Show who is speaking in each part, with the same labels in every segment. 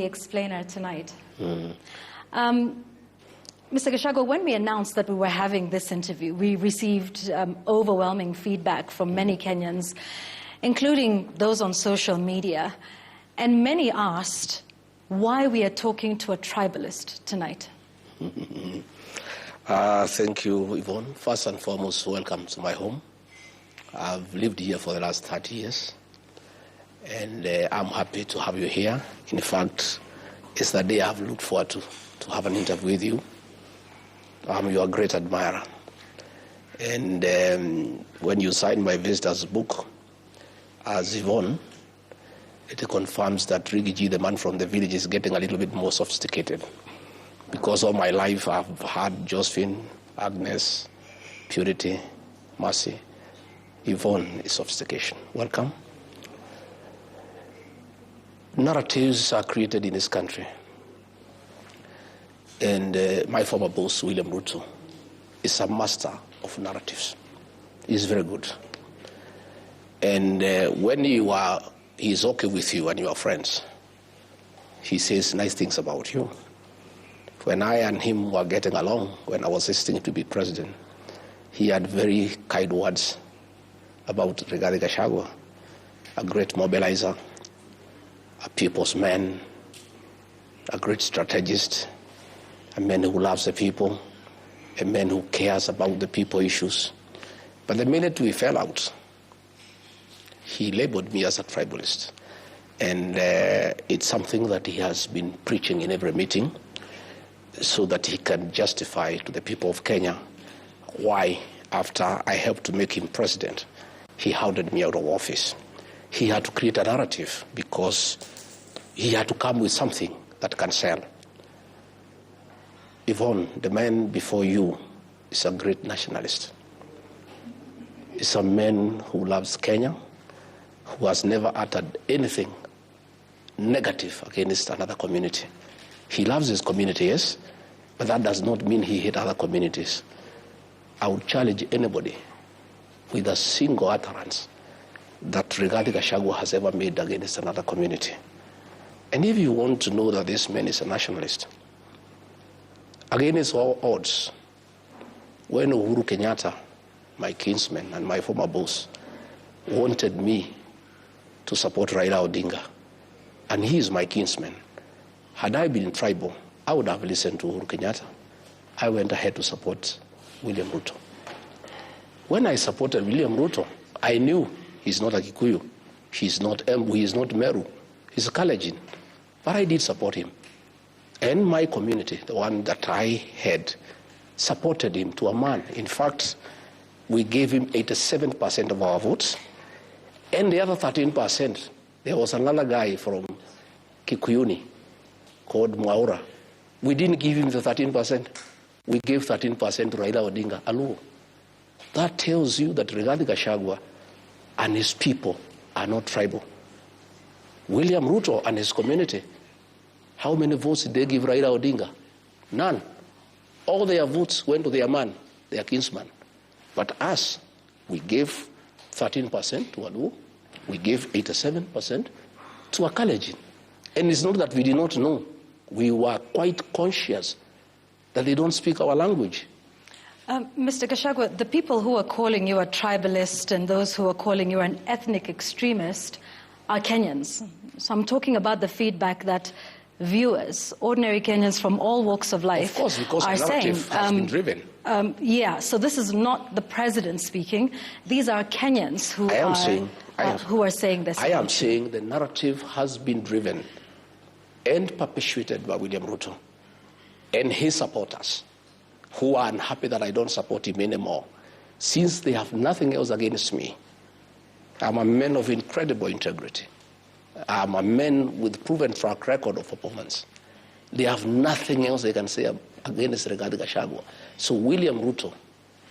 Speaker 1: Explainer tonight. Mr. Gachagua, when we announced that we were having this interview, we received overwhelming feedback from many Kenyans, including those on social media, and many asked why we are talking to a tribalist tonight.
Speaker 2: Thank you, Yvonne. First and foremost, welcome to my home. I've lived here for the last 30 years. And I'm happy to have you here. In fact, it's the day I've looked forward to have an interview with you. I'm your great admirer. And when you signed my visitor's book as Yvonne, it confirms that Rigathi, the man from the village, is getting a little bit more sophisticated. Because all my life I've had Josephine, Agnes, Purity, Mercy. Yvonne is sophistication. Welcome. Narratives are created in this country. And my former boss, William Ruto, is a master of narratives. He's very good. And when he's okay with you and you are friends, he says nice things about you. When I and him were getting along, when I was assisting to be president, he had very kind words about Rigathi Gachagua, a great mobilizer, a people's man, a great strategist, a man who loves the people, a man who cares about the people issues. But the minute we fell out, he labeled me as a tribalist. And it's something that he has been preaching in every meeting so that he can justify to the people of Kenya why, after I helped to make him president, he hounded me out of office. He had to create a narrative because he had to come with something that can sell. Yvonne, the man before you is a great nationalist. He's a man who loves Kenya, who has never uttered anything negative against another community. He loves his community, yes, but that does not mean he hates other communities. I would challenge anybody with a single utterance that Rigathi Gachagua has ever made against another community. And if you want to know that this man is a nationalist, against all odds, when Uhuru Kenyatta, my kinsman and my former boss, wanted me to support Raila Odinga, and he is my kinsman, had I been tribal, I would have listened to Uhuru Kenyatta. I went ahead to support William Ruto. When I supported William Ruto, I knew he's not a Kikuyu, he's not Embu, he's not Meru, he's a Kalenjin. But I did support him. And my community, the one that I had, supported him to a man. In fact, we gave him 87% of our votes. And the other 13%, there was another guy from Kikuyuni called Mwaura. We didn't give him the 13%. We gave 13% to Raila Odinga alone. That tells you that Rigathi Gachagua and his people are not tribal. William Ruto and his community, how many votes did they give Raila Odinga? None. All their votes went to their man, their kinsman. But us, we gave 13% to Aluo, we gave 87% to a Kalenjin. And it's not that we did not know. We were quite conscious that they don't speak our language.
Speaker 1: Mr. Gachagua, the people who are calling you a tribalist and those who are calling you an ethnic extremist are Kenyans. So I'm talking about the feedback that viewers, ordinary Kenyans from all walks of life,
Speaker 2: of course, because
Speaker 1: are
Speaker 2: the narrative
Speaker 1: saying,
Speaker 2: has been driven.
Speaker 1: Yeah, so this is not the president speaking. These are Kenyans who are saying this.
Speaker 2: I am saying the narrative has been driven and perpetuated by William Ruto and his supporters, who are unhappy that I don't support him anymore, since they have nothing else against me. I'm a man of incredible integrity. I'm a man with proven track record of performance. They have nothing else they can say against Rigathi Gachagua. So William Ruto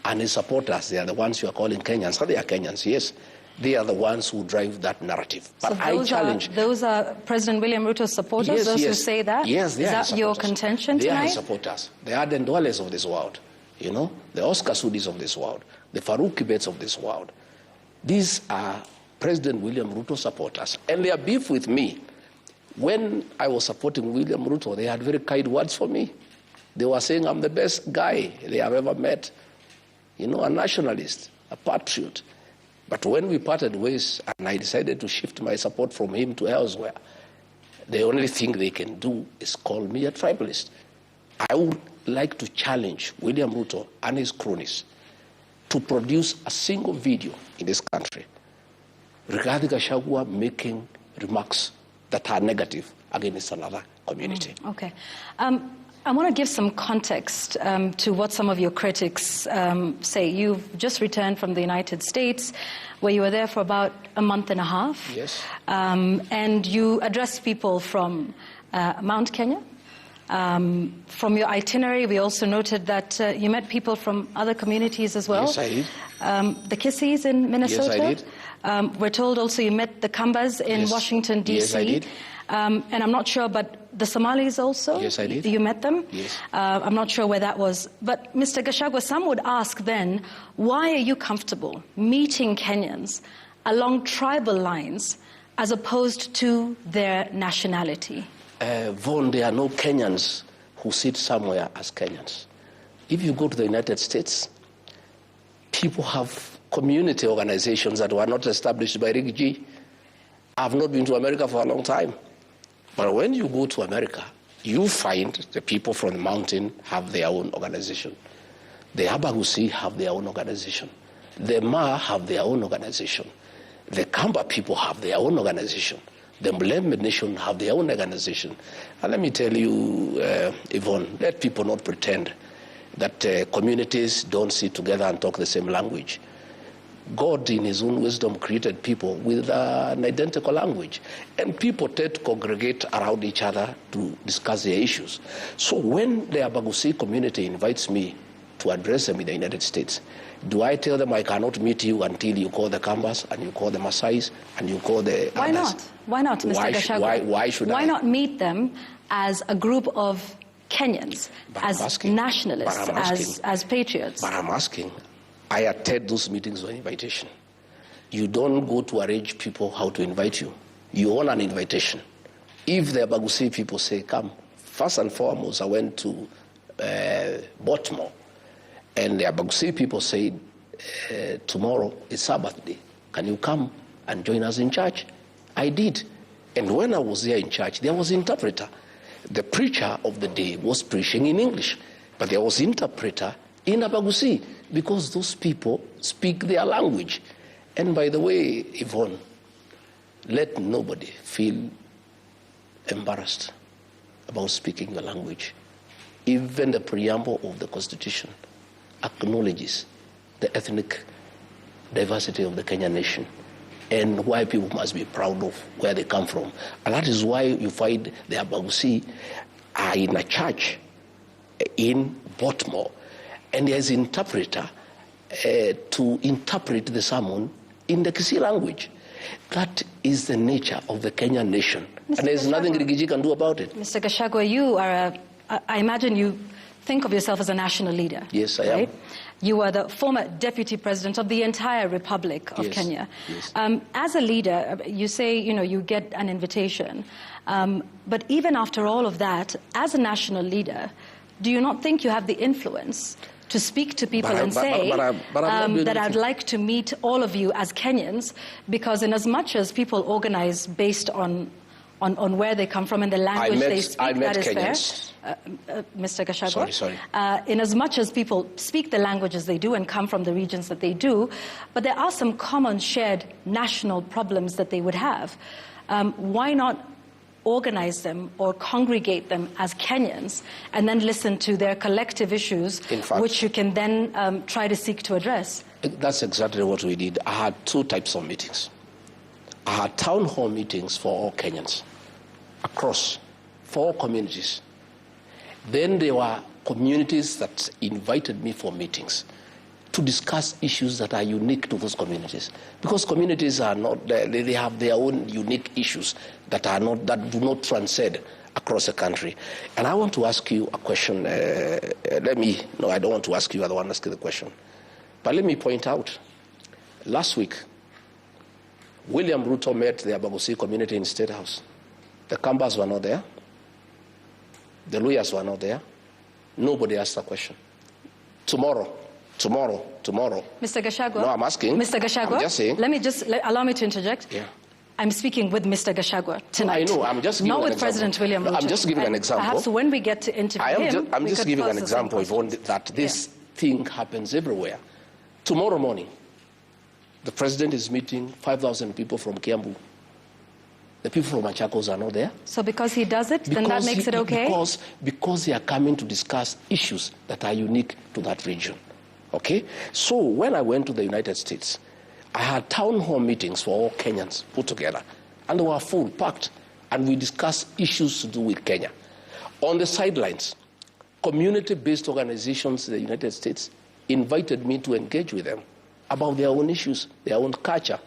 Speaker 2: and his supporters, they are the ones you are calling Kenyans. So they are Kenyans, yes. They are the ones who drive that narrative. But
Speaker 1: so
Speaker 2: I challenge...
Speaker 1: those are President William Ruto's supporters,
Speaker 2: yes,
Speaker 1: those
Speaker 2: yes.
Speaker 1: who say that?
Speaker 2: Yes, they are
Speaker 1: Is that your contention tonight?
Speaker 2: They are his supporters. They are the Ndwales of this world, you know, the Oscar Sudis of this world, the Farouk Kibets of this world. These are President William Ruto supporters. And their beef with me When I was supporting William Ruto, they had very kind words for me. They were saying I'm the best guy they have ever met. You know, a nationalist, a patriot. But when we parted ways and I decided to shift my support from him to elsewhere, the only thing they can do is call me a tribalist. I would like to challenge William Ruto and his cronies to produce a single video in this country, Rigathi Gachagua making remarks that are negative against another community.
Speaker 1: Okay. I want to give some context to what some of your critics say. You've just returned from the United States, where you were there for about a month and a half.
Speaker 2: Yes.
Speaker 1: And you addressed people from Mount Kenya. From your itinerary, we also noted that you met people from other communities as well.
Speaker 2: Yes, I did.
Speaker 1: The Kisis in Minnesota.
Speaker 2: Yes, I did.
Speaker 1: We're told also you met the Kambas in
Speaker 2: Yes.
Speaker 1: Washington, D.C.
Speaker 2: Yes, I did.
Speaker 1: And I'm not sure, but the Somalis also?
Speaker 2: Yes, I did.
Speaker 1: You met them?
Speaker 2: Yes.
Speaker 1: I'm not sure where that was. But Mr. Gachagua, some would ask then, why are you comfortable meeting Kenyans along tribal lines as opposed to their nationality?
Speaker 2: Vaughan, there are no Kenyans who sit somewhere as Kenyans. If you go to the United States, people have community organizations that were not established by Rigathi. I've not been to America for a long time. But when you go to America, you find the people from the mountain have their own organization. The Abagusi have their own organization. The Ma have their own organization. The Kamba people have their own organization. The Mlembe nation have their own organization. And let me tell you, Yvonne, let people not pretend that communities don't sit together and talk the same language. God, in his own wisdom, created people with an identical language. And people tend to congregate around each other to discuss their issues. So when the Abagusi community invites me to address them in the United States, do I tell them I cannot meet you until you call the Kambas and you call the Masais and you call the
Speaker 1: Why
Speaker 2: others?
Speaker 1: not? Why not, Mr. Gachagua?
Speaker 2: Why should I?
Speaker 1: Why not meet them as a group of Kenyans, as nationalists, as patriots?
Speaker 2: But I'm asking, I attend those meetings by invitation. You don't go to arrange people how to invite you. You own an invitation. If the Abagusi people say, come, first and foremost, I went to Baltimore, and the Abagusi people said, tomorrow is Sabbath day. Can you come and join us in church? I did. And when I was there in church, there was an interpreter. The preacher of the day was preaching in English, but there was an interpreter in Abagusi, because those people speak their language. And by the way, Yvonne, let nobody feel embarrassed about speaking the language. Even the preamble of the Constitution acknowledges the ethnic diversity of the Kenyan nation and why people must be proud of where they come from. And that is why you find the Abagusi are in a church in Baltimore, and there's an interpreter to interpret the sermon in the Kisii language. That is the nature of the Kenyan nation.
Speaker 1: Mr.
Speaker 2: And there's nothing Rigathi can do about it.
Speaker 1: Mr. Gachagua, you are I imagine you think of yourself as a national leader.
Speaker 2: Yes, I am.
Speaker 1: You are the former deputy president of the entire Republic of Kenya.
Speaker 2: Yes.
Speaker 1: As a leader, you say, you get an invitation. But even after all of that, as a national leader, do you not think you have the influence to speak to people and say that I'd like to meet all of you as Kenyans? Because in as much as people organize based on where they come from and the language they speak, that is
Speaker 2: Kenyans.
Speaker 1: fair. Mr. Gachagua.
Speaker 2: Sorry.
Speaker 1: In as much as people speak the languages they do and come from the regions that they do, but there are some common shared national problems that they would have. Why not organize them or congregate them as Kenyans and then listen to their collective issues, which you can then try to seek to address?
Speaker 2: That's exactly what we did. I had two types of meetings. I had town hall meetings for all Kenyans across 4 communities. Then there were communities that invited me for meetings to discuss issues that are unique to those communities. Because communities are not, they have their own unique issues that do not transcend across the country. And I want to ask you a question. I don't want to ask you, I don't want to ask you the question. But let me point out, last week, William Ruto met the Abagusi community in State House. The Kambas were not there. The lawyers were not there. Nobody asked a question. Tomorrow.
Speaker 1: Mr. Gachagua?
Speaker 2: No, I'm asking.
Speaker 1: Mr. Gachagua?
Speaker 2: I'm just saying.
Speaker 1: Allow me to interject.
Speaker 2: Yeah.
Speaker 1: I'm speaking with Mr. Gachagua tonight.
Speaker 2: No, I know. I'm just giving
Speaker 1: not
Speaker 2: an
Speaker 1: with
Speaker 2: example.
Speaker 1: President William Ruto.
Speaker 2: I'm just giving an example.
Speaker 1: Perhaps when we get to interview him,
Speaker 2: I'm just giving an example, Yvonne, that this thing happens everywhere. Tomorrow morning, the president is meeting 5,000 people from Kiambu. The people from Machakos are not there.
Speaker 1: So because he does it, then that makes it okay?
Speaker 2: Because they are coming to discuss issues that are unique to that region. Okay? So when I went to the United States, I had town hall meetings for all Kenyans put together. And they were full, packed. And we discussed issues to do with Kenya. On the sidelines, community-based organizations in the United States invited me to engage with them about their own issues, their own culture,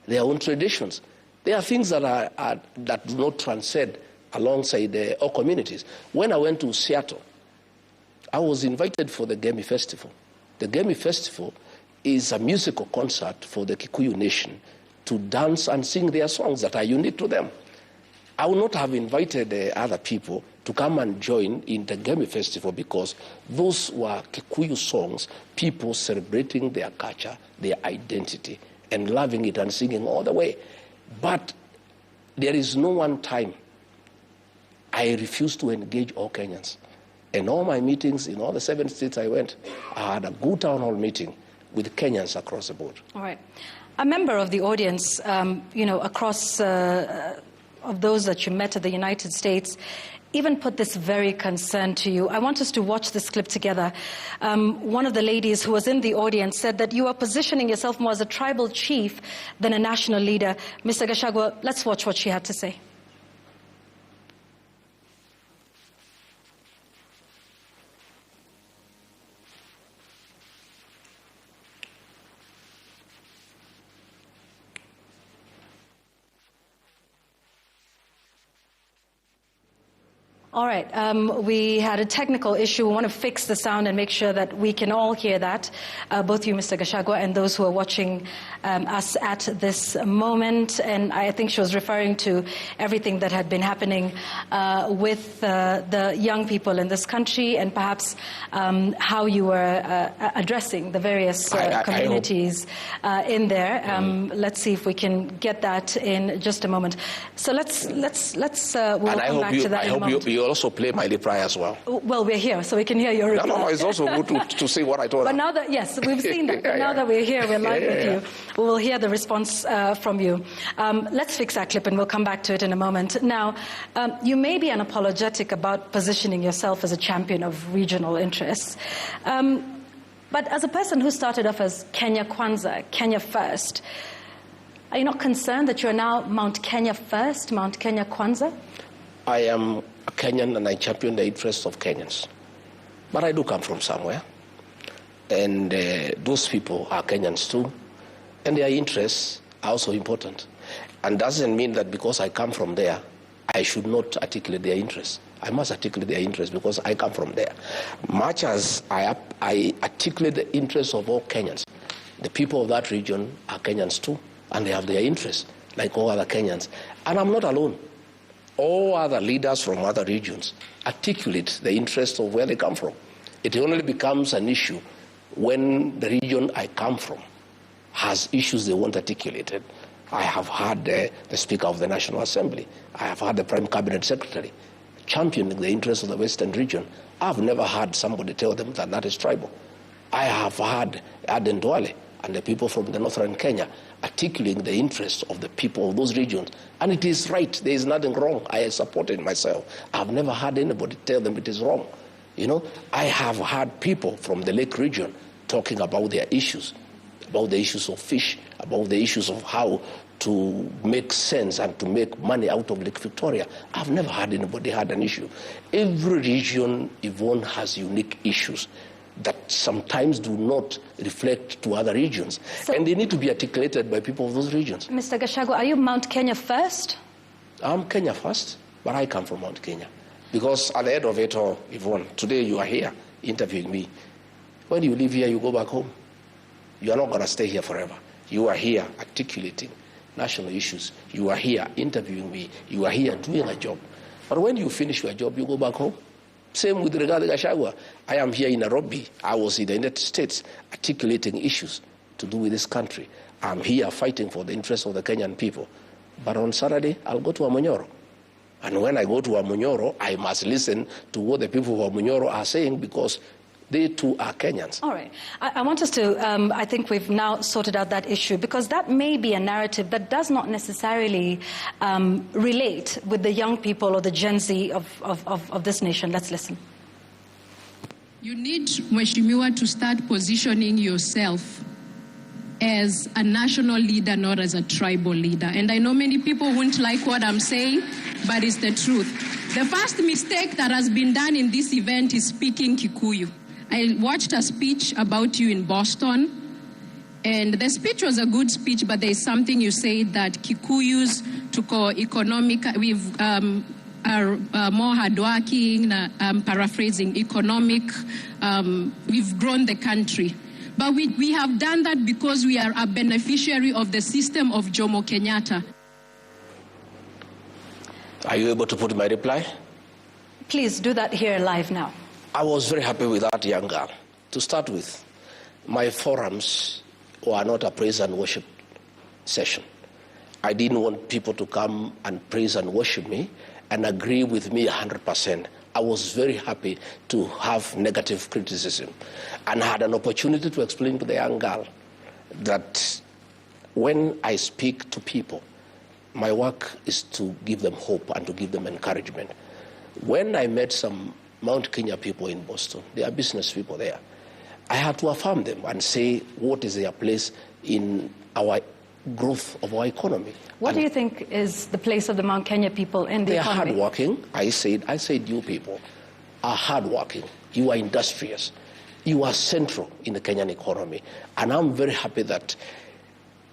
Speaker 2: their own traditions. There are things that that do not transcend alongside all communities. When I went to Seattle, I was invited for the Gemi Festival. The Gemi Festival is a musical concert for the Kikuyu nation to dance and sing their songs that are unique to them. I would not have invited other people to come and join in the Gemi Festival because those were Kikuyu songs, people celebrating their culture, their identity, and loving it and singing all the way. But there is no one time I refused to engage all Kenyans. In all my meetings, in all the 7 states I went, I had a good town hall meeting with Kenyans across the board.
Speaker 1: All right. A member of the audience, across of those that you met at the United States, even put this very concern to you. I want us to watch this clip together. One of the ladies who was in the audience said that you are positioning yourself more as a tribal chief than a national leader. Mr. Gachagua, let's watch what she had to say. All right, we had a technical issue. We want to fix the sound and make sure that we can all hear that, both you, Mr. Gachagua, and those who are watching us at this moment. And I think she was referring to everything that had been happening with the young people in this country and perhaps how you were addressing the various communities in there. Let's see if we can get that in just a moment. So let's we'll come back to that in a moment.
Speaker 2: You also play my reply as well.
Speaker 1: Well, we're here, so we can hear your reply.
Speaker 2: No, it's also good to see what I told her.
Speaker 1: But now that, yes, we've seen that. But now that we're here, we're live with you. We will hear the response from you. Let's fix that clip and we'll come back to it in a moment. Now, you may be unapologetic about positioning yourself as a champion of regional interests. But as a person who started off as Kenya Kwanza, Kenya First, are you not concerned that you're now Mount Kenya First, Mount Kenya Kwanza?
Speaker 2: I am a Kenyan and I champion the interests of Kenyans. But I do come from somewhere. And those people are Kenyans too. And their interests are also important. And doesn't mean that because I come from there, I should not articulate their interests. I must articulate their interests because I come from there. Much as I articulate the interests of all Kenyans, the people of that region are Kenyans too. And they have their interests, like all other Kenyans. And I'm not alone. All other leaders from other regions articulate the interests of where they come from. It only becomes an issue when the region I come from has issues they want articulated. I have had the Speaker of the National Assembly. I have had the Prime Cabinet Secretary championing the interests of the Western region. I've never had somebody tell them that that is tribal. I have had Aden Duale and the people from the northern Kenya articulating the interests of the people of those regions. And it is right. There is nothing wrong. I support it myself. I've never had anybody tell them it is wrong. You know, I have had people from the Lake region talking about their issues, about the issues of fish, about the issues of how to make sense and to make money out of Lake Victoria. I've never had anybody had an issue. Every region, Yvonne, has unique issues that sometimes do not reflect to other regions. So, and they need to be articulated by people of those regions.
Speaker 1: Mr. Gachagua, are you Mount Kenya First?
Speaker 2: I'm Kenya First, but I come from Mount Kenya. Because at the end of it all, Yvonne, today you are here interviewing me. When you leave here, you go back home. You are not going to stay here forever. You are here articulating national issues. You are here interviewing me. You are here doing a job. But when you finish your job, you go back home. Same with Rigathi Gachagua. I am here in Nairobi. I was in the United States articulating issues to do with this country. I'm here fighting for the interests of the Kenyan people. But on Saturday, I'll go to Amunyoro. And when I go to Amunyoro, I must listen to what the people of Amunyoro are saying, because they too are Kenyans.
Speaker 1: All right. I want us to, I think we've now sorted out that issue, because that may be a narrative that does not necessarily relate with the young people or the Gen Z of this nation. Let's listen.
Speaker 3: You need, Mheshimiwa, to start positioning yourself as a national leader, not as a tribal leader. And I know many people won't like what I'm saying, but it's the truth. The first mistake that has been done in this event is speaking Kikuyu. I watched a speech about you in Boston, and the speech was a good speech, but there's something you said that Kikuyus economic, are more hardworking, paraphrasing, economic, we've grown the country. But we have done that because we are a beneficiary of the system of Jomo Kenyatta.
Speaker 2: Are you able to put my reply?
Speaker 1: Please do that here live now.
Speaker 2: I was very happy with that young girl. To start with, my forums were not a praise and worship session. I didn't want people to come and praise and worship me and agree with me 100%. I was very happy to have negative criticism, and had an opportunity to explain to the young girl that when I speak to people, my work is to give them hope and to give them encouragement. When I met some Mount Kenya people in Boston, they are business people there, I had to affirm them and say what is their place in our growth of our economy.
Speaker 1: What do you think is the place of the Mount Kenya people in the economy?
Speaker 2: They are hardworking. I said you people are hardworking. You are industrious. You are central in the Kenyan economy. And I'm very happy that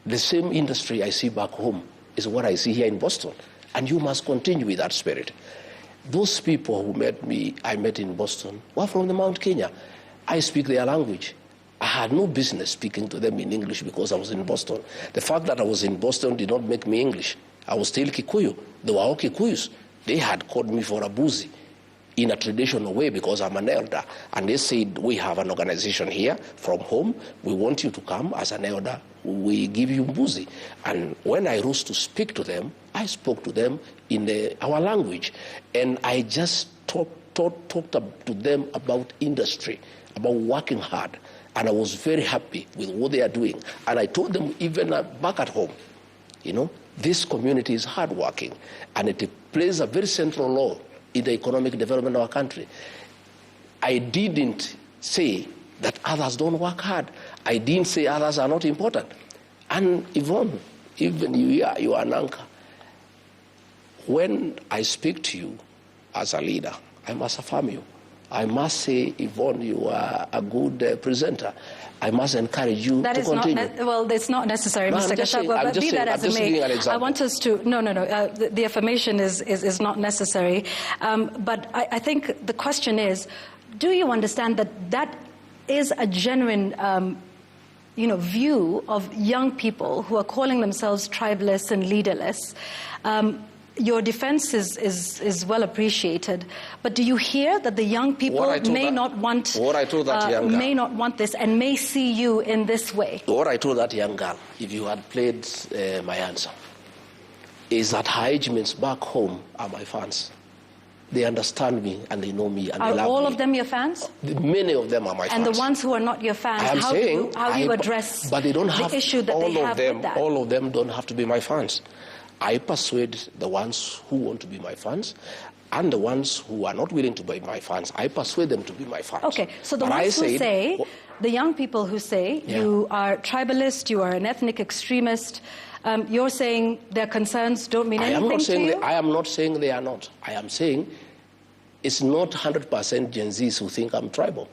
Speaker 2: the same industry I see back home is what I see here in Boston. And you must continue with that spirit. Those people who I met in Boston, were from the Mount Kenya. I speak their language. I had no business speaking to them in English because I was in Boston. The fact that I was in Boston did not make me English. I was still Kikuyu. They were all Kikuyus. They had called me for a boozy in a traditional way because I'm an elder. And they said, we have an organization here from home. We want you to come as an elder. We give you boozy. And when I rose to speak to them, I spoke to them in our language. And I just talked to them about industry, about working hard. And I was very happy with what they are doing. And I told them, even back at home, this community is hardworking, and it plays a very central role in the economic development of our country. I didn't say that others don't work hard. I didn't say others are not important. And Yvonne, even you are an anchor. When I speak to you as a leader, I must affirm you. I must say, Yvonne, you are a good presenter. I must encourage you to continue.
Speaker 1: Well, it's not necessary, Mr. Gachagua, but be that as it may, I want us to, the affirmation is not necessary. But I think the question is, do you understand that is a genuine view of young people who are calling themselves tribalists and leaderless? Your defense is well appreciated, but do you hear that the young people may not want this and may see you in this way?
Speaker 2: What I told that young girl, if you had played my answer, is that her age mates back home are my fans. They understand me and they know me and they love me.
Speaker 1: Are all of them your fans?
Speaker 2: Many of them are my fans.
Speaker 1: And the ones who are not your fans, how do you address the issue that they have with that?
Speaker 2: All of them don't have to be my fans. I persuade the ones who want to be my fans, and the ones who are not willing to be my fans, I persuade them to be my fans.
Speaker 1: Okay, so the the young people who say you are tribalist, you are an ethnic extremist, you're saying their concerns don't mean anything to you?
Speaker 2: I am not saying they are not. I am saying it's not 100% Gen Zs who think I'm tribal.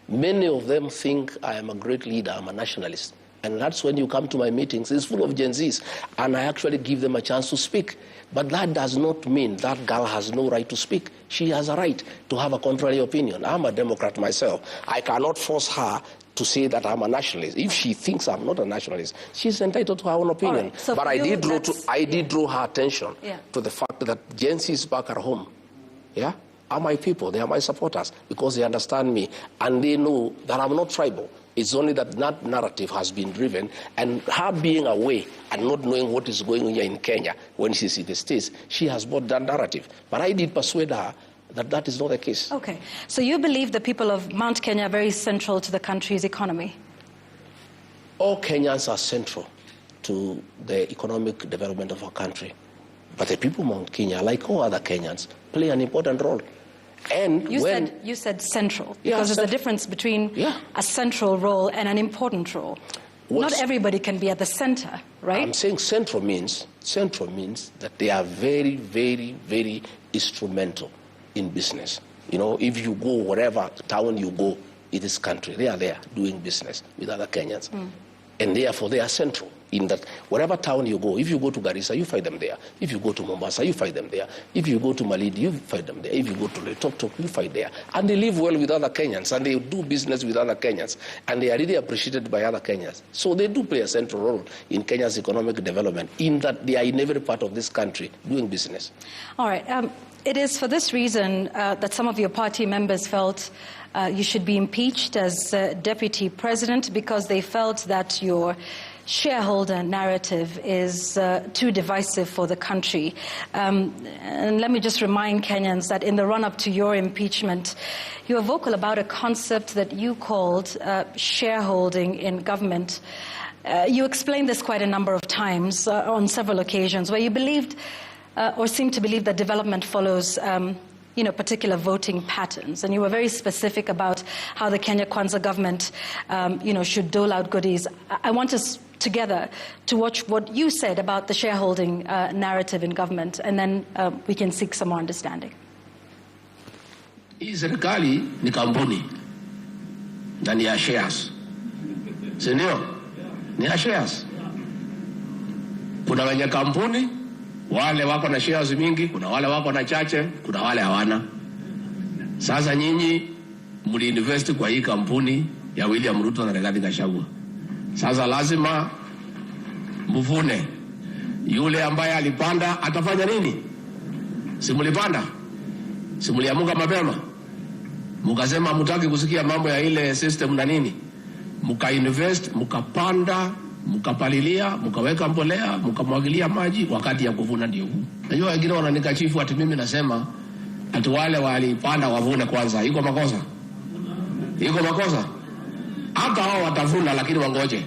Speaker 2: Many of them think I am a great leader, I'm a nationalist. And that's when you come to my meetings, it's full of Gen Zs. And I actually give them a chance to speak. But that does not mean that girl has no right to speak. She has a right to have a contrary opinion. I'm a Democrat myself. I cannot force her to say that I'm a nationalist. If she thinks I'm not a nationalist, she's entitled to her own opinion.
Speaker 1: Right. So
Speaker 2: but I did draw her attention to the fact that Gen Z is back at home. Yeah, are my people. They are my supporters because they understand me and they know that I'm not tribal. It's only that that narrative has been driven, and her being away and not knowing what is going on here in Kenya when she's in the States, she has bought that narrative. But I did persuade her that that is not the case.
Speaker 1: Okay. So you believe the people of Mount Kenya are very central to the country's economy?
Speaker 2: All Kenyans are central to the economic development of our country. But the people of Mount Kenya, like all other Kenyans, play an important role. And
Speaker 1: you said central, because there's a difference between a central role and an important role. Not everybody can be at the center, right?
Speaker 2: I'm saying central means that they are very, very, very instrumental in business. You know, if you go wherever town you go in this country, they are there doing business with other Kenyans. And therefore they are central in that wherever town you go, if you go to Garissa, you find them there. If you go to Mombasa, you find them there. If you go to Malindi, you find them there. If you go to Loitoktok, you find there. And they live well with other Kenyans, and they do business with other Kenyans, and they are really appreciated by other Kenyans. So they do play a central role in Kenya's economic development, in that they are in every part of this country doing business.
Speaker 1: All right. It is for this reason that some of your party members felt you should be impeached as deputy president, because they felt that your shareholder narrative is too divisive for the country. And let me just remind Kenyans that in the run-up to your impeachment, you were vocal about a concept that you called shareholding in government. You explained this quite a number of times on several occasions, where you believed or seemed to believe that development follows particular voting patterns. And you were very specific about how the Kenya Kwanza government, should dole out goodies. I want us together to watch what you said about the shareholding narrative in government, and then we can seek some more understanding.
Speaker 2: Hii serikali ni kampuni na ni ya shares. Si ndio? Ni ya shares. Kuna wenye kampuni, wale wako na shares mingi, kuna wale wako na chache, kuna wale hawana. Sasa nyinyi mliinvest kwa hii kampuni ya William Ruto na Rigathi Gachagua. Sasa lazima mvune. Yule ambaye alipanda atafanya nini? Si mlipanda? Si mliamuka mapema? Mukasema mutaki kusikia mambo ya ile system na nini? Muka-invest, mukapanda, mukapalilia, mukaweka mbolea, mukamwagilia maji, wakati ya kuvuna ndio huu. Najua wengine wananikashifu ati mimi nasema ati wale walipanda wavune kwanza. Iko makosa? Iko makosa? Hata hao watavuna, lakini wangoje.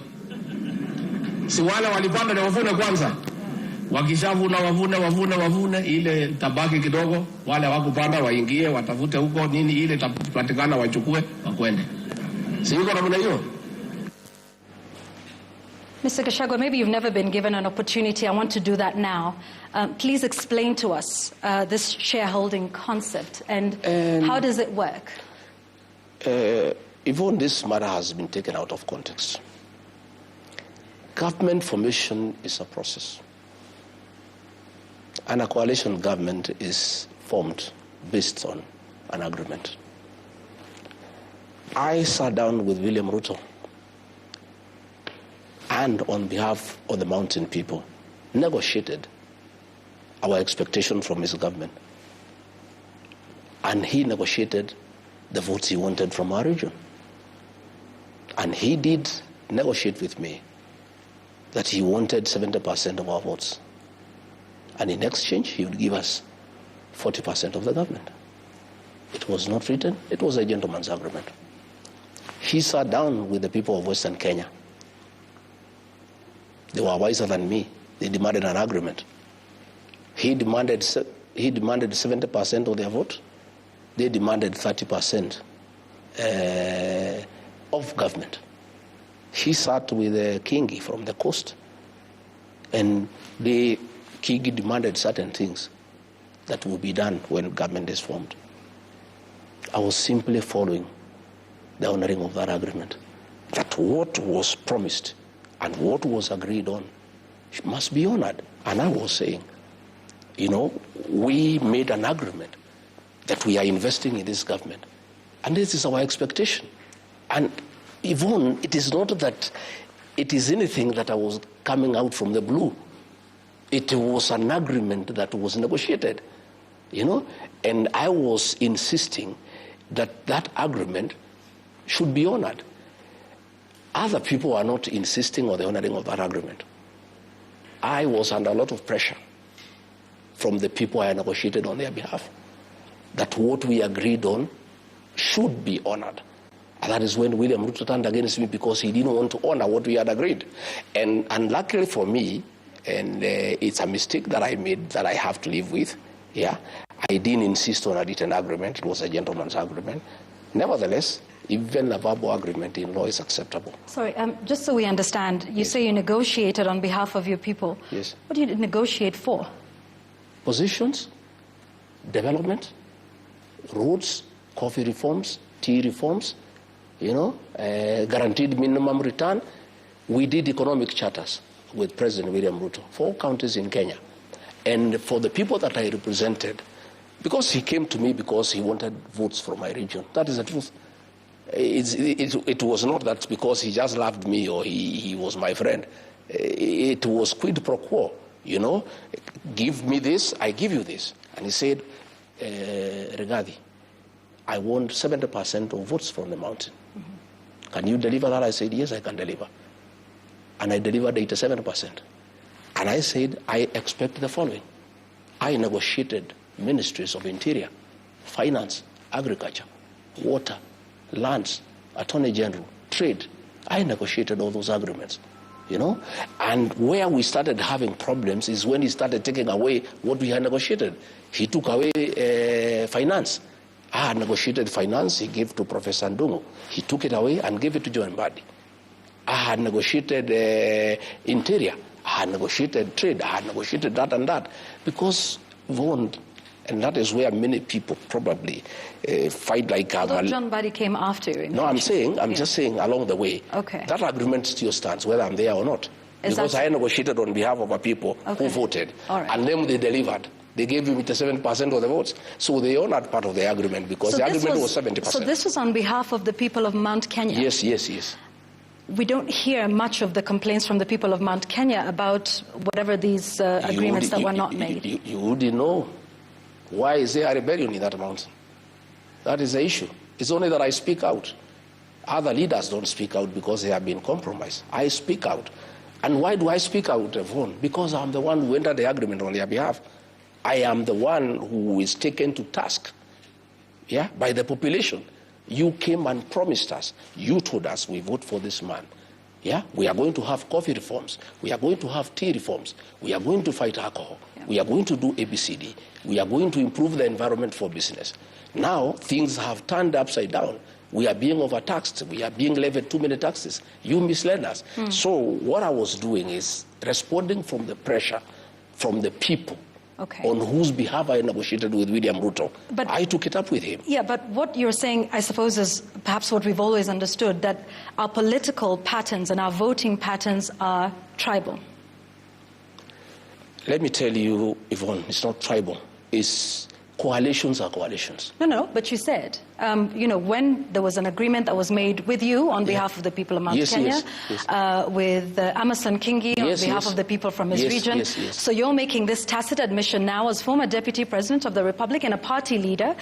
Speaker 2: Si wale walipanda ndio wavune kwanza? Wakishavuna wavune, ile tabaki kidogo, wale wakupanda waingie, watafute huko nini, ile tapatikana wachukue, wakwende. Si yuko namna hiyo?
Speaker 1: Mr. Gachagua, maybe you've never been given an opportunity. I want to do that now. Please explain to us this shareholding concept and how does it work?
Speaker 2: Even this matter has been taken out of context. Government formation is a process. And a coalition government is formed based on an agreement. I sat down with William Ruto and on behalf of the mountain people negotiated our expectation from his government. And he negotiated the votes he wanted from our region. And he did negotiate with me that he wanted 70% of our votes. And in exchange, he would give us 40% of the government. It was not written. It was a gentleman's agreement. He sat down with the people of Western Kenya. They were wiser than me. They demanded an agreement. He demanded 70% of their vote. They demanded 30% of government. He sat with Kingi from the coast, and Kingi demanded certain things that will be done when government is formed. I was simply following the honoring of that agreement, that what was promised and what was agreed on must be honored. And I was saying, we made an agreement that we are investing in this government, and this is our expectation. And Yvonne, it is not that it is anything that I was coming out from the blue. It was an agreement that was negotiated, and I was insisting that that agreement should be honored. Other people are not insisting on the honoring of that agreement. I was under a lot of pressure from the people I negotiated on their behalf, that what we agreed on should be honored. And that is when William Ruto turned against me, because he didn't want to honor what we had agreed. And luckily for me, and it's a mistake that I made that I have to live with, I didn't insist on a written agreement. It was a gentleman's agreement. Nevertheless, even a verbal agreement in law is acceptable.
Speaker 1: Sorry, just so we understand, you say you negotiated on behalf of your people.
Speaker 2: Yes.
Speaker 1: What do you negotiate for?
Speaker 2: Positions, development, roads, coffee reforms, tea reforms, guaranteed minimum return. We did economic charters with President William Ruto, 4 counties in Kenya. And for the people that I represented, because he came to me because he wanted votes from my region. That is the truth. It was not that because he just loved me or he was my friend. It was quid pro quo, Give me this, I give you this. And he said, Rigathi, I want 70% of votes from the mountain. Mm-hmm. Can you deliver that? I said, yes, I can deliver. And I delivered 87%. And I said, I expect the following. I negotiated ministries of interior, finance, agriculture, water, lands, attorney general, trade. I negotiated all those agreements, And where we started having problems is when he started taking away what we had negotiated. He took away finance. I had negotiated finance, he gave to Professor Ndungu. He took it away and gave it to John Mbadi. I had negotiated interior. I had negotiated trade. I had negotiated that and that. Because Vaughan, and that is where many people probably fight like...
Speaker 1: Although John Mbadi came after you.
Speaker 2: No, I'm just saying along the way.
Speaker 1: Okay.
Speaker 2: That agreement still stands, whether I'm there or not. Because I negotiated on behalf of our people who voted.
Speaker 1: All right.
Speaker 2: And then they delivered. They gave him 7% of the votes. So they honored part of the agreement because the agreement was 70%.
Speaker 1: So this was on behalf of the people of Mount Kenya?
Speaker 2: Yes.
Speaker 1: We don't hear much of the complaints from the people of Mount Kenya about whatever these agreements that were not made.
Speaker 2: You wouldn't know. Why is there a rebellion in that mountain? That is the issue. It's only that I speak out. Other leaders don't speak out because they have been compromised. I speak out. And why do I speak out, Vaughan? Because I'm the one who entered the agreement on their behalf. I am the one who is taken to task, by the population. You came and promised us. You told us we vote for this man. We are going to have coffee reforms. We are going to have tea reforms. We are going to fight alcohol. We are going to do ABCD. We are going to improve the environment for business. Now, things have turned upside down. We are being overtaxed. We are being levied too many taxes. You misled us. So what I was doing is responding from the pressure from the people.
Speaker 1: Okay.
Speaker 2: On whose behalf I negotiated with William Ruto. But I took it up with him.
Speaker 1: Yeah, but what you're saying, I suppose, is perhaps what we've always understood, that our political patterns and our voting patterns are tribal.
Speaker 2: Let me tell you, Yvonne, it's not tribal. It's coalitions are coalitions.
Speaker 1: No, but you said, when there was an agreement that was made with you on behalf of the people of Mount Kenya, with Amason Kingi on behalf of the people from his region. So you're making this tacit admission now as former Deputy President of the Republic and a party leader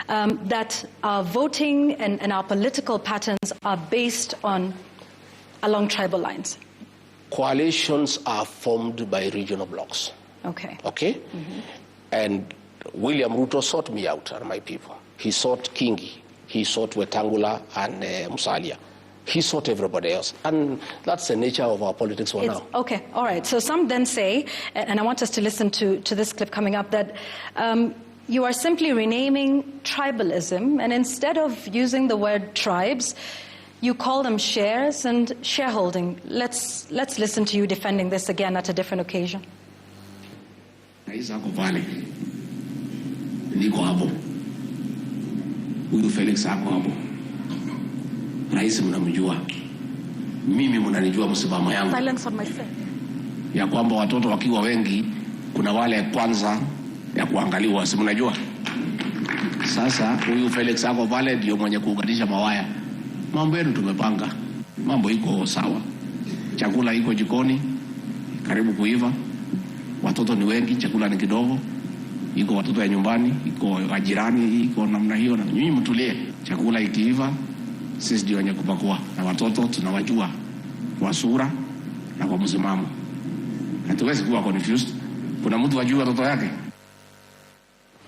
Speaker 1: that our voting and our political patterns are based along tribal lines.
Speaker 2: Coalitions are formed by regional blocks.
Speaker 1: Okay.
Speaker 2: Mm-hmm. And William Ruto sought me out and my people. He sought Kingi, he sought Wetangula and Musalia. He sought everybody else. And that's the nature of our politics for now.
Speaker 1: Okay, all right. So some then say, and I want us to listen to this clip coming up, that you are simply renaming tribalism, and instead of using the word tribes, you call them shares and shareholding. Let's listen to you defending this again at a different occasion.
Speaker 4: Niko hapo. Huyu Felix hapo hapo. Rais mnamjua. Mimi mnanijua msimamo yangu.
Speaker 1: Silence on myself.
Speaker 4: Ya kwamba watoto wakiwa wengi kuna wale kwanza ya kuangaliwa, si mnajua? Sasa huyu Felix hapo pale ndio mwenye kuunganisha mawaya. Mambo yenu tumepanga. mambo iko sawa, chakula iko jikoni karibu kuiva, watoto ni wengi, chakula ni kidogo, iko watoto ya nyumbani, iko wajirani, iko namna hiyo, na nyinyi mtulie. Chakula ikiiva, sisi ndio wenye kupakua, na watoto tunawajua kwa sura na kwa msimamo. Hatuwezi kuwa confused. Kuna mtu wajua watoto yake.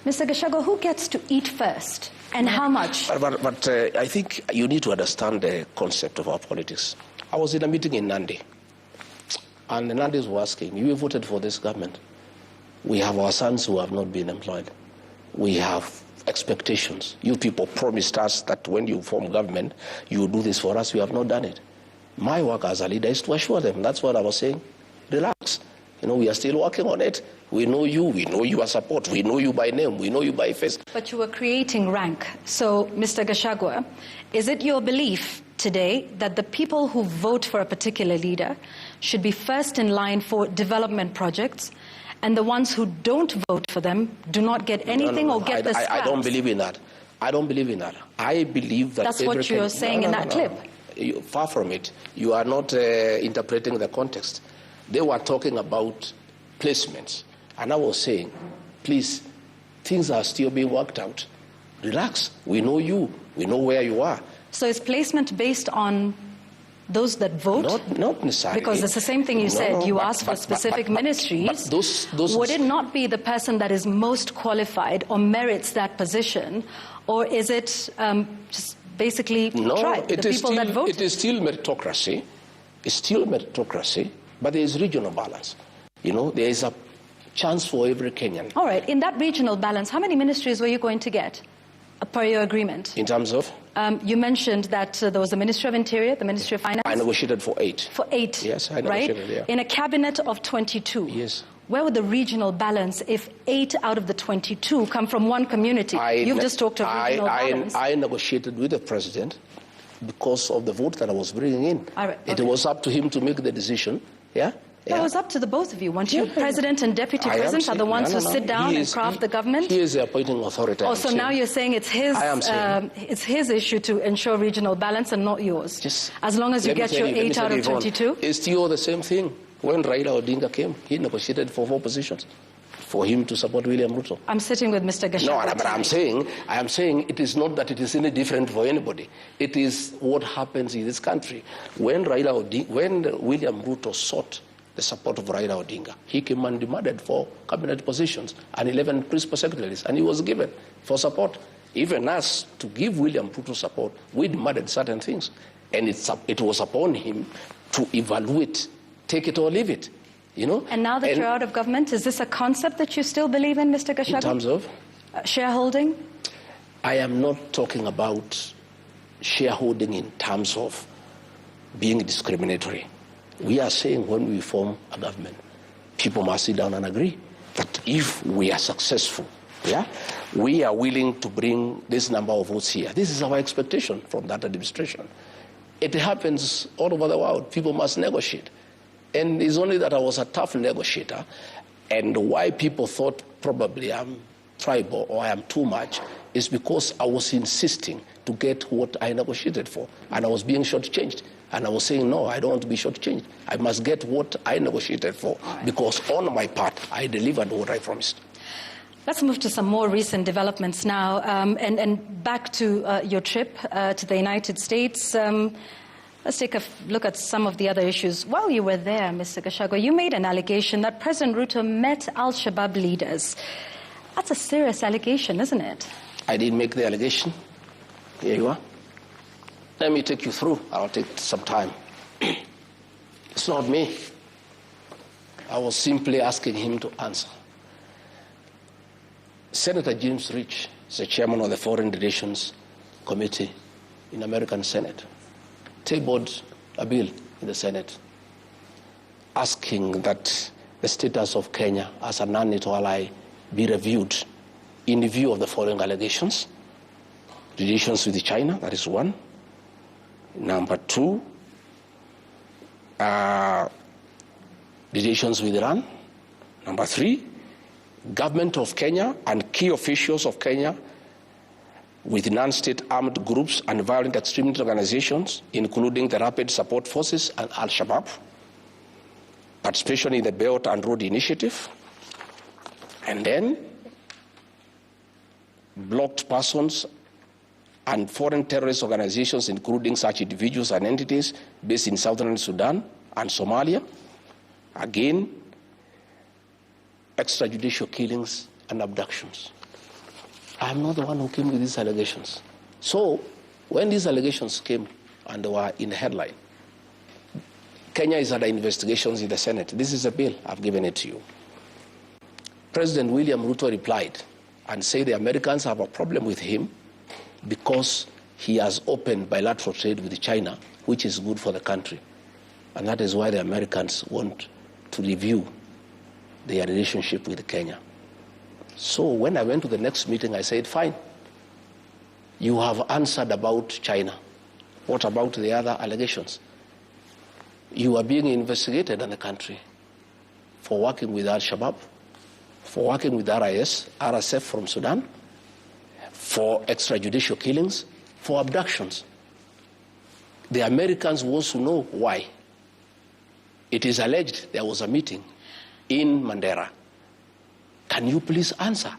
Speaker 1: Mr. Gachagua, who gets to eat first and how much?
Speaker 2: But I think you need to understand the concept of our politics. I was in a meeting in Nandi, and the Nandis were asking, you voted for this government. We have our sons who have not been employed. We have expectations. You people promised us that when you form government, you will do this for us. You have not done it. My work as a leader is to assure them. That's what I was saying. Relax. We are still working on it. We know your support. We know you by name. We know you by face.
Speaker 1: But you were creating rank. So, Mr. Gachagua, is it your belief today that the people who vote for a particular leader should be first in line for development projects, and the ones who don't vote for them do not get anything or get the scraps?
Speaker 2: I don't believe in that. I don't believe in that. I believe that...
Speaker 1: That's what you're saying in that clip.
Speaker 2: Far from it. You are not interpreting the context. They were talking about placements. And I was saying, please, things are still being worked out. Relax. We know you. We know where you are.
Speaker 1: So is placement based on those that vote?
Speaker 2: Not necessarily.
Speaker 1: Because it's the same thing you said. You asked for specific ministries.
Speaker 2: Those
Speaker 1: would it not be the person that is most qualified or merits that position? Or is it just basically the people that vote?
Speaker 2: It is still meritocracy. It's still meritocracy, but there is regional balance. There is a chance for every Kenyan.
Speaker 1: All right. In that regional balance, how many ministries were you going to get per your agreement?
Speaker 2: In terms of?
Speaker 1: You mentioned that there was the Ministry of Interior, the Ministry of Finance.
Speaker 2: I negotiated for 8.
Speaker 1: For 8?
Speaker 2: Yes, I negotiated,
Speaker 1: right?
Speaker 2: Yeah.
Speaker 1: In a cabinet of 22?
Speaker 2: Yes.
Speaker 1: Where would the regional balance if 8 out of the 22 come from one community? You've just talked of regional balance.
Speaker 2: I negotiated with the president because of the vote that I was bringing in.
Speaker 1: All right, okay.
Speaker 2: It was up to him to make the decision. Yeah?
Speaker 1: It was up to the both of you. Weren't you president and deputy president are the ones who sit down and craft the government?
Speaker 2: He is the appointing authority.
Speaker 1: So now you're saying it's his issue to ensure regional balance and not yours. As long as you get your 8 out of 22?
Speaker 2: It's still the same thing. When Raila Odinga came, he negotiated for 4 positions for him to support William Ruto.
Speaker 1: I'm sitting with Mr. Gachagua.
Speaker 2: No, but I am saying it is not that it is any different for anybody. It is what happens in this country. When William Ruto sought the support of Raila Odinga, he came and demanded for cabinet positions and 11 principal secretaries, and he was given for support. Even us, to give William Ruto support, we demanded certain things. And it was upon him to evaluate, take it or leave it.
Speaker 1: And now that you're out of government, is this a concept that you still believe in, Mr. Gachagua?
Speaker 2: In terms of?
Speaker 1: Shareholding?
Speaker 2: I am not talking about shareholding in terms of being discriminatory. We are saying when we form a government, people must sit down and agree that if we are successful, we are willing to bring this number of votes here. This is our expectation from that administration. It happens all over the world. People must negotiate. And it's only that I was a tough negotiator, and why people thought probably I'm tribal or I am too much is because I was insisting to get what I negotiated for, and I was being shortchanged. And I was saying, no, I don't want to be shortchanged. I must get what I negotiated for, because on my part, I delivered what I promised.
Speaker 1: Let's move to some more recent developments now, and back to your trip to the United States. Let's take a look at some of the other issues. While you were there, Mr. Gachagua, you made an allegation that President Ruto met al-Shabaab leaders. That's a serious allegation, isn't it?
Speaker 2: I didn't make the allegation. Here you are. Let me take you through. I'll take some time. It's not me. I was simply asking him to answer. Senator James Rich is the chairman of the Foreign Relations Committee in the American Senate, tabled a bill in the Senate asking that the status of Kenya as a non-NATO ally be reviewed in view of the following allegations. Relations with China, that is one. Number 2, relations with Iran. Number 3, government of Kenya and key officials of Kenya with non-state armed groups and violent extremist organizations, including the Rapid Support Forces and Al-Shabaab, participation in the Belt and Road Initiative, and then blocked persons and foreign terrorist organizations, including such individuals and entities based in southern Sudan and Somalia. Again, extrajudicial killings and abductions. I'm not the one who came with these allegations. So when these allegations came and they were in the headline, Kenya is under investigations in the Senate. This is a bill. I've given it to you. President William Ruto replied and said the Americans have a problem with him because he has opened bilateral trade with China, which is good for the country. And that is why the Americans want to review their relationship with Kenya. So when I went to the next meeting, I said, fine, you have answered about China. What about the other allegations? You are being investigated in the country for working with Al-Shabaab, for working with RSF from Sudan, for extrajudicial killings, for abductions. The Americans want to know why. It is alleged there was a meeting in Mandera. Can you please answer?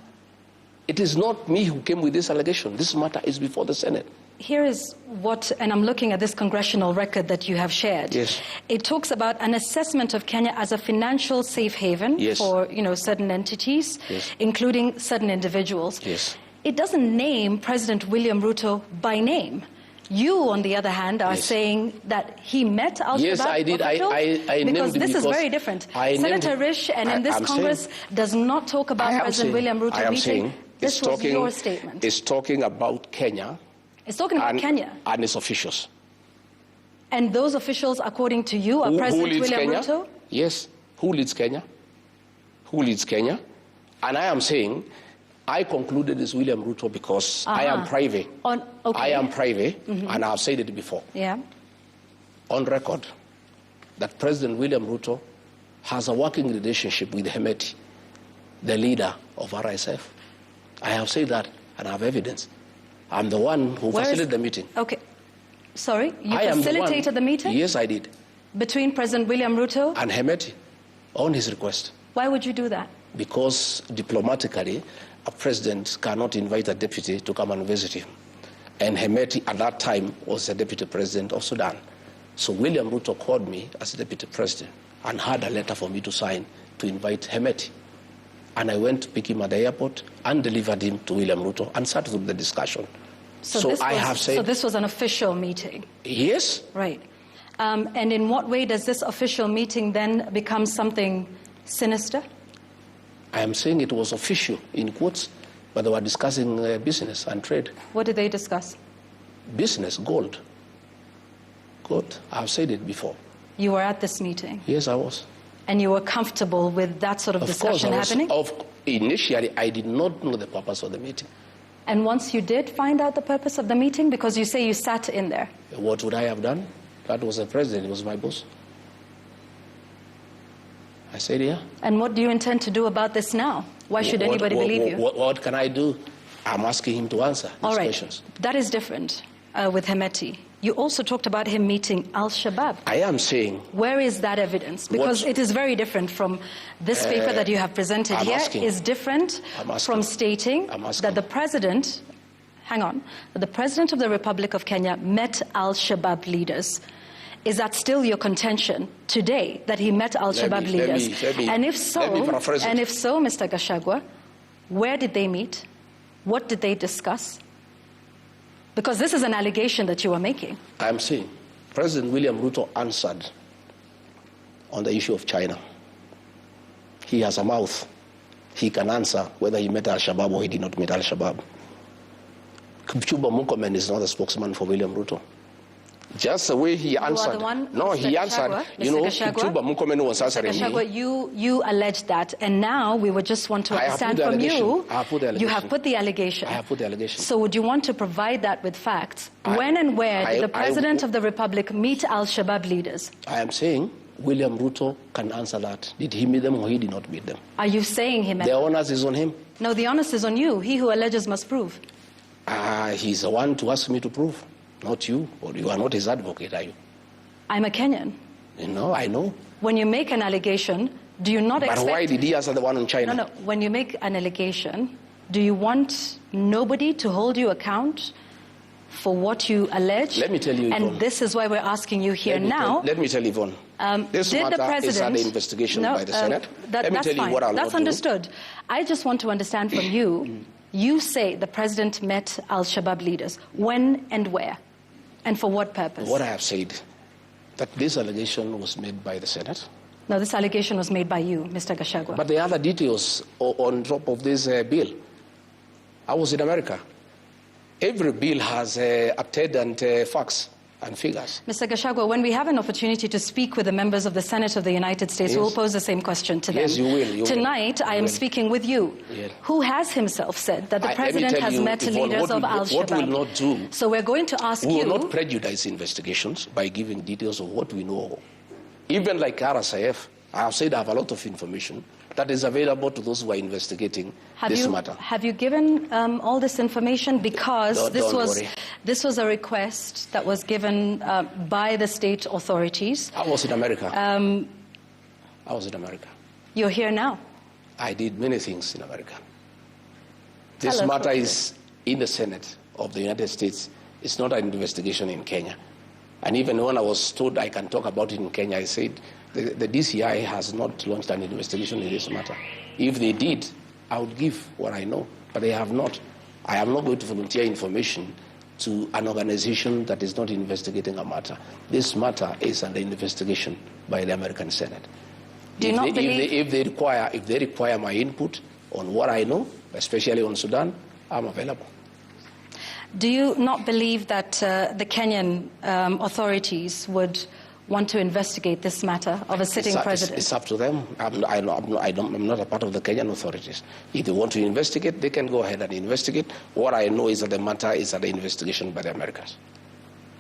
Speaker 2: It is not me who came with this allegation. This matter is before the Senate.
Speaker 1: Here is what, and I'm looking at this congressional record that you have shared.
Speaker 2: Yes.
Speaker 1: It talks about an assessment of Kenya as a financial safe haven for, certain entities, including certain individuals.
Speaker 2: Yes.
Speaker 1: It doesn't name President William Ruto by name. You, on the other hand, are saying that he met Al-Shabaab
Speaker 2: Yes, I did. I
Speaker 1: because this is very different. Senator Risch, and in this Congress, does not talk about President William Ruto meeting. This was your statement.
Speaker 2: It's talking about Kenya.
Speaker 1: It's talking about Kenya.
Speaker 2: And its officials.
Speaker 1: And those officials, according to you, are President William Ruto?
Speaker 2: Yes. Who leads Kenya? Who leads Kenya? And I am saying, I concluded it's William Ruto because I am private. I am private, and I've said it before.
Speaker 1: Yeah.
Speaker 2: On record, that President William Ruto has a working relationship with Hemeti, the leader of RSF. I have said that, and I have evidence. I'm the one who facilitated the meeting.
Speaker 1: Okay. Sorry? You facilitated the meeting?
Speaker 2: Yes, I did.
Speaker 1: Between President William Ruto?
Speaker 2: And Hemeti, on his request.
Speaker 1: Why would you do that?
Speaker 2: Because diplomatically, a president cannot invite a deputy to come and visit him. And Hemeti at that time was the deputy president of Sudan. So William Ruto called me as deputy president and had a letter for me to sign to invite Hemeti. And I went to pick him at the airport and delivered him to William Ruto and started with the discussion. So
Speaker 1: this was an official meeting?
Speaker 2: Yes.
Speaker 1: Right. And in what way does this official meeting then become something sinister?
Speaker 2: I am saying it was official, in quotes, but they were discussing business and trade.
Speaker 1: What did they discuss?
Speaker 2: Business, gold. Gold. I've said it before.
Speaker 1: You were at this meeting?
Speaker 2: Yes, I was.
Speaker 1: And you were comfortable with that sort of discussion happening?
Speaker 2: Initially, I did not know the purpose of the meeting.
Speaker 1: And once you did find out the purpose of the meeting, because you say you sat in there?
Speaker 2: What would I have done? That was the president, he was my boss. I said, yeah.
Speaker 1: And what do you intend to do about this now? Why should anybody believe you?
Speaker 2: What can I do? I'm asking him to answer these questions.
Speaker 1: That is different with Hemeti. You also talked about him meeting Al-Shabaab.
Speaker 2: I am saying...
Speaker 1: Where is that evidence? Because it is very different from this paper that you have presented here. Is different from stating that the president... Hang on. That the president of the Republic of Kenya met Al-Shabaab leaders. Is that still your contention today, that he met Al-Shabaab leaders? And if so, Mr. Gachagua, where did they meet? What did they discuss? Because this is an allegation that you are making.
Speaker 2: I'm saying President William Ruto answered on the issue of China. He has a mouth. He can answer whether he met Al-Shabaab or he did not meet Al-Shabaab. Kipchumba Murkomen is not a spokesman for William Ruto. Just the way he answered.
Speaker 1: You are the one,
Speaker 2: no,
Speaker 1: Mr.
Speaker 2: he answered.
Speaker 1: Gachagua,
Speaker 2: Kipchumba Murkomen was answering
Speaker 1: Gachagua,
Speaker 2: me.
Speaker 1: You alleged that, and now we would just want to understand from you.
Speaker 2: I have put the allegation.
Speaker 1: You have put the allegation.
Speaker 2: I have put the allegation.
Speaker 1: So would you want to provide that with facts? When and where did the President of the Republic meet Al-Shabaab leaders?
Speaker 2: I am saying William Ruto can answer that. Did he meet them or he did not meet them?
Speaker 1: Are you saying he met them?
Speaker 2: The onus is on him.
Speaker 1: No, the onus is on you. He who alleges must prove.
Speaker 2: He's the one to ask me to prove, not you. Or you are not his advocate, are you?
Speaker 1: I'm a Kenyan.
Speaker 2: You know, I know.
Speaker 1: When you make an allegation, do you not expect...
Speaker 2: But why did he answer the one in China?
Speaker 1: No. When you make an allegation, do you want nobody to hold you account for what you allege?
Speaker 2: Let me tell you, Yvonne.
Speaker 1: And this is why we're asking you here now.
Speaker 2: Let me tell you, Yvonne. This matter is under investigation by the Senate. Let me tell you what I'll not do.
Speaker 1: That's understood. I just want to understand from you, you say the president met al-Shabaab leaders. When and where? And for what purpose?
Speaker 2: What I have said, that this allegation was made by the Senate.
Speaker 1: No, this allegation was made by you, Mr. Gachagua.
Speaker 2: But the other details on top of this bill. I was in America. Every bill has attendant facts and figures.
Speaker 1: Mr. Gachagua, when we have an opportunity to speak with the members of the Senate of the United States,
Speaker 2: yes.
Speaker 1: we'll pose the same question to them.
Speaker 2: Yes, you will.
Speaker 1: Tonight, I am speaking with you, who has himself said that the president has met leaders of al-Shabaab.
Speaker 2: What will not do?
Speaker 1: So we're going to ask you...
Speaker 2: We will not prejudice investigations by giving details of what we know. Even like RSIF, I have said I have a lot of information that is available to those who are investigating this matter.
Speaker 1: Have you given all this information? Because this was a request that was given by the state authorities.
Speaker 2: I was in America. I was in America.
Speaker 1: You're here now.
Speaker 2: I did many things in America. This matter is in the Senate of the United States. It's not an investigation in Kenya. And even when I was told I can talk about it in Kenya, I said, the DCI has not launched an investigation in this matter. If they did, I would give what I know, but they have not. I am not going to volunteer information to an organization that is not investigating a matter. This matter is under investigation by the American Senate. If they require my input on what I know, especially on Sudan, I'm available.
Speaker 1: Do you not believe that the Kenyan authorities would want to investigate this matter of a sitting president?
Speaker 2: It's up to them. I'm not a part of the Kenyan authorities. If they want to investigate, they can go ahead and investigate. What I know is that the matter is under investigation by the Americans.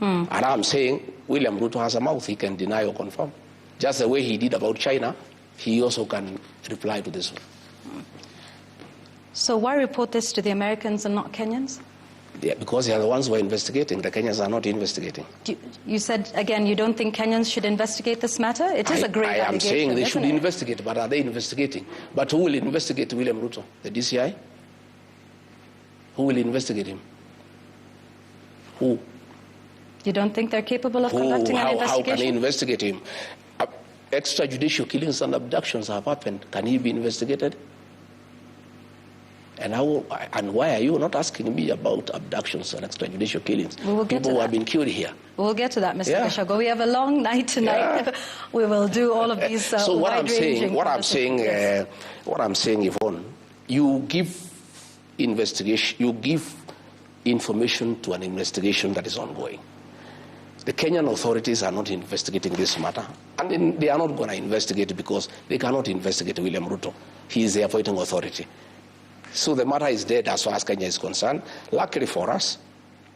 Speaker 2: And I'm saying William Ruto has a mouth. He can deny or confirm. Just the way he did about China, he also can reply to this one.
Speaker 1: So why report this to the Americans and not Kenyans?
Speaker 2: Yeah, because they are the ones who are investigating. The Kenyans are not investigating.
Speaker 1: You said, again, you don't think Kenyans should investigate this matter? It is a great allegation,
Speaker 2: I am saying they should investigate, but are they investigating? But who will investigate William Ruto? The DCI? Who will investigate him? Who?
Speaker 1: You don't think they're capable of conducting an investigation?
Speaker 2: How can they investigate him? Extrajudicial killings and abductions have happened. Can he be investigated? And why are you not asking me about abductions and extrajudicial killings?
Speaker 1: We will get
Speaker 2: People who have been killed here.
Speaker 1: We'll get to that, Mr. Gachagua. We have a long night tonight. Yeah. We will do all of these
Speaker 2: so what I'm saying, Yvonne, you give information to an investigation that is ongoing. The Kenyan authorities are not investigating this matter, and they are not going to investigate because they cannot investigate William Ruto. He is the appointing authority. So the matter is dead as far as Kenya is concerned. Luckily for us,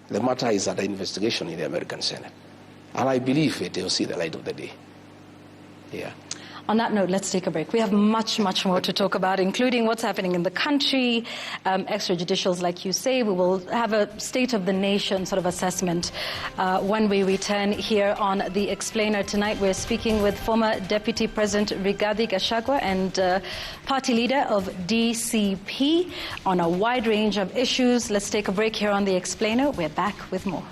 Speaker 2: the matter is under investigation in the American Senate. And I believe they will see the light of the day. Yeah.
Speaker 1: On that note, let's take a break. We have much, much more to talk about, including what's happening in the country, extrajudicials, like you say. We will have a state of the nation sort of assessment when we return here on The Explainer. Tonight, we're speaking with former Deputy President Rigathi Gachagua and party leader of DCP on a wide range of issues. Let's take a break here on The Explainer. We're back with more.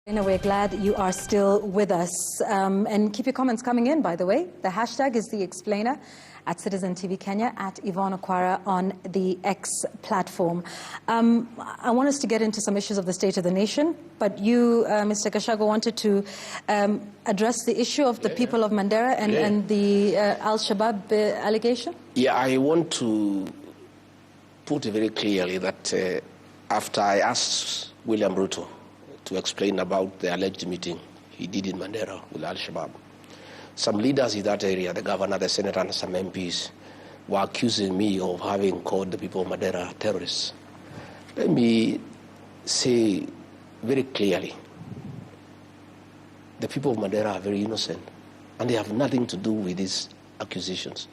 Speaker 1: We're glad you are still with us. And keep your comments coming in, by the way. The hashtag is The Explainer, at Citizen TV Kenya, at Yvonne Okwara on the X platform. I want us to get into some issues of the state of the nation, but you, Mr. Gachagua, wanted to address the issue of the people of Mandera and the Al-Shabaab allegation?
Speaker 2: Yeah, I want to put it very clearly that after I asked William Ruto to explain about the alleged meeting he did in Mandera with Al-Shabaab, some leaders in that area, the governor, the senator, and some MPs, were accusing me of having called the people of Mandera terrorists. Let me say very clearly, the people of Mandera are very innocent, and they have nothing to do with these accusations.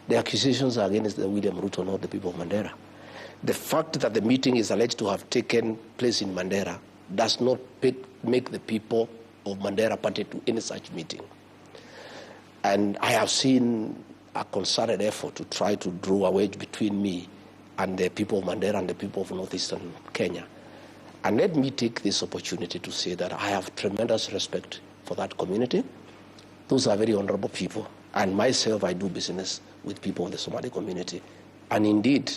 Speaker 2: The accusations are against the William Ruto, not the people of Mandera. The fact that the meeting is alleged to have taken place in Mandera does not make the people of Mandera party to any such meeting. And I have seen a concerted effort to try to draw a wedge between me and the people of Mandera and the people of northeastern Kenya. And let me take this opportunity to say that I have tremendous respect for that community. Those are very honorable people. And myself, I do business with people of the Somali community. And indeed,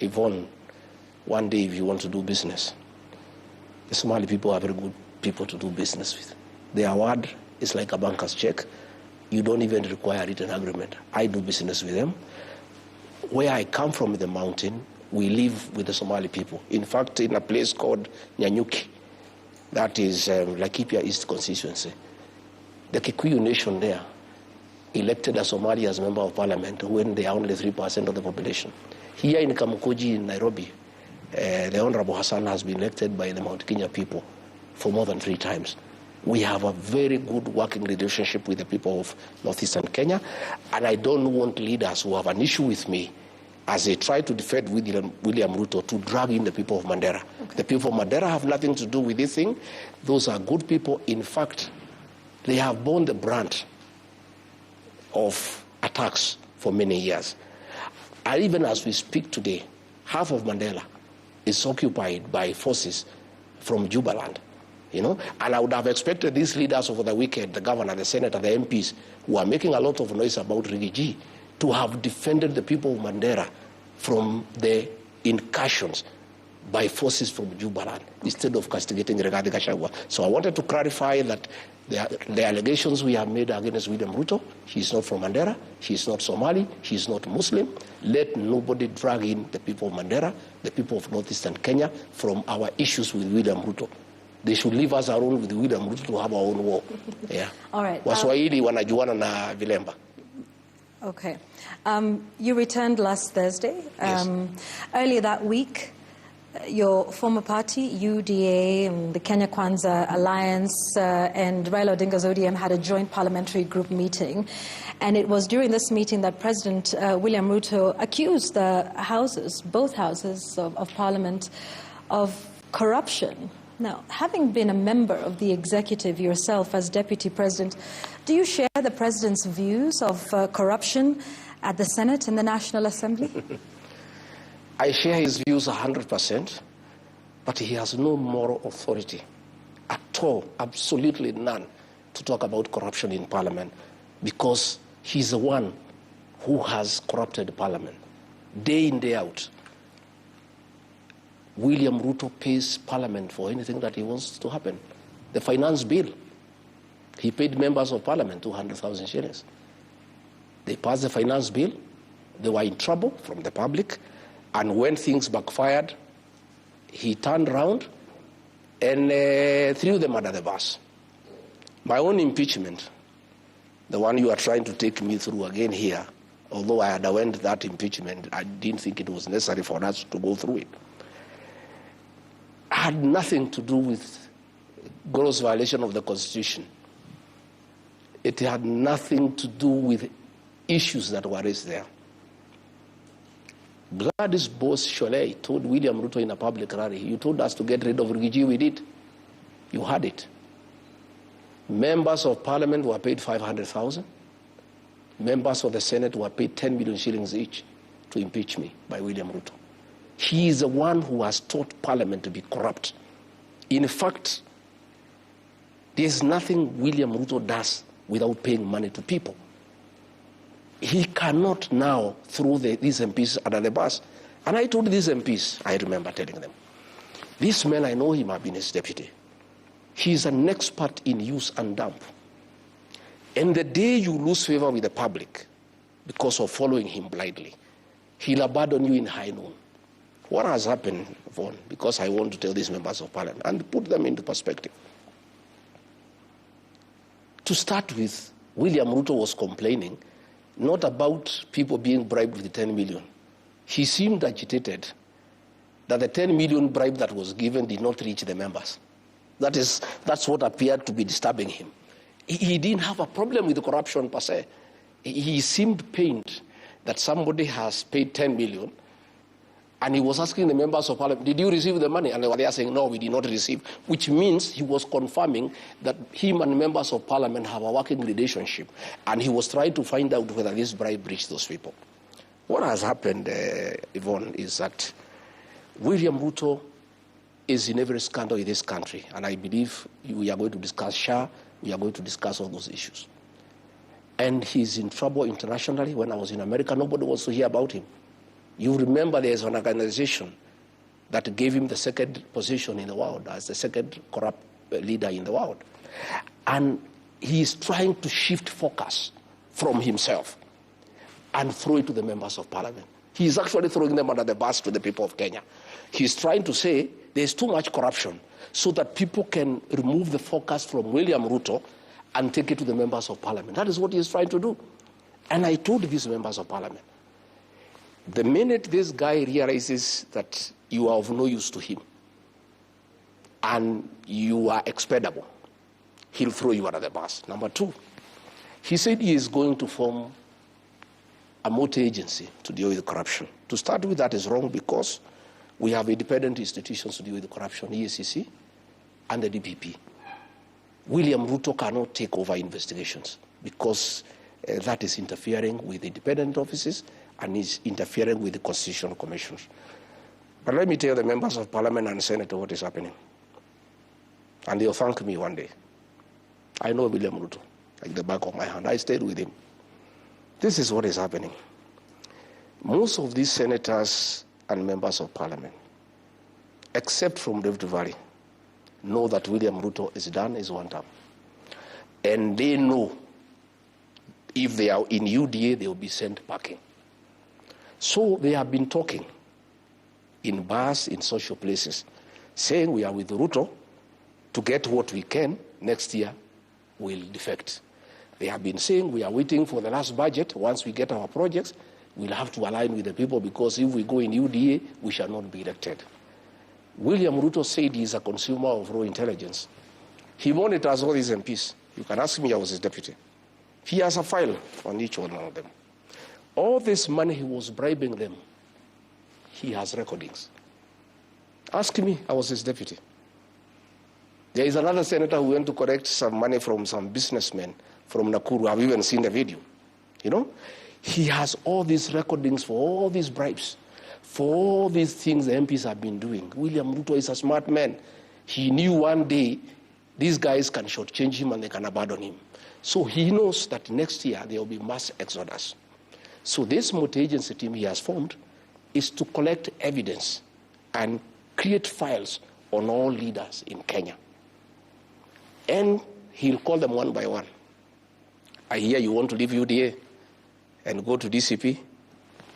Speaker 2: Yvonne, one day if you want to do business, the Somali people are very good people to do business with. Their word is like a banker's check. You don't even require a written agreement. I do business with them. Where I come from in the mountain, we live with the Somali people. In fact, in a place called Nyanyuki, that is Laikipia East constituency, the Kikuyu nation there elected a Somali as member of parliament when they are only 3% of the population. Here in Kamukoji in Nairobi, the Honorable Hassan has been elected by the Mount Kenya people for more than 3 times. We have a very good working relationship with the people of northeastern Kenya, and I don't want leaders who have an issue with me as they try to defend William Ruto to drag in the people of Mandera. Okay. The people of Mandera have nothing to do with this thing. Those are good people. In fact, they have borne the brunt of attacks for many years. And even as we speak today, half of Mandela is occupied by forces from Jubaland. You know, and I would have expected these leaders over the weekend, the governor, the senator, the MPs, who are making a lot of noise about Rigathi, to have defended the people of Mandera from the incursions by forces from Jubaland, instead of castigating Rigathi Gachagua. So I wanted to clarify that the allegations we have made against William Ruto, he's not from Mandera, he's not Somali, he's not Muslim. Let nobody drag in the people of Mandera, the people of northeastern Kenya, from our issues with William Ruto. They should leave us alone with William Ruto to have our own war. Yeah.
Speaker 1: All right.
Speaker 2: Waswahili wanajuana na vilemba.
Speaker 1: Okay. You returned last Thursday.
Speaker 2: Yes.
Speaker 1: Earlier that week, your former party, UDA, and the Kenya Kwanza Alliance, and Raila Odinga's ODM had a joint parliamentary group meeting. And it was during this meeting that President William Ruto accused the houses, both houses of Parliament, of corruption. Now, having been a member of the executive yourself as deputy president, do you share the president's views of corruption at the Senate and the National Assembly?
Speaker 2: I share his views 100%, but he has no moral authority at all, absolutely none, to talk about corruption in Parliament, because he's the one who has corrupted Parliament day in, day out. William Ruto pays Parliament for anything that he wants to happen. The finance bill, he paid members of Parliament 200,000 shillings. They passed the finance bill, they were in trouble from the public, and when things backfired, he turned around and threw them under the bus. My own impeachment, the one you are trying to take me through again here, although I underwent that impeachment, I didn't think it was necessary for us to go through it, had nothing to do with gross violation of the Constitution. It had nothing to do with issues that were raised there. Gladys Bose-Sholei told William Ruto in a public rally, you told us to get rid of Rigathi, we did. You had it. Members of Parliament were paid 500,000. Members of the Senate were paid 10 million shillings each to impeach me by William Ruto. He is the one who has taught Parliament to be corrupt. In fact, There's nothing William Ruto does without paying money to people. He cannot now throw these MPs under the bus. And I told these MPs, I remember telling them, this man, I know him, I've been his deputy. He's an expert in use and dump. And the day you lose favor with the public because of following him blindly, he'll abandon you in high noon. What has happened, Vaughan, because I want to tell these members of parliament and put them into perspective. To start with, William Ruto was complaining not about people being bribed with 10 million. He seemed agitated that the 10 million bribe that was given did not reach the members. That's what appeared to be disturbing him. He didn't have a problem with the corruption per se. He seemed pained that somebody has paid 10 million, and he was asking the members of parliament, did you receive the money? And they are saying, no, we did not receive, which means he was confirming that him and members of parliament have a working relationship, and he was trying to find out whether this bribe reached those people. What has happened, Yvonne, is that William Ruto is in every scandal in this country, and I believe we are going to discuss SHA, we are going to discuss all those issues. And he's in trouble internationally. When I was in America, nobody wants to hear about him. You remember there's an organization that gave him the second position in the world as the second corrupt leader in the world. And he's trying to shift focus from himself and throw it to the members of parliament. He's actually throwing them under the bus to the people of Kenya. He's trying to say there's too much corruption so that people can remove the focus from William Ruto and take it to the members of parliament. That is what he's trying to do. And I told these members of parliament, the minute this guy realizes that you are of no use to him and you are expendable, he'll throw you under the bus. Number two, he said he is going to form a multi-agency to deal with corruption. To start with, that is wrong because we have independent institutions to deal with corruption, EACC and the DPP. William Ruto cannot take over investigations because that is interfering with independent offices and is interfering with the constitutional commissions. But let me tell the members of parliament and senator what is happening. And they'll thank me one day. I know William Ruto like the back of my hand. I stayed with him. This is what is happening. Most of these senators and members of parliament, except from Rift Valley, know that William Ruto is done his one term. And they know if they are in UDA, they will be sent packing. So they have been talking in bars, in social places, saying we are with Ruto to get what we can. Next year, we'll defect. They have been saying we are waiting for the last budget. Once we get our projects, we'll have to align with the people because if we go in UDA, we shall not be elected. William Ruto said he's a consumer of raw intelligence. He monitors all these MPs. You can ask me, I was his deputy. He has a file on each one of them. All this money he was bribing them, he has recordings. Ask me, I was his deputy. There is another senator who went to collect some money from some businessmen from Nakuru. I've even seen the video. You know, he has all these recordings for all these bribes, for all these things the MPs have been doing. William Ruto is a smart man. He knew one day these guys can shortchange him and they can abandon him. So he knows that next year there will be mass exodus. So this multi-agency team he has formed is to collect evidence and create files on all leaders in Kenya. And he'll call them one by one. I hear you want to leave UDA and go to DCP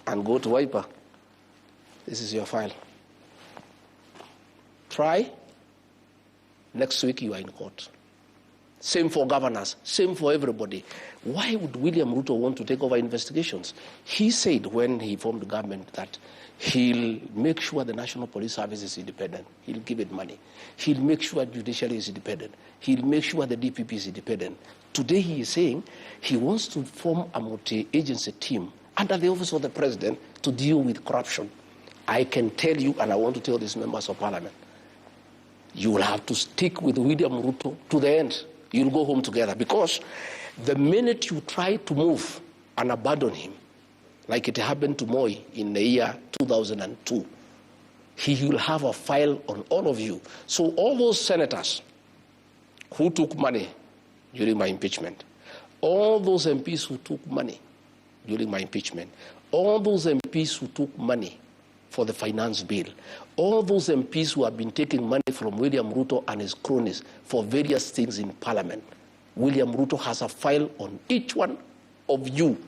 Speaker 2: and go to Wiper. This is your file. Try. Next week you are in court. Same for governors, same for everybody. Why would William Ruto want to take over investigations? He said when he formed the government that he'll make sure the National Police Service is independent. He'll give it money. He'll make sure judiciary is independent. He'll make sure the DPP is independent. Today he is saying he wants to form a multi-agency team under the office of the president to deal with corruption. I can tell you, and I want to tell these members of parliament, you will have to stick with William Ruto to the end. You'll go home together because the minute you try to move and abandon him, like it happened to Moi in the year 2002, he will have a file on all of you. So all those senators who took money during my impeachment, all those MPs who took money during my impeachment, all those MPs who took money for the finance bill, all those MPs who have been taking money from William Ruto and his cronies for various things in Parliament, William Ruto has a file on each one of you,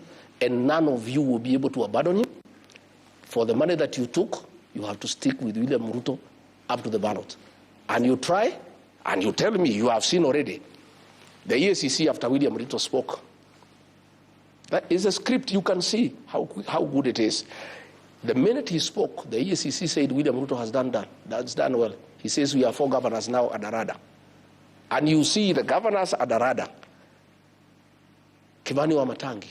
Speaker 2: and none of you will be able to abandon him. For the money that you took, you have to stick with William Ruto up to the ballot. And you try, and you tell me, you have seen already, the EACC after William Ruto spoke. That is a script, you can see how good it is. The minute he spoke, the EACC said William Ruto has done that. That's done well. He says we have 4 governors now at the radar. And you see the governors at the radar. Kimani Wamatangi,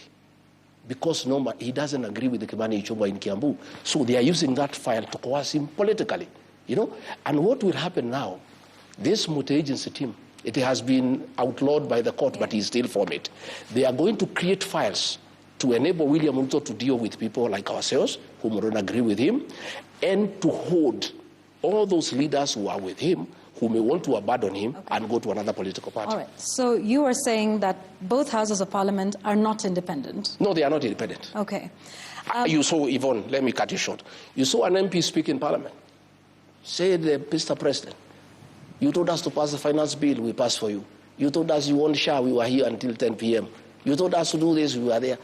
Speaker 2: because he doesn't agree with the Kimani Ichung'wah in Kiambu. So they are using that file to coerce him politically. And what will happen now, this multi-agency team, it has been outlawed by the court, but he's still for it. They are going to create files to enable William Ruto to deal with people like ourselves, who don't agree with him, and to hold all those leaders who are with him, who may want to abandon him and go to another political party.
Speaker 1: All right. So you are saying that both houses of parliament are not independent?
Speaker 2: No, they are not independent.
Speaker 1: Okay.
Speaker 2: You saw, Yvonne, let me cut you short. You saw an MP speak in Parliament. Said, Mr. President, you told us to pass the finance bill, we passed for you. You told us you won't share, we were here until 10 p.m. You told us to do this, we were there.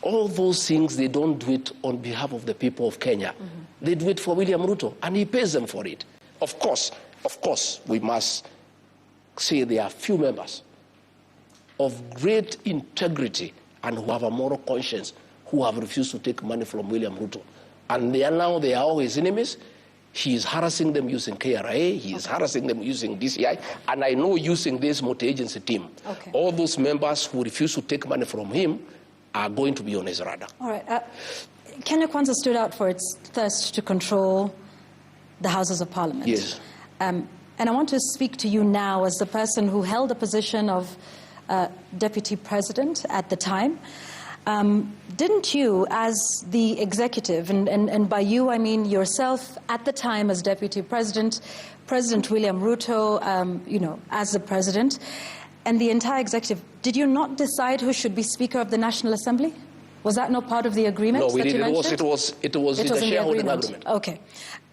Speaker 2: All those things, they don't do it on behalf of the people of Kenya. Mm-hmm. They do it for William Ruto, and he pays them for it. Of course, we must say there are few members of great integrity and who have a moral conscience who have refused to take money from William Ruto. And they are all his enemies. He is harassing them using KRA, he is harassing them using DCI, and I know using this multi-agency team. Okay. All those members who refuse to take money from him are going to be on his radar.
Speaker 1: All right. Kenya Kwanza stood out for its thirst to control the Houses of Parliament.
Speaker 2: Yes.
Speaker 1: And I want to speak to you now as the person who held the position of Deputy President at the time. Didn't you, as the executive, and by you I mean yourself at the time as Deputy President, President William Ruto, as the President, and the entire executive, did you not decide who should be Speaker of the National Assembly? Was that not part of the agreement?
Speaker 2: No, we didn't.
Speaker 1: It
Speaker 2: was in the shareholding agreement.
Speaker 1: Okay.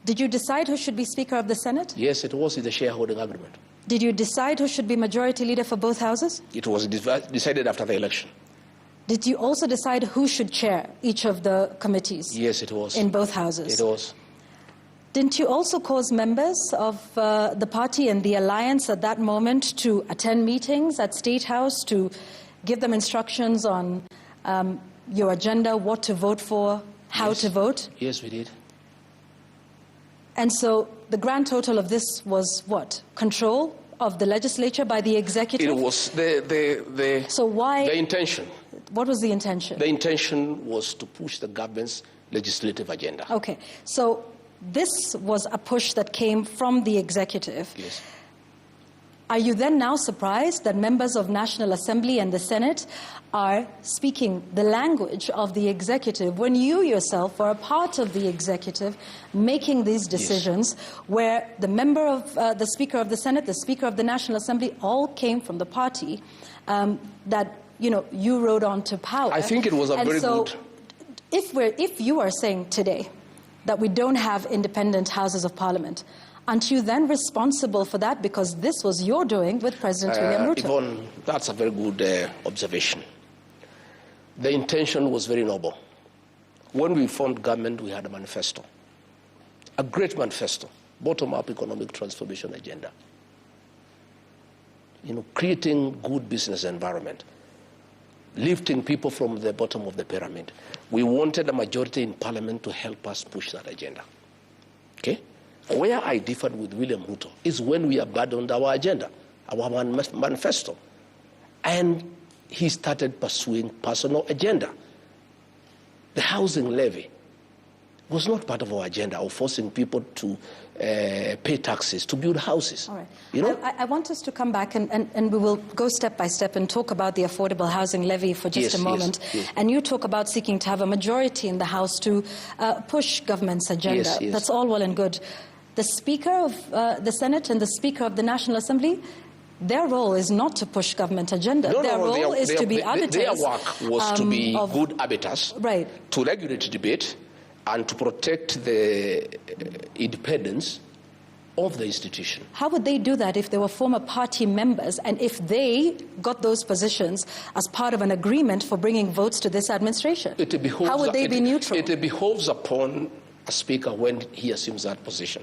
Speaker 1: Did you decide who should be Speaker of the Senate?
Speaker 2: Yes, it was in the shareholding agreement.
Speaker 1: Did you decide who should be Majority Leader for both houses?
Speaker 2: It was decided after the election.
Speaker 1: Did you also decide who should chair each of the committees?
Speaker 2: Yes, it was.
Speaker 1: In both houses?
Speaker 2: It was.
Speaker 1: Didn't you also cause members of the party and the alliance at that moment to attend meetings at State House, to give them instructions on your agenda, what to vote for, how to vote?
Speaker 2: Yes, we did.
Speaker 1: And so the grand total of this was what? Control of the legislature by the executive?
Speaker 2: It was
Speaker 1: So why?
Speaker 2: The intention.
Speaker 1: What was the intention?
Speaker 2: The intention was to push the government's legislative agenda.
Speaker 1: Okay. So this was a push that came from the executive.
Speaker 2: Yes.
Speaker 1: Are you then now surprised that members of National Assembly and the Senate are speaking the language of the executive when you yourself are a part of the executive making these decisions, where the member of the Speaker of the Senate, the Speaker of the National Assembly, all came from the party that you rode on to power?
Speaker 2: I think it was a very good.
Speaker 1: If you are saying today that we don't have independent Houses of Parliament, aren't you then responsible for that, because this was your doing with President William Ruto?
Speaker 2: Yvonne, that's a very good observation. The intention was very noble. When we formed government, we had a manifesto, a great manifesto, bottom-up economic transformation agenda, creating good business environment, lifting people from the bottom of the pyramid. We wanted a majority in Parliament to help us push that agenda. Okay? Where I differed with William Ruto is when we abandoned our agenda, our manifesto, and he started pursuing personal agenda. The housing levy was not part of our agenda of forcing people to pay taxes to build houses.
Speaker 1: All right. I want us to come back and we will go step by step and talk about the affordable housing levy for just a moment.
Speaker 2: Yes.
Speaker 1: And you talk about seeking to have a majority in the House to push government's agenda.
Speaker 2: Yes.
Speaker 1: That's all well and good. The Speaker of the Senate and the Speaker of the National Assembly, Their role is not to push government agenda. Their role is to be arbiters.
Speaker 2: Their work was to be good arbiters,
Speaker 1: right,
Speaker 2: to regulate debate, and to protect the independence of the institution.
Speaker 1: How would they do that if they were former party members and if they got those positions as part of an agreement for bringing votes to this administration? How would they be neutral?
Speaker 2: It behoves upon a speaker when he assumes that position.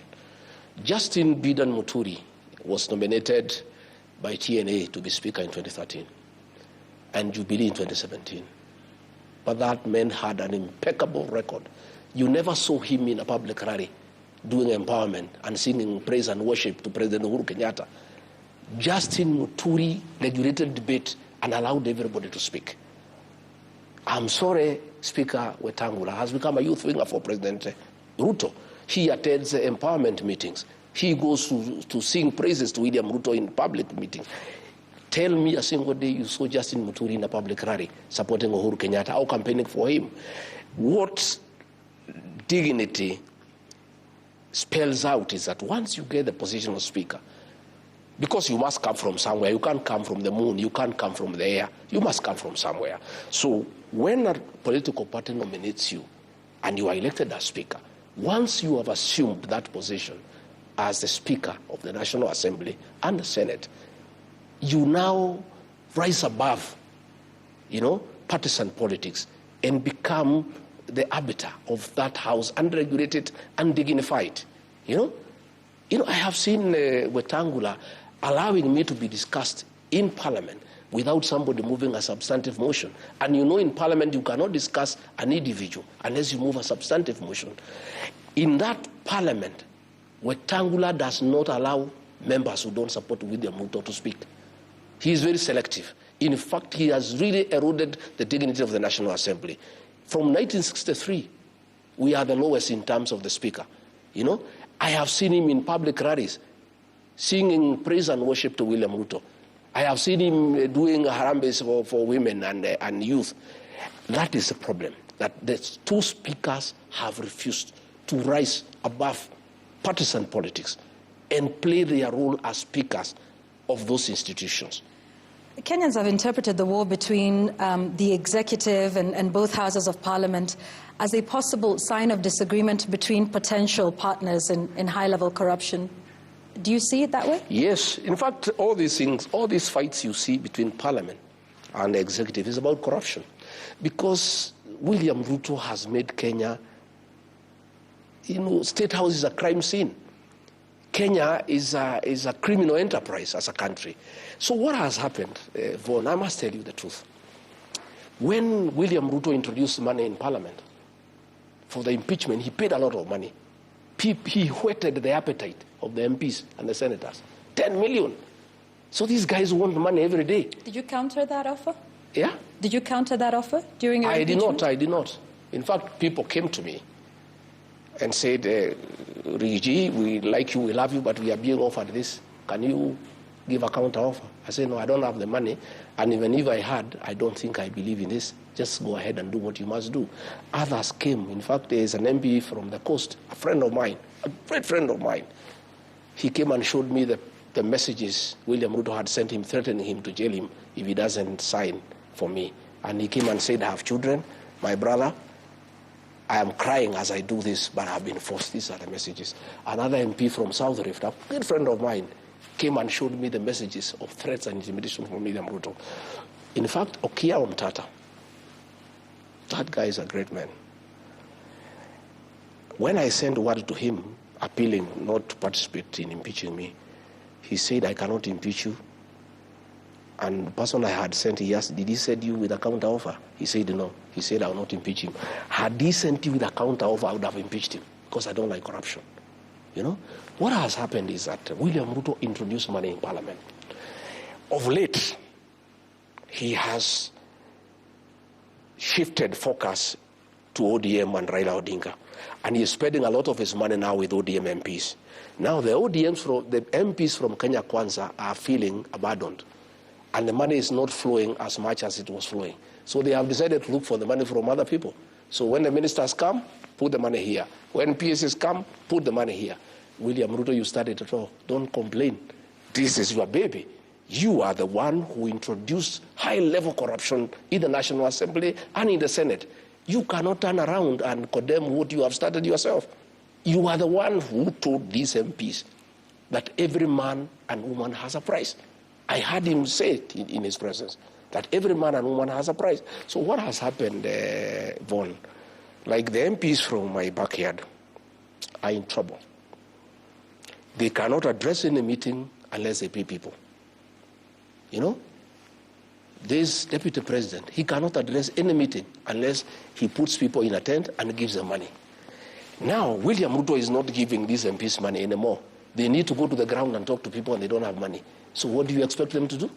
Speaker 2: Justin Bidan Muturi was nominated by TNA to be speaker in 2013 and Jubilee in 2017. But that man had an impeccable record. You never saw him in a public rally doing empowerment and singing praise and worship to President Uhuru Kenyatta. Justin Muturi regulated debate and allowed everybody to speak. I'm sorry, Speaker Wetangula has become a youth winger for President Ruto. He attends empowerment meetings. He goes to sing praises to William Ruto in public meetings. Tell me a single day you saw Justin Muturi in a public rally supporting Uhuru Kenyatta or campaigning for him. What dignity spells out is that once you get the position of speaker, because you must come from somewhere, you can't come from the moon, you can't come from the air, you must come from somewhere. So when a political party nominates you and you are elected as speaker, once you have assumed that position as the speaker of the National Assembly and the Senate, you now rise above, partisan politics and become the arbiter of that house, unregulated, undignified. I have seen Wetangula allowing me to be discussed in Parliament without somebody moving a substantive motion. And in Parliament you cannot discuss an individual unless you move a substantive motion. In that Parliament, Wetangula does not allow members who don't support William Ruto to speak. He is very selective. In fact, he has really eroded the dignity of the National Assembly. From 1963, we are the lowest in terms of the speaker. I have seen him in public rallies singing praise and worship to William Ruto. I have seen him doing harambes for women and youth. That is the problem, that the two speakers have refused to rise above partisan politics and play their role as speakers of those institutions.
Speaker 1: Kenyans have interpreted the war between the executive and both houses of parliament as a possible sign of disagreement between potential partners in high-level corruption. Do you see it that way?
Speaker 2: Yes. In fact, all these things, all these fights you see between parliament and the executive is about corruption. Because William Ruto has made Kenya, State House is a crime scene. Kenya is a criminal enterprise as a country. So what has happened, Vaughan, I must tell you the truth. When William Ruto introduced money in Parliament for the impeachment, he paid a lot of money. He whetted the appetite of the MPs and the senators. 10 million. So these guys want money every day.
Speaker 1: Did you counter that offer?
Speaker 2: Yeah.
Speaker 1: Did you counter that offer during your impeachment?
Speaker 2: I did not. In fact, people came to me and said, Rigathi, we like you, we love you, but we are being offered this. Can you give a counter offer? I said, no, I don't have the money. And even if I had, I don't think I believe in this. Just go ahead and do what you must do. Others came. In fact, there is an MP from the coast, a friend of mine, a great friend of mine. He came and showed me the messages William Ruto had sent him, threatening him to jail him if he doesn't sign for me. And he came and said, I have children, my brother, I am crying as I do this, but I've been forced. These are the messages. Another MP from South Rift, a good friend of mine, came and showed me the messages of threats and intimidation from William Ruto. In fact, Okia Omtata, that guy is a great man. When I sent word to him, appealing not to participate in impeaching me, he said, I cannot impeach you. And the person I had sent, he asked, did he send you with a counter offer? He said, no. He said, I will not impeach him. Had he sent you with a counter offer, I would have impeached him, because I don't like corruption. What has happened is that William Ruto introduced money in Parliament. Of late, he has shifted focus to ODM and Raila Odinga. And he is spending a lot of his money now with ODM MPs. Now the MPs from Kenya Kwanza are feeling abandoned. And the money is not flowing as much as it was flowing. So they have decided to look for the money from other people. So when the ministers come, put the money here. When PSs come, put the money here. William Ruto, you started it all. Don't complain. This is your baby. You are the one who introduced high-level corruption in the National Assembly and in the Senate. You cannot turn around and condemn what you have started yourself. You are the one who told these MPs that every man and woman has a price. I heard him say it in his presence, that every man and woman has a price. So what has happened, Vaughan? Like the MPs from my backyard are in trouble. They cannot address any meeting unless they pay people. You know, this deputy president, he cannot address any meeting unless he puts people in a tent and gives them money. Now, William Ruto is not giving these MPs money anymore. They need to go to the ground and talk to people and they don't have money. So what do you expect them to do?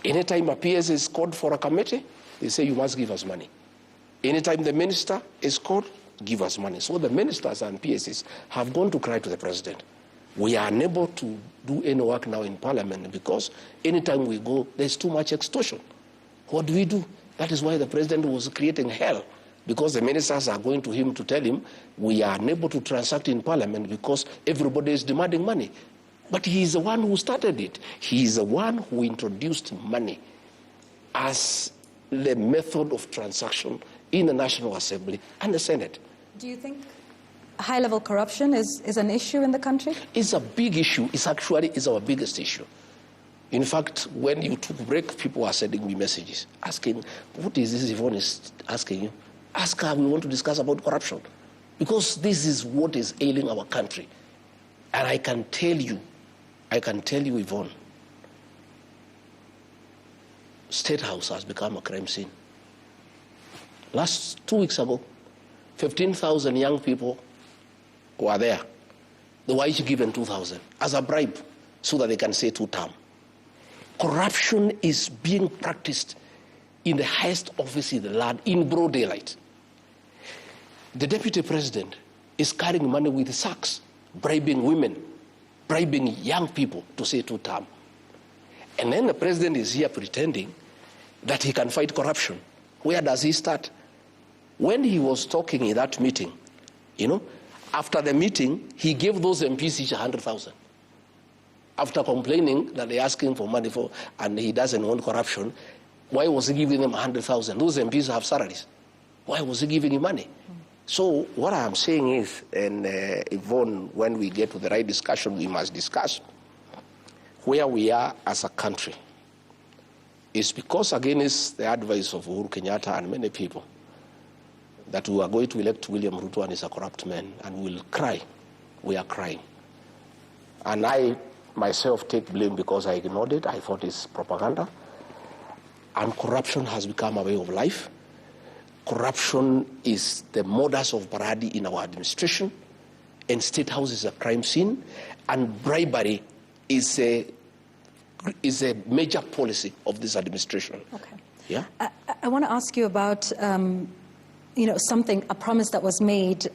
Speaker 2: Anytime a PS is called for a committee, they say you must give us money. Anytime the minister is called, give us money. So the ministers and PSs have gone to cry to the president. We are unable to do any work now in parliament because anytime we go, there's too much extortion. What do? That is why the president was creating hell, because the ministers are going to him to tell him, we are unable to transact in parliament because everybody is demanding money. But he is the one who started it. He is the one who introduced money as the method of transaction in the National Assembly and the Senate.
Speaker 1: Do you think high-level corruption is an issue in the country?
Speaker 2: It's a big issue. It's actually our biggest issue. In fact, when you took a break, people are sending me messages asking, what is this Yvonne is asking you? Ask her, we want to discuss about corruption. Because this is what is ailing our country. And I can tell you, Yvonne, State House has become a crime scene. Last 2 weeks ago, 15,000 young people were there. They were each given 2,000 as a bribe so that they can say 2 terms. Corruption is being practiced in the highest office in the land in broad daylight. The deputy president is carrying money with sacks, bribing women, bribing young people to say 2 terms. And then the president is here pretending that he can fight corruption. Where does he start? When he was talking in that meeting, you know, after the meeting, he gave those MPs each 100,000. After complaining that they're asking for money for, and he doesn't want corruption, why was he giving them 100,000? Those MPs have salaries. Why was he giving him money? So what I'm saying is, and Yvonne, when we get to the right discussion, we must discuss where we are as a country. It's because, against the advice of Uhuru Kenyatta and many people, that we are going to elect William Ruto and he's a corrupt man, and we'll cry. We are crying. And I myself take blame because I ignored it. I thought it's propaganda. And corruption has become a way of life. Corruption is the modus operandi in our administration, and State House is a crime scene, and bribery is a major policy of this administration.
Speaker 1: Okay.
Speaker 2: Yeah.
Speaker 1: I want to ask you about, a promise that was made,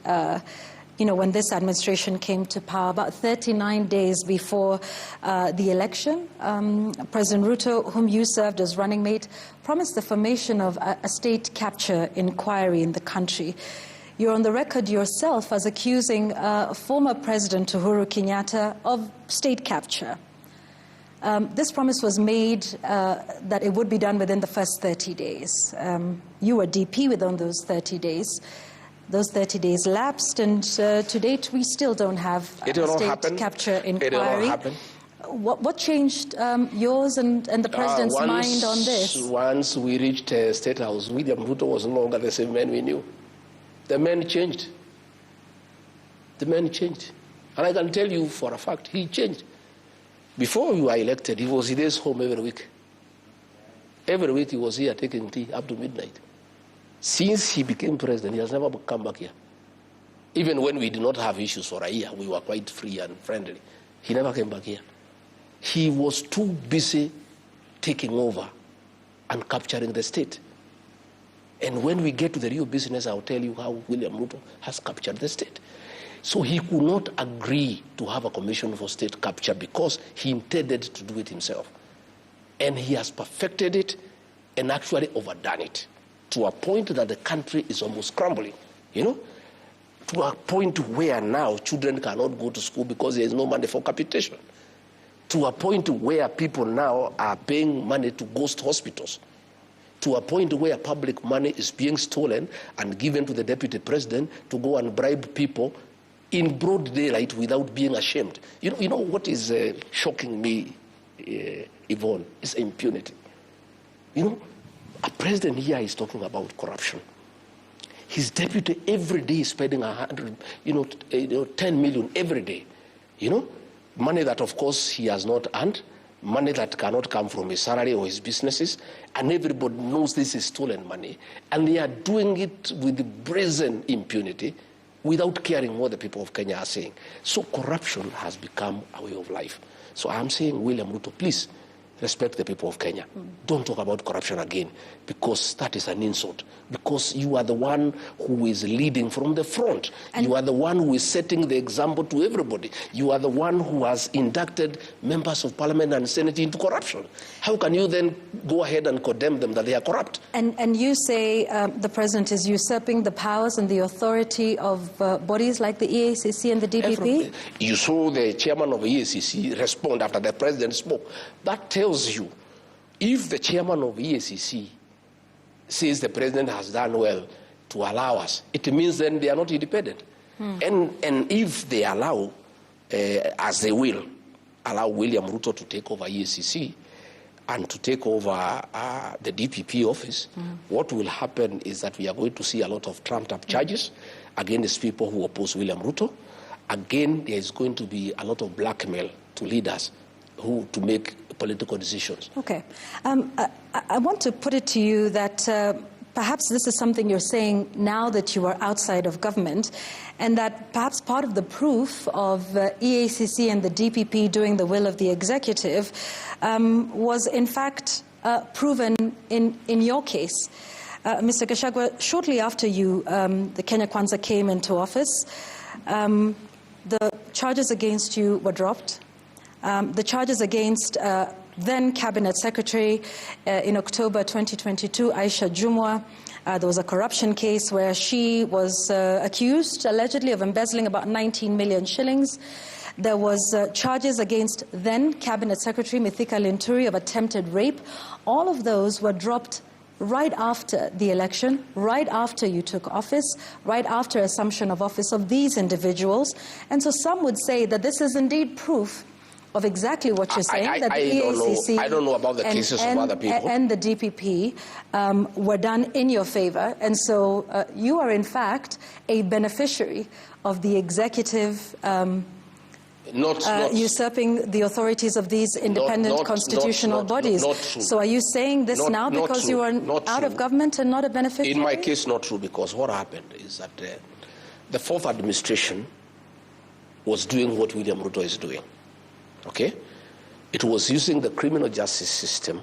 Speaker 1: when this administration came to power, about 39 days before the election. President Ruto, whom you served as running mate, promised the formation of a state capture inquiry in the country. You're on the record yourself as accusing former President Uhuru Kenyatta of state capture. This promise was made that it would be done within the first 30 days. You were DP within those 30 days. Those 30 days lapsed, and to date, we still don't have a state capture inquiry.
Speaker 2: It will not happen.
Speaker 1: What changed yours and the president's mind on this?
Speaker 2: Once we reached State House, William Ruto was no longer the same man we knew. The man changed. The man changed. And I can tell you for a fact, he changed. Before you were elected, he was in his home every week. Every week he was here taking tea up to midnight. Since he became president, he has never come back here. Even when we did not have issues for a year, we were quite free and friendly. He never came back here. He was too busy taking over and capturing the state. And when we get to the real business, I'll tell you how William Ruto has captured the state. So he could not agree to have a commission for state capture because he intended to do it himself. And he has perfected it and actually overdone it, to a point that the country is almost crumbling, to a point where now children cannot go to school because there is no money for capitation. to a point where people now are paying money to ghost hospitals, to a point where public money is being stolen and given to the deputy president to go and bribe people in broad daylight without being ashamed. You know what is shocking me, Yvonne, is impunity. You know, a president here is talking about corruption. His deputy every day is spending 10 million every day. You know, money that of course he has not earned, money that cannot come from his salary or his businesses, and everybody knows this is stolen money, and they are doing it with brazen impunity without caring what the people of Kenya are saying. So corruption has become a way of life. So I'm saying, William Ruto, please respect the people of Kenya. Don't talk about corruption again, because that is an insult. Because you are the one who is leading from the front. And you are the one who is setting the example to everybody. You are the one who has inducted members of parliament and senate into corruption. How can you then go ahead and condemn them that they are corrupt?
Speaker 1: And you say the president is usurping the powers and the authority of bodies like the EACC and the DPP?
Speaker 2: You saw the chairman of the EACC respond after the president spoke. That tells you, if the chairman of EACC says the president has done well to allow us, it means then they are not independent. And if they allow, as they will, allow William Ruto to take over EACC and to take over the DPP office, what will happen is that we are going to see a lot of trumped-up charges against people who oppose William Ruto. Again, there is going to be a lot of blackmail to leaders to make political decisions.
Speaker 1: Okay. I want to put it to you that perhaps this is something you're saying now that you are outside of government, and that perhaps part of the proof of EACC and the DPP doing the will of the executive was in fact proven in your case. Mr. Gachagua, shortly after the Kenya Kwanza came into office, the charges against you were dropped. The charges against then Cabinet Secretary in October 2022, Aisha Jumwa, there was a corruption case where she was accused allegedly of embezzling about 19 million shillings. There was charges against then Cabinet Secretary Mithika Linturi of attempted rape. All of those were dropped right after the election, right after you took office, right after assumption of office of these individuals. And so some would say that this is indeed proof of exactly what you're saying, that the EACC
Speaker 2: I don't know about the cases of other people.
Speaker 1: And the DPP were done in your favor. And so you are, in fact, a beneficiary of the executive usurping the authorities of these independent constitutional bodies.
Speaker 2: Not true.
Speaker 1: So are you saying this now because you are out of government and not a beneficiary?
Speaker 2: In my case, not true, because what happened is that the fourth administration was doing what William Ruto is doing. Okay? It was using the criminal justice system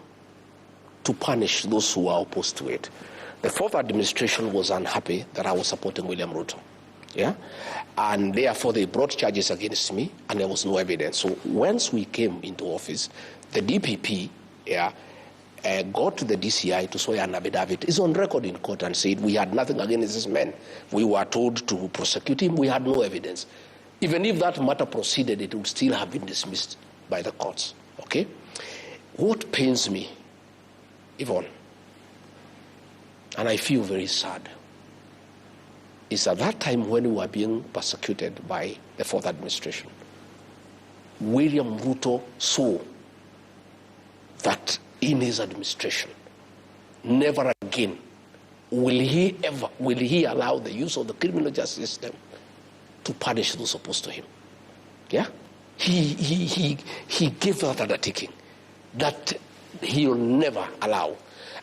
Speaker 2: to punish those who are opposed to it. The fourth administration was unhappy that I was supporting William Ruto. Yeah? And therefore they brought charges against me and there was no evidence. So once we came into office, the DPP got to the DCI to swear an affidavit. It's on record in court and said we had nothing against this man. We were told to prosecute him. We had no evidence. Even if that matter proceeded, it would still have been dismissed by the courts. Okay? What pains me, Yvonne, and I feel very sad, is at that time when we were being persecuted by the fourth administration, William Ruto saw that in his administration, never again will he allow the use of the criminal justice system to punish those opposed to him. Yeah? He gave that undertaking that he will never allow.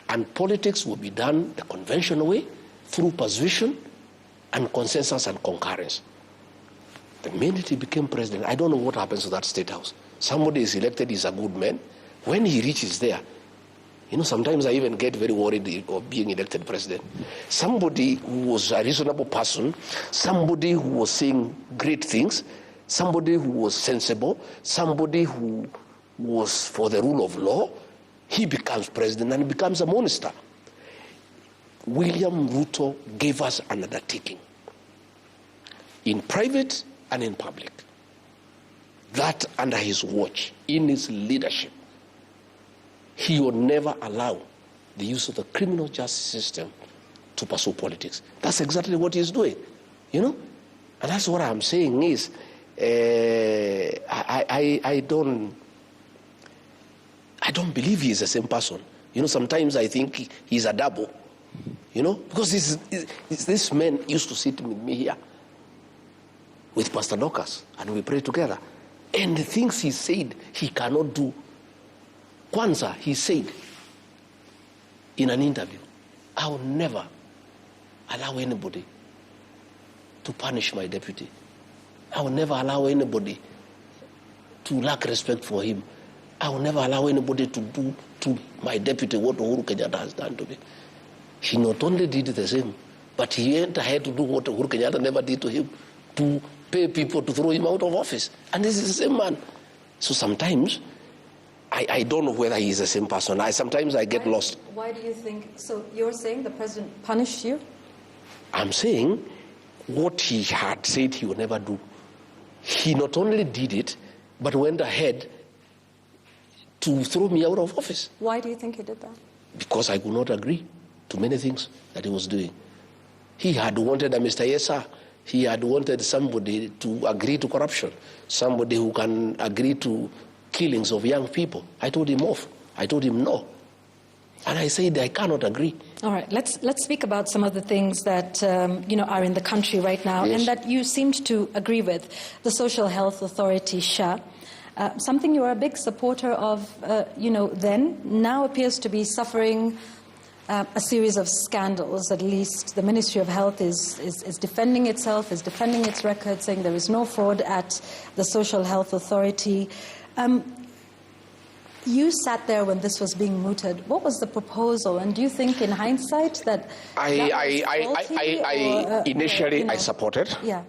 Speaker 2: And politics will be done the conventional way, through persuasion and consensus and concurrence. The minute he became president, I don't know what happens to that state house. Somebody is elected, he's a good man. When he reaches there, sometimes I even get very worried of being elected president. Somebody who was a reasonable person, somebody who was saying great things, somebody who was sensible, somebody who was for the rule of law, he becomes president and becomes a monster. William Ruto gave us an undertaking, in private and in public, that under his watch, in his leadership, he would never allow the use of the criminal justice system to pursue politics. That's exactly what he's doing, you know? And that's what I'm saying is, I don't believe he is the same person. You know, sometimes I think he's a double, you know? Because this man used to sit with me here with Pastor Dorcas, and we pray together. And the things he said he cannot do. Kwanzaa, he said in an interview, I will never allow anybody to punish my deputy. I will never allow anybody to lack respect for him. I will never allow anybody to do to my deputy what Uhuru Kenyatta has done to me. He not only did the same, but he had to do what Uhuru Kenyatta never did to him, to pay people to throw him out of office. And this is the same man. So sometimes, I don't know whether he is the same person. Sometimes I get lost.
Speaker 1: Why do you think, so you're saying the president punished you?
Speaker 2: I'm saying what he had said he would never do. He not only did it, but went ahead to throw me out of office.
Speaker 1: Why do you think he did that?
Speaker 2: Because I could not agree to many things that he was doing. He had wanted a Mr. Yesa. He had wanted somebody to agree to corruption, somebody who can agree to killings of young people. I told him off. I told him no. And I said I cannot agree.
Speaker 1: All right, let's speak about some of the things that are in the country right now,
Speaker 2: yes,
Speaker 1: and that you seemed to agree with. The Social Health Authority, SHA, something you were a big supporter of, then, now appears to be suffering a series of scandals. At least the Ministry of Health is defending itself, is defending its record, saying there is no fraud at the Social Health Authority. You sat there when this was being mooted. What was the proposal? And do you think, in hindsight, that
Speaker 2: initially I supported.
Speaker 1: Yeah.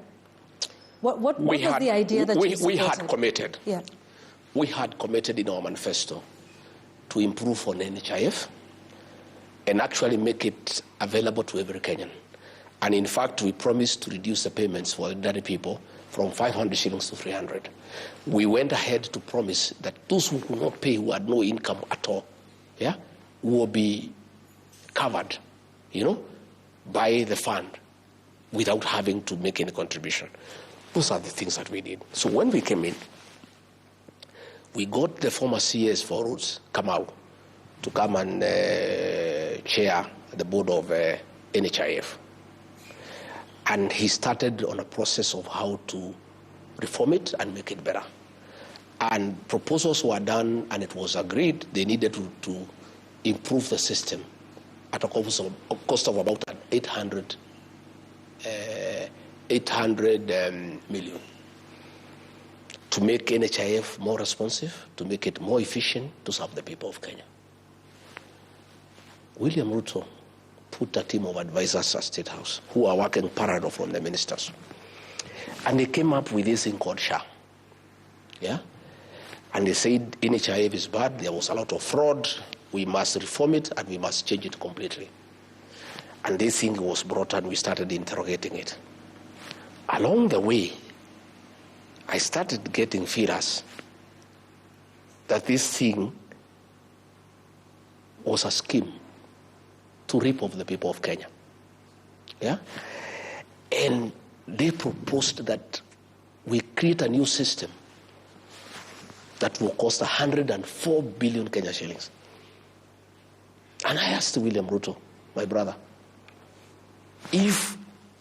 Speaker 1: What was the idea that you supported?
Speaker 2: We had committed.
Speaker 1: Yeah.
Speaker 2: We had committed in our manifesto to improve on NHIF and actually make it available to every Kenyan. And in fact, we promised to reduce the payments for ordinary people from 500 shillings to 300. We went ahead to promise that those who could not pay, who had no income at all, will be covered, by the fund without having to make any contribution. Those are the things that we did. So when we came in, we got the former CS for Roads, Kamau, to come and chair the board of NHIF. And he started on a process of how to reform it and make it better. And proposals were done, and it was agreed they needed to improve the system at a cost of about 800 million, to make NHIF more responsive, to make it more efficient, to serve the people of Kenya. William Ruto put a team of advisors at State House who are working parallel from the ministers. And they came up with this thing called SHA. Yeah? And they said NHIF is bad, there was a lot of fraud, we must reform it and we must change it completely. And this thing was brought and we started interrogating it. Along the way, I started getting feelers that this thing was a scheme to rip off the people of Kenya. Yeah? And they proposed that we create a new system that will cost 104 billion Kenya shillings. And I asked William Ruto, my brother, if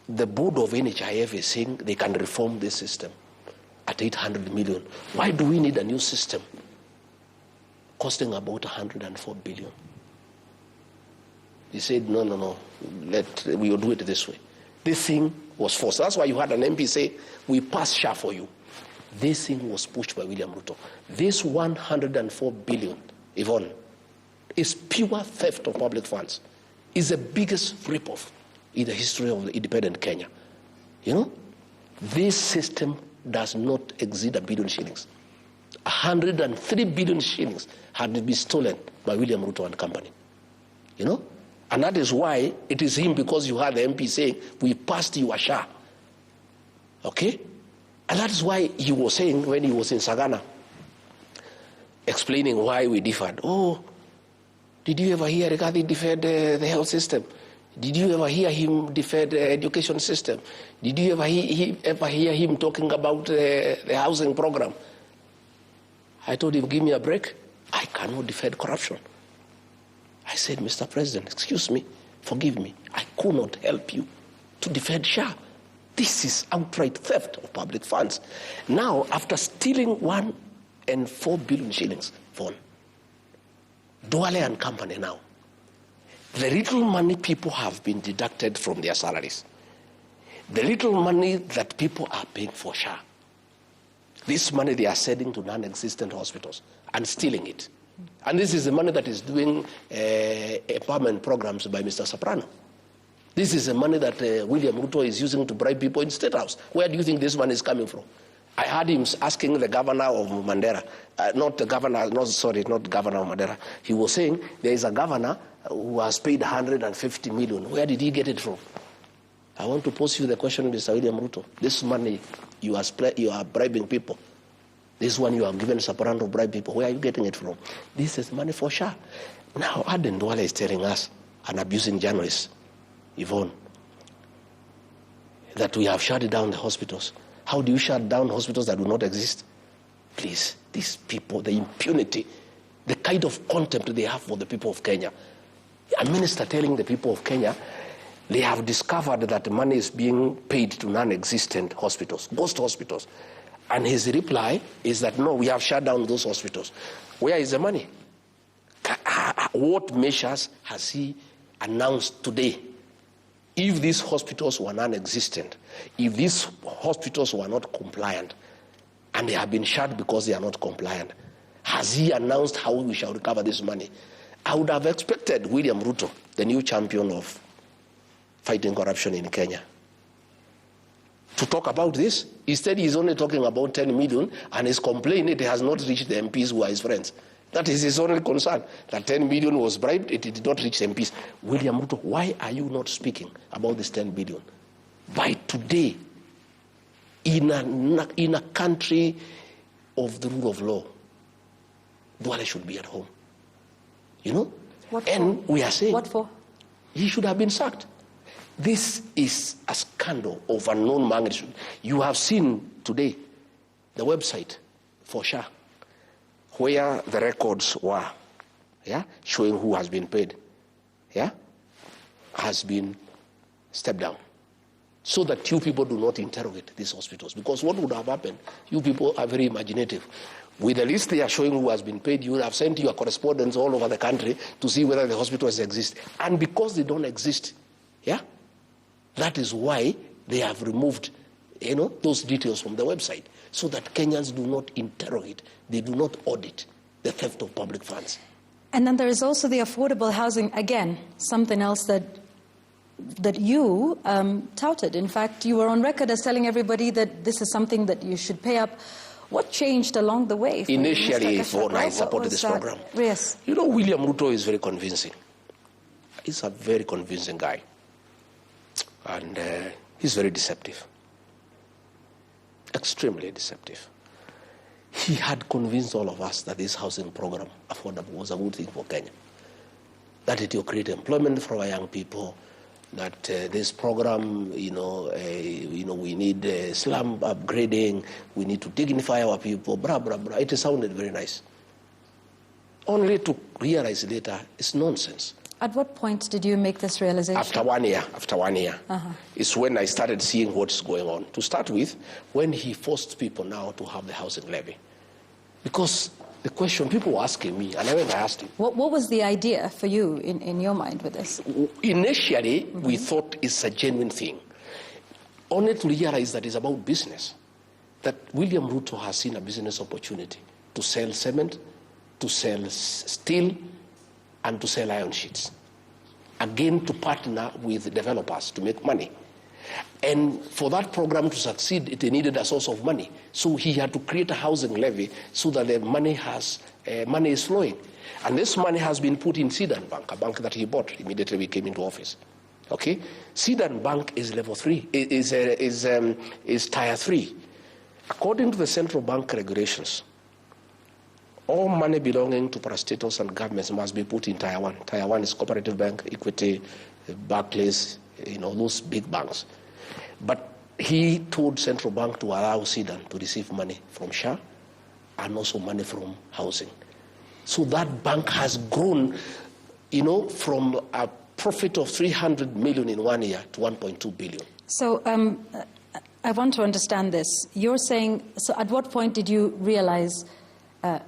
Speaker 2: the board of NHIF is saying they can reform this system at 800 million, why do we need a new system costing about 104 billion? He said, no, we will do it this way. This thing was forced. That's why you had an MP say, we pass SHA for you. This thing was pushed by William Ruto. This 104 billion, Yvonne, is pure theft of public funds. It's the biggest rip-off in the history of independent Kenya. This system does not exceed 1 billion shillings. 103 billion shillings had been stolen by William Ruto and company. And that is why it is him, because you had the MP saying, we passed you a SHA. Okay? And that's why he was saying when he was in Sagana, explaining why we deferred. Oh, did you ever hear Rigathi deferred the health system? Did you ever hear him defer the education system? Did you ever hear him talking about the housing program? I told him, give me a break. I cannot defend corruption. I said, Mr. President, excuse me, forgive me. I could not help you to defend Shah. This is outright theft of public funds. Now, after stealing 1.4 billion shillings from Duale and Company now, the little money people have been deducted from their salaries, the little money that people are paying for Shah, this money they are sending to non-existent hospitals and stealing it. And this is the money that is doing empowerment programs by Mr. Soprano. This is the money that William Ruto is using to bribe people in State House. Where do you think this money is coming from? I heard him asking the governor of Mandera, not governor of Mandera. He was saying there is a governor who has paid 150 million. Where did he get it from? I want to pose you the question, Mr. William Ruto. This money you are bribing people. This one you have given Soprano to bribe people. Where are you getting it from? This is money for Shah. Now Aden Duale is telling us, and abusing journalists, Yvonne, that we have shut down the hospitals. How do you shut down hospitals that do not exist? Please, these people, the impunity, the kind of contempt they have for the people of Kenya. A minister telling the people of Kenya they have discovered that money is being paid to non-existent hospitals, ghost hospitals. And his reply is that, no, we have shut down those hospitals. Where is the money? What measures has he announced today? If these hospitals were non-existent, if these hospitals were not compliant, and they have been shut because they are not compliant, has he announced how we shall recover this money? I would have expected William Ruto, the new champion of fighting corruption in Kenya, to talk about this. Instead, he's only talking about 10 million, and he's complaining it has not reached the MPs who are his friends. That is his only concern, that 10 billion was bribed, it did not reach MPs. William Ruto, why are you not speaking about this 10 billion? By today, in a country of the rule of law, Duale should be at home. You know?
Speaker 1: What
Speaker 2: and
Speaker 1: for?
Speaker 2: We are saying,
Speaker 1: what for?
Speaker 2: He should have been sacked. This is a scandal of unknown magnitude. You have seen today the website for Shah, where the records were, showing who has been paid, has been stepped down, so that you people do not interrogate these hospitals. Because what would have happened? You people are very imaginative. With the list they are showing who has been paid, you would have sent your correspondents all over the country to see whether the hospitals exist. And because they don't exist, that is why they have removed, those details from the website, so that Kenyans do not interrogate, they do not audit the theft of public funds.
Speaker 1: And then there is also the affordable housing, again, something else that you touted. In fact, you were on record as telling everybody that this is something that you should pay up. What changed along the way?
Speaker 2: Initially, when I supported this program.
Speaker 1: Yes.
Speaker 2: William Ruto is very convincing. He's a very convincing guy. And he's very deceptive. Extremely deceptive. He had convinced all of us that this housing program, affordable, was a good thing for Kenya. That it will create employment for our young people. That this program, we need slum upgrading, we need to dignify our people, blah, blah, blah. It sounded very nice. Only to realize later, it's nonsense.
Speaker 1: At what point did you make this realization?
Speaker 2: After one year. It's when I started seeing what's going on. To start with, when he forced people now to have the housing levy. Because the question people were asking me, and I went and asked him.
Speaker 1: What was the idea for you in your mind with this?
Speaker 2: Initially, we thought it's a genuine thing. Only to realize that it's about business. That William Ruto has seen a business opportunity to sell cement, to sell steel, and to sell iron sheets. Again, to partner with developers to make money. And for that program to succeed, it needed a source of money. So he had to create a housing levy so that the money is flowing. And this money has been put in Sidan Bank, a bank that he bought immediately we came into office. Okay? Sidan Bank is level 3, is tier 3. According to the central bank regulations, all money belonging to parastatals and governments must be put in Tier 1. Tier 1 is Cooperative Bank, Equity, Barclays, those big banks. But he told central bank to allow Sudan to receive money from SHA and also money from housing. So that bank has grown, from a profit of 300 million in 1 year to 1.2 billion.
Speaker 1: So I want to understand this. You're saying, so at what point did you realize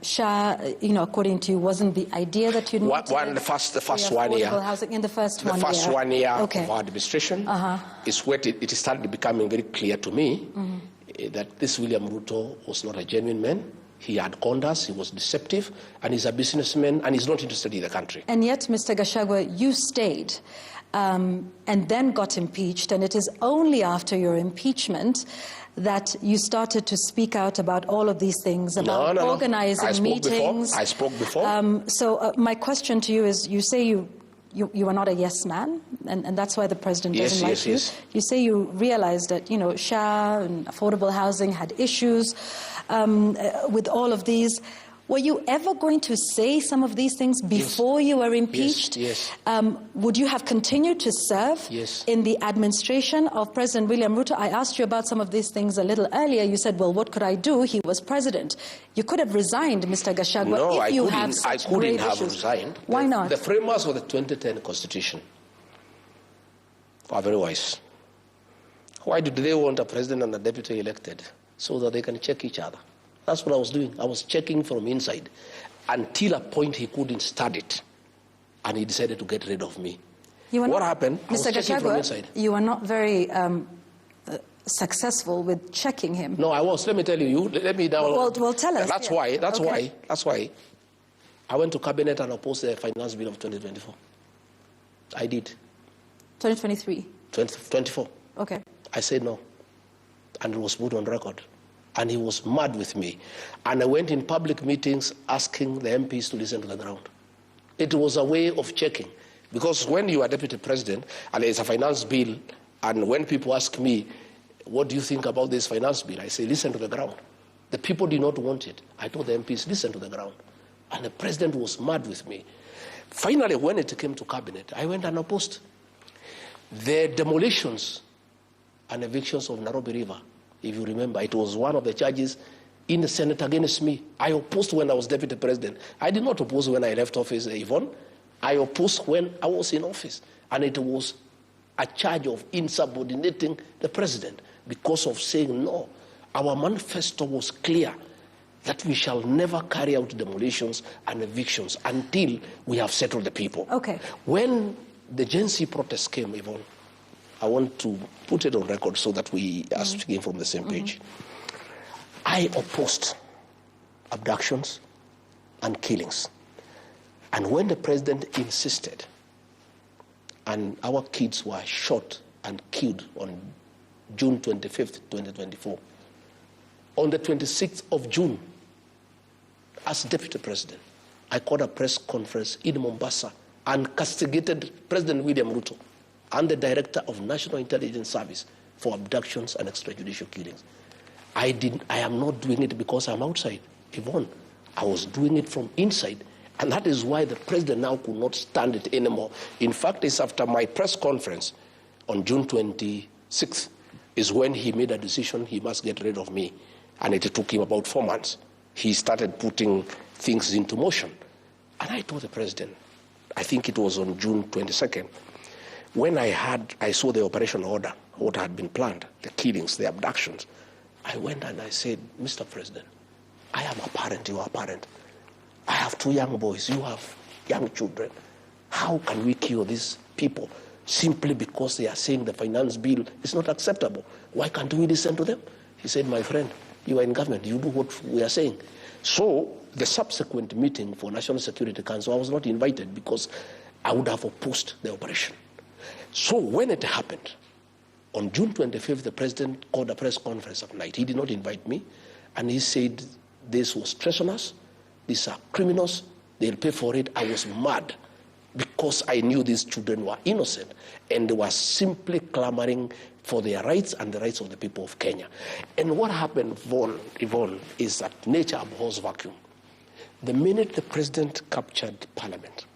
Speaker 1: SHA, according to you, wasn't the idea that you needed?
Speaker 2: The first 1 year.
Speaker 1: Housing in the first 1 year.
Speaker 2: The first 1 year of our administration is where it started becoming very clear to me that this William Ruto was not a genuine man. He had conned us, he was deceptive, and he's a businessman, and he's not interested in the country.
Speaker 1: And yet, Mr. Gachagua, you stayed and then got impeached, and it is only after your impeachment that you started to speak out about all of these things, about organizing meetings.
Speaker 2: I spoke before.
Speaker 1: So my question to you is, you say you are not a yes man, and that's why the president doesn't like you.
Speaker 2: Yes.
Speaker 1: You say you realized that, SHA and affordable housing had issues with all of these. Were you ever going to say some of these things before you were impeached?
Speaker 2: Yes.
Speaker 1: Would you have continued to serve in the administration of President William Ruto? I asked you about some of these things a little earlier. You said, well, what could I do? He was president. You could have resigned, Mr. Gachagua, if you have such great issues.
Speaker 2: I couldn't have resigned.
Speaker 1: Why not?
Speaker 2: The framers of the 2010 Constitution are very wise. Why did they want a president and a deputy elected? So that they can check each other. That's what I was doing. I was checking from inside until a point he couldn't stand it, and he decided to get rid of me. What happened?
Speaker 1: Mr. Gachagua, you are not very successful with checking him.
Speaker 2: No, I was. Let me tell you. Let me down.
Speaker 1: Well, tell us.
Speaker 2: That's why. That's why. I went to cabinet and opposed the finance bill of 2024. I did.
Speaker 1: 2023.
Speaker 2: 2024.
Speaker 1: Okay.
Speaker 2: I said no. And it was put on record. And he was mad with me. And I went in public meetings asking the MPs to listen to the ground. It was a way of checking. Because when you are deputy president and there's a finance bill, and when people ask me, what do you think about this finance bill? I say, listen to the ground. The people did not want it. I told the MPs, listen to the ground. And the president was mad with me. Finally, when it came to cabinet, I went and opposed the demolitions and evictions of Nairobi River. If you remember, it was one of the charges in the Senate against me. I opposed when I was deputy president. I did not oppose when I left office, Yvonne. I opposed when I was in office. And it was a charge of insubordinating the president because of saying no. Our manifesto was clear that we shall never carry out demolitions and evictions until we have settled the people.
Speaker 1: Okay.
Speaker 2: When the Gen Z protests came, Yvonne, I want to put it on record so that we are speaking from the same page. I opposed abductions and killings. And when the president insisted, and our kids were shot and killed on June 25th, 2024, on the 26th of June, as deputy president, I called a press conference in Mombasa and castigated President William Ruto and the Director of National Intelligence Service for abductions and extrajudicial killings. I am not doing it because I'm outside, Yvonne. I was doing it from inside, and that is why the president now could not stand it anymore. In fact, it's after my press conference on June 26th is when he made a decision he must get rid of me, and it took him about 4 months. He started putting things into motion, and I told the president, I think it was on June 22nd, when I saw the operation order, what had been planned, the killings, the abductions, I went and I said, Mr. President, I am a parent, you are a parent. I have 2 young boys, you have young children. How can we kill these people simply because they are saying the finance bill is not acceptable? Why can't we listen to them? He said, my friend, you are in government, you do what we are saying. So the subsequent meeting for National Security Council, I was not invited because I would have opposed the operation. So when it happened, on June 25th, the president called a press conference at night. He did not invite me, and he said, this was treasonous, these are criminals, they'll pay for it. I was mad because I knew these children were innocent and they were simply clamoring for their rights and the rights of the people of Kenya. And what happened, Yvonne, is that nature abhors vacuum. The minute the president captured parliament,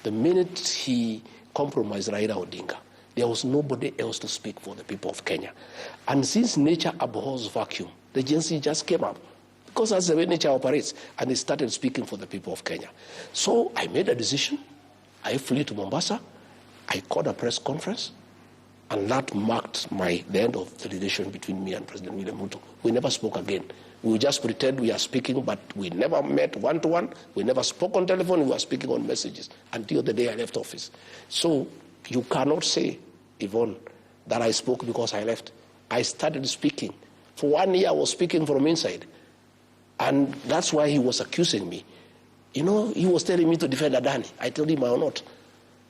Speaker 2: the minute he compromised Raila Odinga, there was nobody else to speak for the people of Kenya. And since nature abhors vacuum, the Gen Z just came up, because that's the way nature operates, and they started speaking for the people of Kenya. So I made a decision. I flew to Mombasa. I called a press conference, and that marked the end of the relation between me and President William Ruto. We never spoke again. We just pretend we are speaking, but we never met one-to-one. We never spoke on telephone. We were speaking on messages until the day I left office. So you cannot say, Yvonne, that I spoke because I left. I started speaking. For 1 year, I was speaking from inside. And that's why he was accusing me. You know, he was telling me to defend Adani. I told him I will not.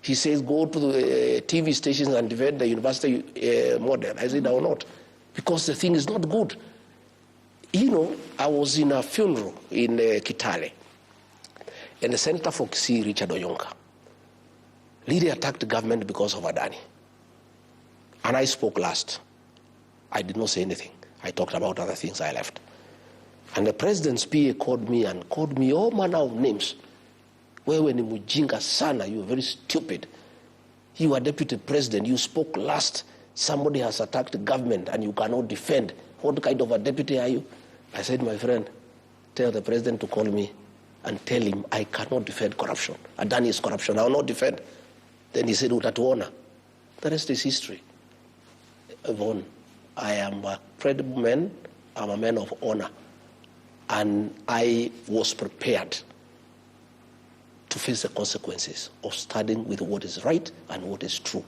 Speaker 2: He says, go to the TV stations and defend the university model. I said, I will not. Because the thing is not good. You know, I was in a funeral in Kitale. And the Senator for Kisii, Richard Oyonka, really attacked the government because of Adani. And I spoke last. I did not say anything. I talked about other things. I left. And the president's PA called me all manner of names. Wewe ni mujinga sana, you are very stupid. You are deputy president, you spoke last. Somebody has attacked the government and you cannot defend. What kind of a deputy are you? I said, my friend, tell the president to call me and tell him I cannot defend corruption. Adani is corruption, I will not defend. Then he said, utatuona. The rest is history. Yvonne, I am a credible man, I'm a man of honor. And I was prepared to face the consequences of standing with what is right and what is true.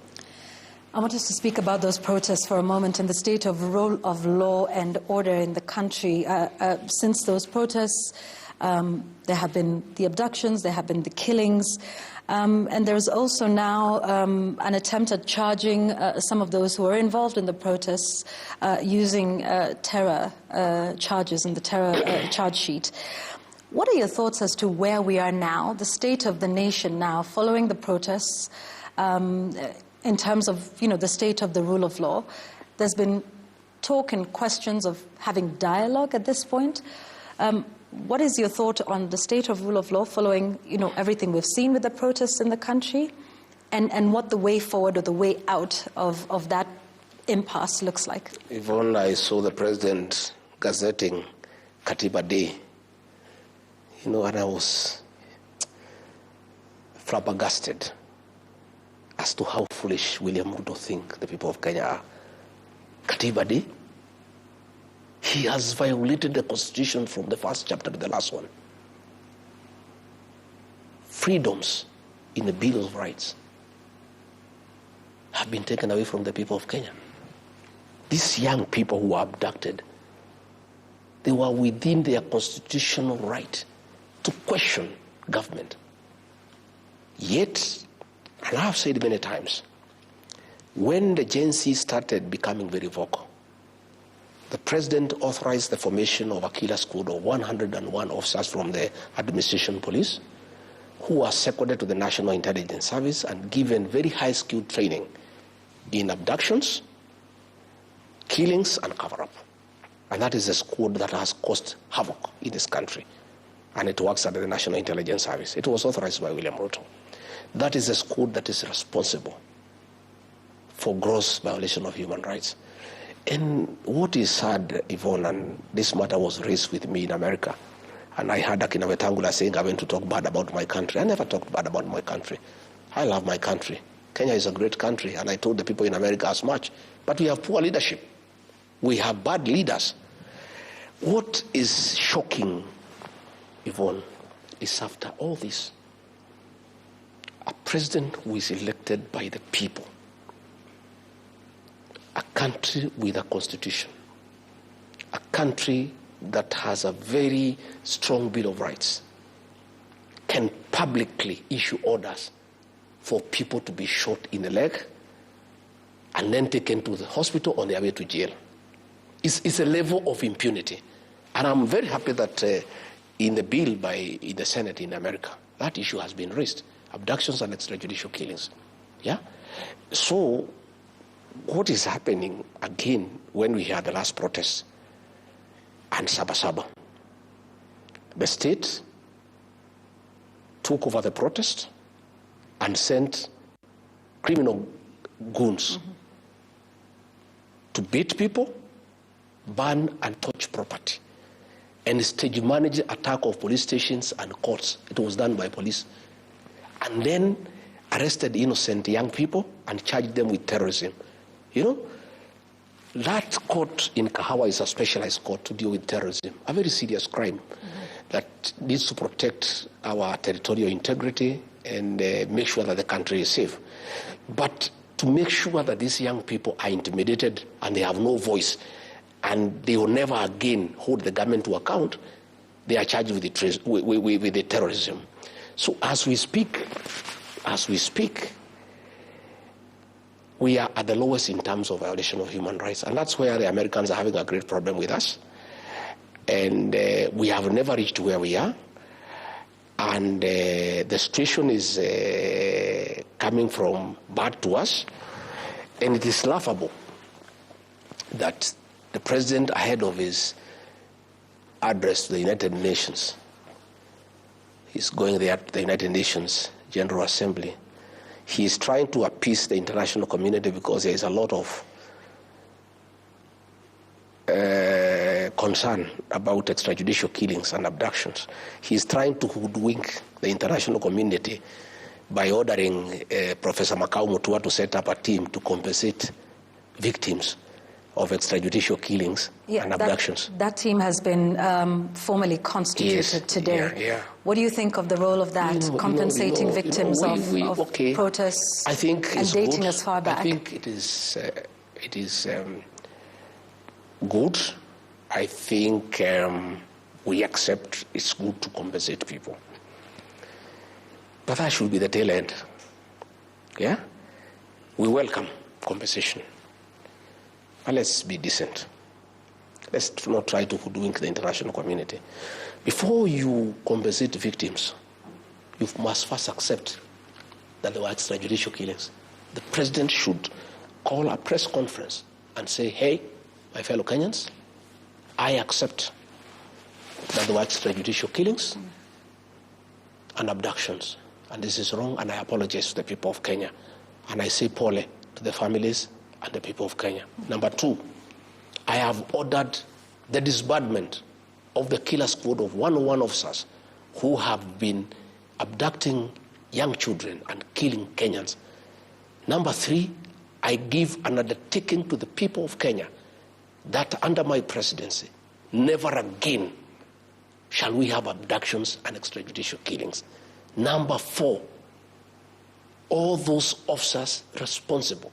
Speaker 1: I want us to speak about those protests for a moment and the state of rule of law and order in the country. Since those protests, there have been the abductions, there have been the killings, and there's also now an attempt at charging some of those who are involved in the protests using terror charges in the terror charge sheet. What are your thoughts as to where we are now, the state of the nation now, following the protests, in terms of, you know, the state of the rule of law? There's been talk and questions of having dialogue at this point. What is your thought on the state of rule of law following, you know, everything we've seen with the protests in the country, and what the way forward or the way out of that impasse looks like?
Speaker 2: Yvonne, I saw the president gazetting Katiba Day, you know, and I was flabbergasted as to how foolish William Ruto think the people of Kenya are. Katiba Day? He has violated the Constitution from the first chapter to the last one. Freedoms in the Bill of Rights have been taken away from the people of Kenya. These young people who were abducted, they were within their constitutional right to question government. Yet, and I have said many times, when the Gen Z started becoming very vocal, the president authorized the formation of a killer squad of 101 officers from the administration police who were seconded to the National Intelligence Service and given very high-skilled training in abductions, killings, and cover-up. And that is a squad that has caused havoc in this country. And it works under the National Intelligence Service. It was authorized by William Ruto. That is a squad that is responsible for gross violation of human rights. And what is sad, Yvonne, and this matter was raised with me in America, and I heard Akina Wetangula saying I went to talk bad about my country. I never talked bad about my country. I love my country. Kenya is a great country, and I told the people in America as much. But we have poor leadership. We have bad leaders. What is shocking, Yvonne, is after all this, a president who is elected by the people, a country with a constitution, a country that has a very strong Bill of Rights, can publicly issue orders for people to be shot in the leg and then taken to the hospital on their way to jail. It's a level of impunity. And I'm very happy that in the bill in the Senate in America, that issue has been raised. abductions and extrajudicial killings. Yeah? So what is happening again when we had the last protest and Sabasaba? The state took over the protest and sent criminal goons to beat people, burn and torch property, and stage manage attack of police stations and courts. It was done by police. And then arrested innocent young people and charged them with terrorism. You know, that court in Kahawa is a specialized court to deal with terrorism, a very serious crime that needs to protect our territorial integrity and make sure that the country is safe. But to make sure that these young people are intimidated and they have no voice and they will never again hold the government to account, they are charged with the terrorism. So as we speak, we are at the lowest in terms of violation of human rights. And that's where the Americans are having a great problem with us. And we have never reached where we are. And the situation is coming from bad to us. And it is laughable that the president, ahead of his address to the United Nations, he's going there to the United Nations General Assembly. He is trying to appease the international community because there is a lot of concern about extrajudicial killings and abductions. He is trying to hoodwink the international community by ordering Professor Makau Mutua to set up a team to compensate victims of extrajudicial killings and abductions.
Speaker 1: That team has been formally constituted today.
Speaker 2: Yeah.
Speaker 1: What do you think of the role of that, compensating victims of protests,
Speaker 2: I think
Speaker 1: and dating
Speaker 2: good.
Speaker 1: as far back?
Speaker 2: I think it is good. I think we accept it's good to compensate people. But that should be the tail end. Yeah? We welcome compensation. But let's be decent. Let's not try to hoodwink the international community. Before you compensate victims, you must first accept that there were extrajudicial killings. The president should call a press conference and say, hey, my fellow Kenyans, I accept that there were extrajudicial killings and abductions. And this is wrong, and I apologize to the people of Kenya. And I say pole to the families and the people of Kenya. Number two, I have ordered the disbandment of the killer squad of 101 officers who have been abducting young children and killing Kenyans. Number three, I give an undertaking to the people of Kenya that under my presidency, never again shall we have abductions and extrajudicial killings. Number four, all those officers responsible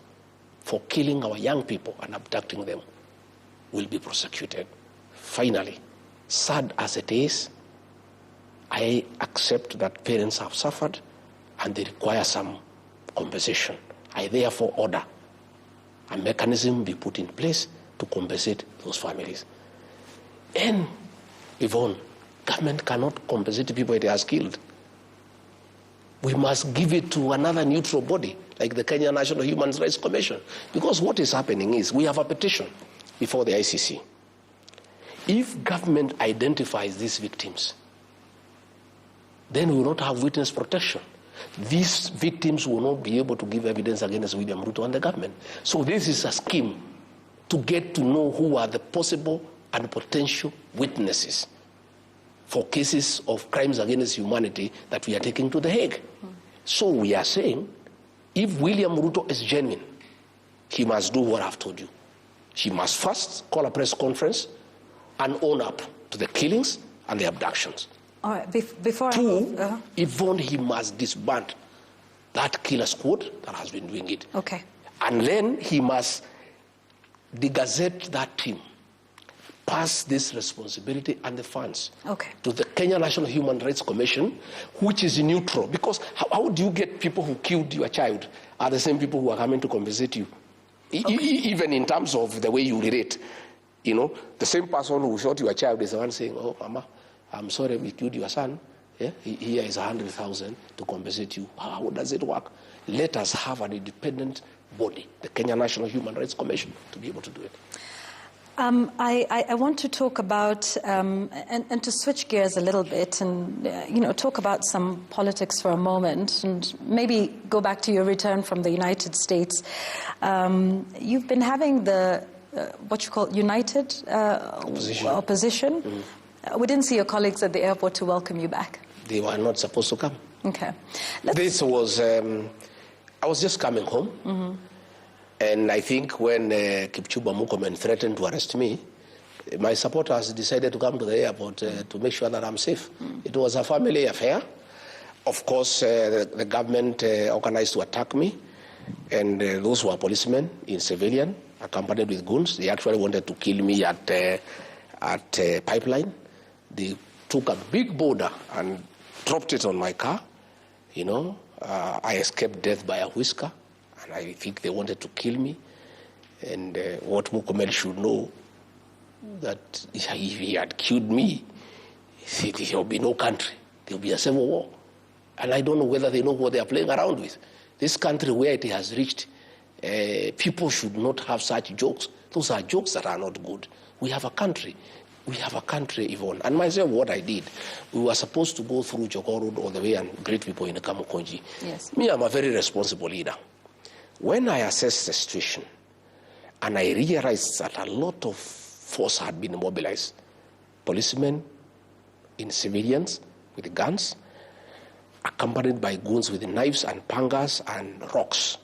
Speaker 2: for killing our young people and abducting them will be prosecuted. Finally, sad as it is, I accept that parents have suffered and they require some compensation. I therefore order a mechanism be put in place to compensate those families. And Yvonne, government cannot compensate people it has killed. We must give it to another neutral body, like the Kenya National Human Rights Commission. Because what is happening is we have a petition before the ICC. If government identifies these victims, then we will not have witness protection. These victims will not be able to give evidence against William Ruto and the government. So this is a scheme to get to know who are the possible and potential witnesses for cases of crimes against humanity that we are taking to The Hague. So we are saying, if William Ruto is genuine, he must do what I've told you. He must first call a press conference and own up to the killings and the abductions.
Speaker 1: All right, before
Speaker 2: Two, Yvonne, he must disband that killer squad that has been doing it.
Speaker 1: Okay.
Speaker 2: And then he must de-gazette that team, pass this responsibility and the funds to the Kenya National Human Rights Commission, which is neutral. Because how do you get people who killed your child are the same people who are coming to compensate you? Even in terms of the way you relate. You know, the same person who shot your child is the one saying, oh, Mama, I'm sorry we killed your son, Yeah? Here is 100,000 to compensate you. How does it work? Let us have an independent body, the Kenya National Human Rights Commission, to be able to do it.
Speaker 1: I want to talk about, and to switch gears a little bit and, talk about some politics for a moment and maybe go back to your return from the United States. You've been having the, what you call united opposition. Mm-hmm. We didn't see your colleagues at the airport to welcome you back.
Speaker 2: They were not supposed to come.
Speaker 1: Okay.
Speaker 2: This was, I was just coming home. Mm-hmm. And I think when Kipchumba Murkomen threatened to arrest me, my supporters decided to come to the airport to make sure that I'm safe. Mm. It was a family affair. Of course, the government organized to attack me, and those were policemen in civilian, accompanied with guns. They actually wanted to kill me at Pipeline. They took a big boulder and dropped it on my car. I escaped death by a whisker. And I think they wanted to kill me. And what Murkomen should know, that if he had killed me, there will be no country. There will be a civil war. And I don't know whether they know what they are playing around with. This country, where it has reached, people should not have such jokes. Those are jokes that are not good. We have a country. We have a country, Yvonne. And myself, what I did, we were supposed to go through Jogoo Road all the way and greet people in Kamukunji. Yes. Me, I'm a very responsible leader. When I assessed the situation, and I realized that a lot of force had been mobilized, policemen in civilians with guns, accompanied by goons with knives and pangas and rocks,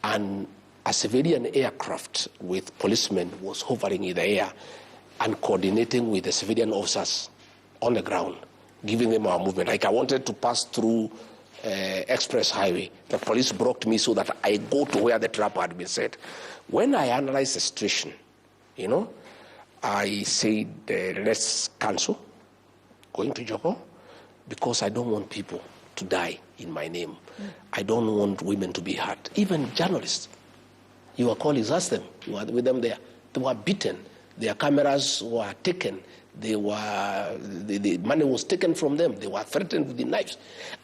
Speaker 2: and a civilian aircraft with policemen was hovering in the air and coordinating with the civilian officers on the ground, giving them our movement. Like I wanted to pass through express highway. The police blocked me so that I go to where the trap had been set. When I analyzed the situation, I said, let's cancel going to Jogoo, because I don't want people to die in my name. I don't want women to be hurt. Even journalists, your colleagues, ask them, you were with them there. They were beaten. Their cameras were taken. The money was taken from them. They were threatened with the knives.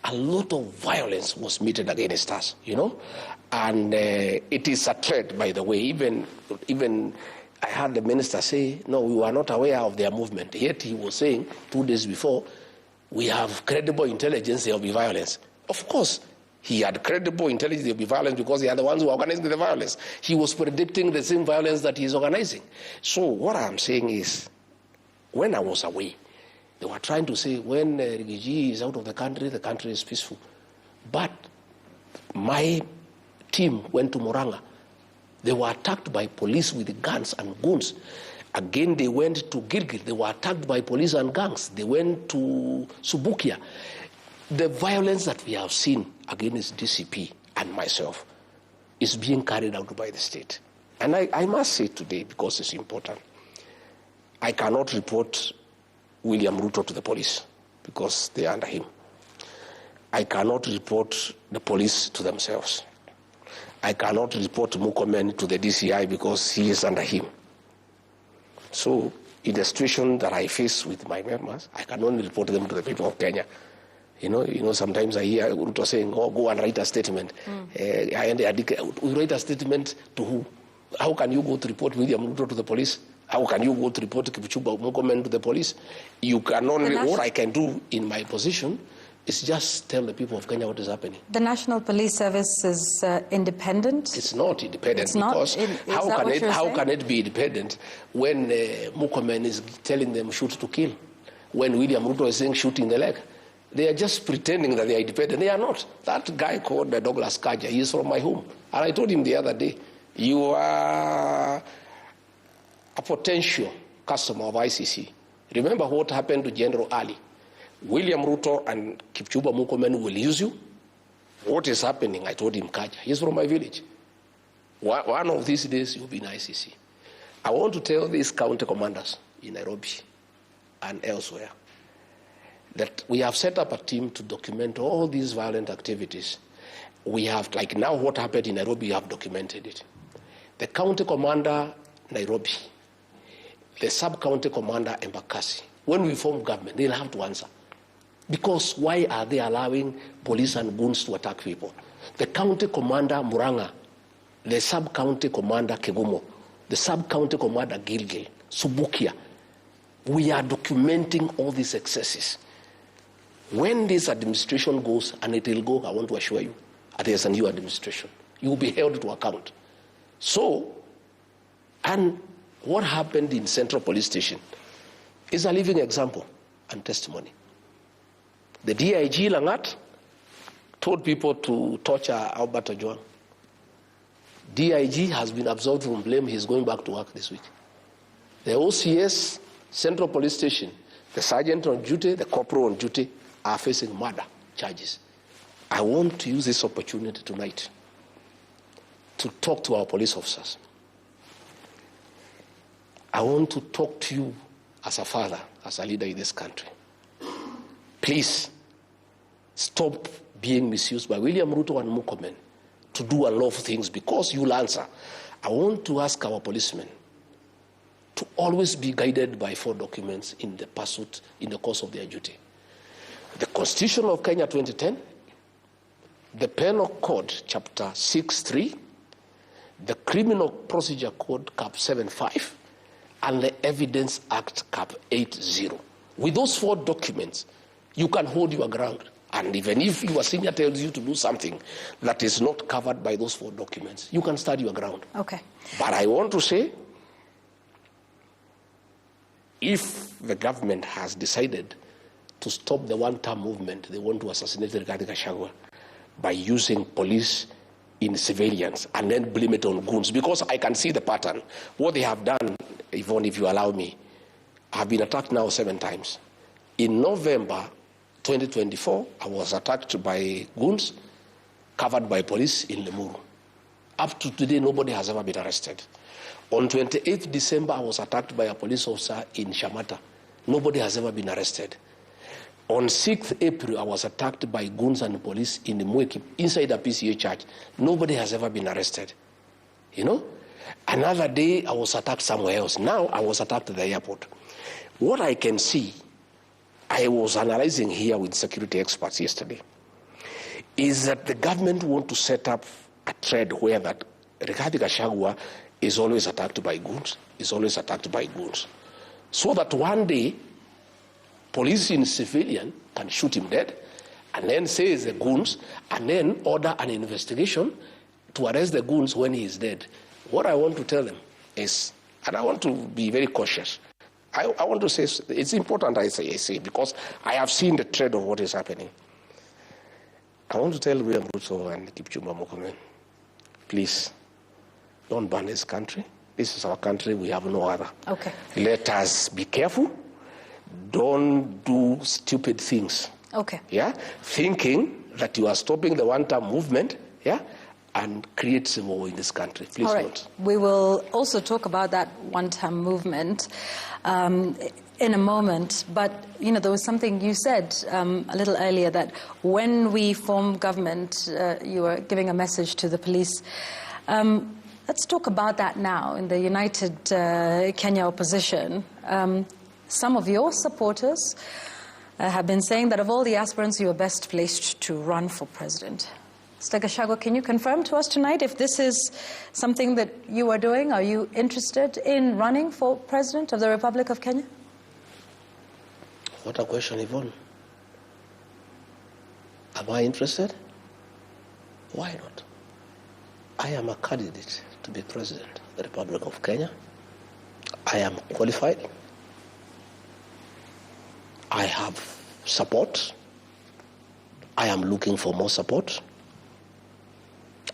Speaker 2: A lot of violence was meted against us, And it is a threat, by the way. Even I heard the minister say, no, we were not aware of their movement. Yet he was saying 2 days before, we have credible intelligence, there will be violence. Of course, he had credible intelligence, there will be violence because they are the ones who are organizing the violence. He was predicting the same violence that he is organizing. So what I'm saying is, when I was away, they were trying to say when Rigathi is out of the country is peaceful. But my team went to Murang'a. They were attacked by police with guns and guns. Again, they went to Gilgil. They were attacked by police and gangs. They went to Subukia. The violence that we have seen against DCP and myself is being carried out by the state. And I must say today, because it's important, I cannot report William Ruto to the police because they are under him. I cannot report the police to themselves. I cannot report Murkomen to the DCI because he is under him. So in the situation that I face with my members, I can only report them to the people of Kenya. Sometimes I hear Ruto saying, go and write a statement. We write a statement to who? How can you go to report William Ruto to the police? How can you go to report Kipchumba Murkomen to the police? You can only, what I can do in my position is just tell the people of Kenya what is happening.
Speaker 1: The National Police Service is independent?
Speaker 2: It's not independent
Speaker 1: it's
Speaker 2: because
Speaker 1: not,
Speaker 2: how can it be independent when Murkomen is telling them shoot to kill? When William Ruto is saying shoot in the leg? They are just pretending that they are independent. They are not. That guy called Douglas Kaja, he is from my home. And I told him the other day, you are a potential customer of ICC. Remember what happened to General Ali. William Ruto and Kipchumba Murkomen will use you. What is happening? I told him, Kaja, he's from my village. One of these days, you'll be in ICC. I want to tell these county commanders in Nairobi and elsewhere that we have set up a team to document all these violent activities. We have, like now what happened in Nairobi, we have documented it. The county commander, Nairobi, the sub-county commander, Embakasi, when we form government, they'll have to answer. Because why are they allowing police and goons to attack people? The county commander Muranga, the sub-county commander Kegumo, the sub-county commander Gilgil, Subukia, we are documenting all these excesses. When this administration goes, and it will go, I want to assure you, there's a new administration. You will be held to account. So, and what happened in Central Police Station is a living example and testimony. The DIG Langat told people to torture Albert Ojwang. DIG has been absolved from blame. He's going back to work this week. The OCS, Central Police Station, the sergeant on duty, the corporal on duty are facing murder charges. I want to use this opportunity tonight to talk to our police officers. I want to talk to you as a father, as a leader in this country. Please stop being misused by William Ruto and Murkomen to do unlawful things because you'll answer. I want to ask our policemen to always be guided by 4 documents in the pursuit, in the course of their duty. The Constitution of Kenya 2010, the Penal Code, Chapter 6.3, the Criminal Procedure Code, Cap 7.5, and the Evidence Act, Cap 8.0. With those 4 documents, you can hold your ground. And even if your senior tells you to do something that is not covered by those 4 documents, you can stand your ground.
Speaker 1: Okay.
Speaker 2: But I want to say, if the government has decided to stop the one-term movement, they want to assassinate Rigathi Gachagua by using police in civilians and then blame it on goons, because I can see the pattern. What they have done, Yvonne, if you allow me, I've been attacked now 7 times. In November 2024, I was attacked by goons covered by police in Limuru. Up to today, nobody has ever been arrested. On 28th December, I was attacked by a police officer in Shamata. Nobody has ever been arrested. On 6th April, I was attacked by goons and police in the Mweki, inside a PCA church. Nobody has ever been arrested. You know? Another day, I was attacked somewhere else. Now, I was attacked at the airport. What I can see, I was analyzing here with security experts yesterday, is that the government want to set up a trend where that Rigathi Gachagua is always attacked by goons, so that one day, police in civilian can shoot him dead, and then say it's the goons, and then order an investigation to arrest the goons when he is dead. What I want to tell them is, and I want to be very cautious, I want to say, it's important I say, because I have seen the trend of what is happening. I want to tell William Ruto and Kipchumba Murkomen, please, don't ban this country. This is our country, we have no other.
Speaker 1: Okay.
Speaker 2: Let us be careful. Don't do stupid things.
Speaker 1: Okay.
Speaker 2: Yeah? Thinking that you are stopping the one-term movement, yeah? And create some more in this country. Please
Speaker 1: All right.
Speaker 2: don't.
Speaker 1: We will also talk about that one-term movement in a moment. But, you know, there was something you said a little earlier, that when we form government, you were giving a message to the police. Let's talk about that now. In the United Kenya opposition, some of your supporters have been saying that of all the aspirants, you are best placed to run for president. Mr. Gachagua, can you confirm to us tonight if this is something that you are doing? Are you interested in running for president of the Republic of Kenya?
Speaker 2: What a question, Yvonne. Am I interested? Why not? I am a candidate to be president of the Republic of Kenya. I am qualified. I have support. I am looking for more support.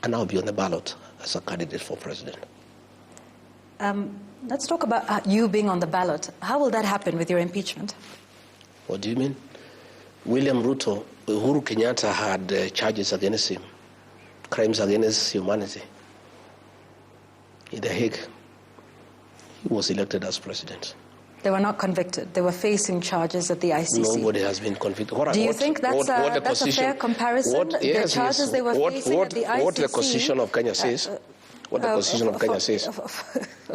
Speaker 2: And I'll be on the ballot as a candidate for president.
Speaker 1: Let's talk about you being on the ballot. How will that happen with your impeachment?
Speaker 2: What do you mean? William Ruto, Uhuru Kenyatta had charges against him, crimes against humanity. In The Hague, he was elected as president.
Speaker 1: They were not convicted. They were facing charges at the ICC.
Speaker 2: Nobody has been convicted.
Speaker 1: Do you think that's a fair comparison? The charges they were facing at the ICC.
Speaker 2: What the Constitution of Kenya says. what the Constitution of Kenya says.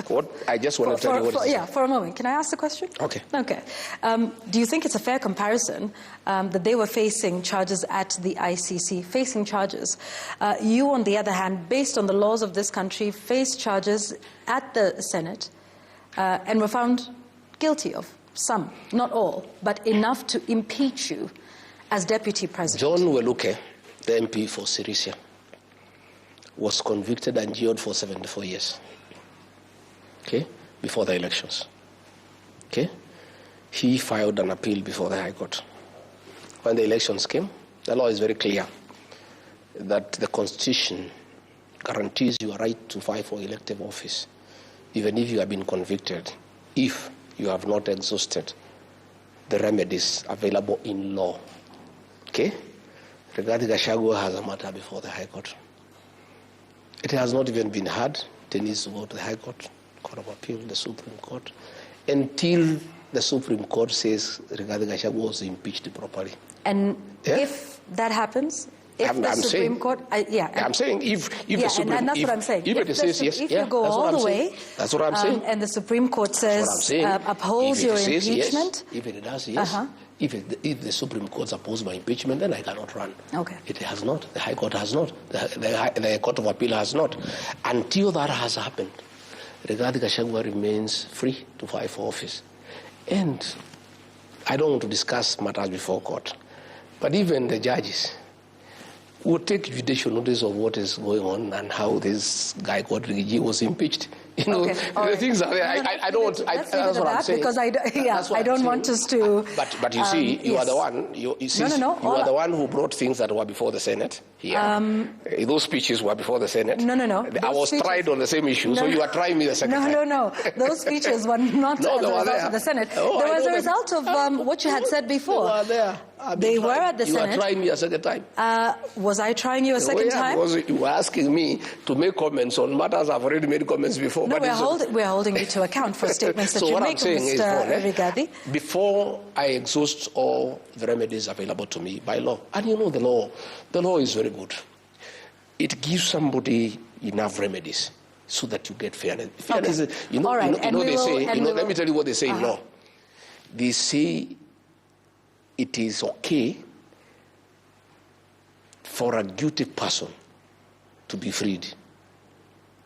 Speaker 2: What I just want to tell you what
Speaker 1: yeah, for a moment. Can I ask the question?
Speaker 2: Okay.
Speaker 1: Okay. Do you think it's a fair comparison that they were facing charges at the ICC, facing charges? You, on the other hand, based on the laws of this country, faced charges at the Senate and were found guilty of some, not all, but enough to impeach you as deputy president.
Speaker 2: John Weluke, the MP for Sirisia, was convicted and jailed for 74 years, okay, before the elections. Okay? He filed an appeal before the High Court. When the elections came, the law is very clear that the Constitution guarantees your right to fight for elective office, even if you have been convicted, if you have not exhausted the remedies available in law. Okay? Rigathi Gachagua has a matter before the High Court. It has not even been heard. It needs to go to the High Court, Court of Appeal, the Supreme Court, until the Supreme Court says Rigathi Gachagua was impeached properly.
Speaker 1: And if that happens, if the Supreme Court,
Speaker 2: I'm saying if the Supreme,
Speaker 1: and that's what I'm saying.
Speaker 2: If it says yes,
Speaker 1: if you go all the way,
Speaker 2: that's what I'm saying.
Speaker 1: And the Supreme Court says upholds your impeachment.
Speaker 2: If it does, yes. If the Supreme Court opposes my impeachment, then I cannot run.
Speaker 1: Okay.
Speaker 2: It has not. The High Court has not. The Court of Appeal has not. Until that has happened, Rigathi Gachagua remains free to fight for office. And I don't want to discuss matters before court, but even the judges would take judicial notice of what is going on and how this guy called Rigathi was impeached. You know, the things are there. I don't want. That's what I'm saying.
Speaker 1: Because I don't want us to.
Speaker 2: But you see, you are the one. You are the one who brought things that were before the Senate. Here, those speeches were before the Senate.
Speaker 1: No.
Speaker 2: I was tried on the same issue, so you are trying me the second time.
Speaker 1: No. Those speeches were not as a result of the Senate. They were as a result of what you had said before.
Speaker 2: They were there.
Speaker 1: They were at the Senate.
Speaker 2: You were trying me a second time.
Speaker 1: Was I trying you a second time?
Speaker 2: Because you were asking me to make comments on matters I've already made comments before.
Speaker 1: No, we're holding you to account for statements that you make, Mr. Rigathi.
Speaker 2: Before I exhaust all the remedies available to me by law, and you know the law is very good. It gives somebody enough remedies so that you get fairness. Fairness, let me tell you what they say in law. They say it is okay for a guilty person to be freed,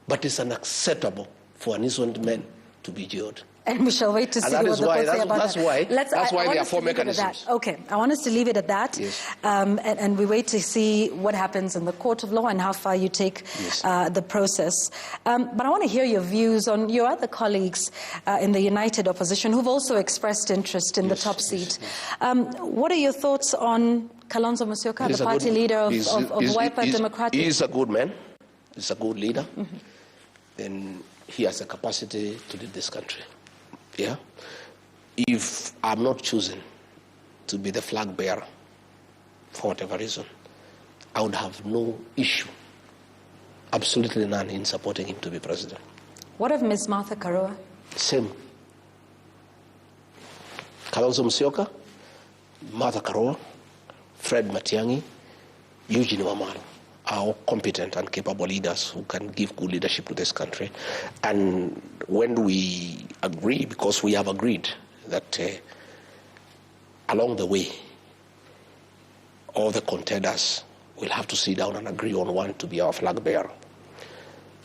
Speaker 2: but it's unacceptable for an innocent man to be jailed.
Speaker 1: And we shall wait to see what the court say about that.
Speaker 2: That's why there are four mechanisms.
Speaker 1: Okay, I want us to leave it at that.
Speaker 2: Yes.
Speaker 1: And we wait to see what happens in the court of law and how far you take the process. But I want to hear your views on your other colleagues in the United Opposition who've also expressed interest in the top seat. What are your thoughts on Kalonzo Musyoka, the party leader of Wiper Democratic?
Speaker 2: He is a good man. He's a good leader. Then he has the capacity to lead this country. Yeah. If I'm not chosen to be the flag bearer for whatever reason, I would have no issue, absolutely none, in supporting him to be president.
Speaker 1: What of Ms. Martha Karua?
Speaker 2: Same. Kalonzo Musyoka, Martha Karua, Fred Matiang'i, Eugene Wamalwa are all competent and capable leaders who can give good leadership to this country. And when we agree, because we have agreed that along the way, all the contenders will have to sit down and agree on one to be our flag bearer.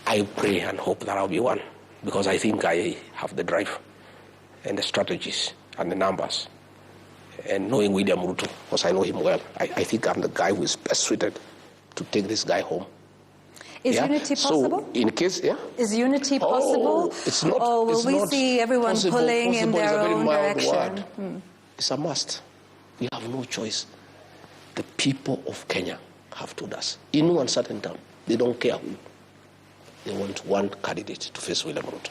Speaker 2: I pray and hope that I'll be one, because I think I have the drive and the strategies and the numbers. And knowing William Ruto, because I know him well, I think I'm the guy who is best suited to take this guy home.
Speaker 1: Is unity possible?
Speaker 2: So in case,
Speaker 1: is unity possible?
Speaker 2: It's not.
Speaker 1: Or will we see everyone pulling in their own direction?
Speaker 2: It's a must. We have no choice. The people of Kenya have told us, in no uncertain term, they don't care who. They want one candidate to face William Ruto.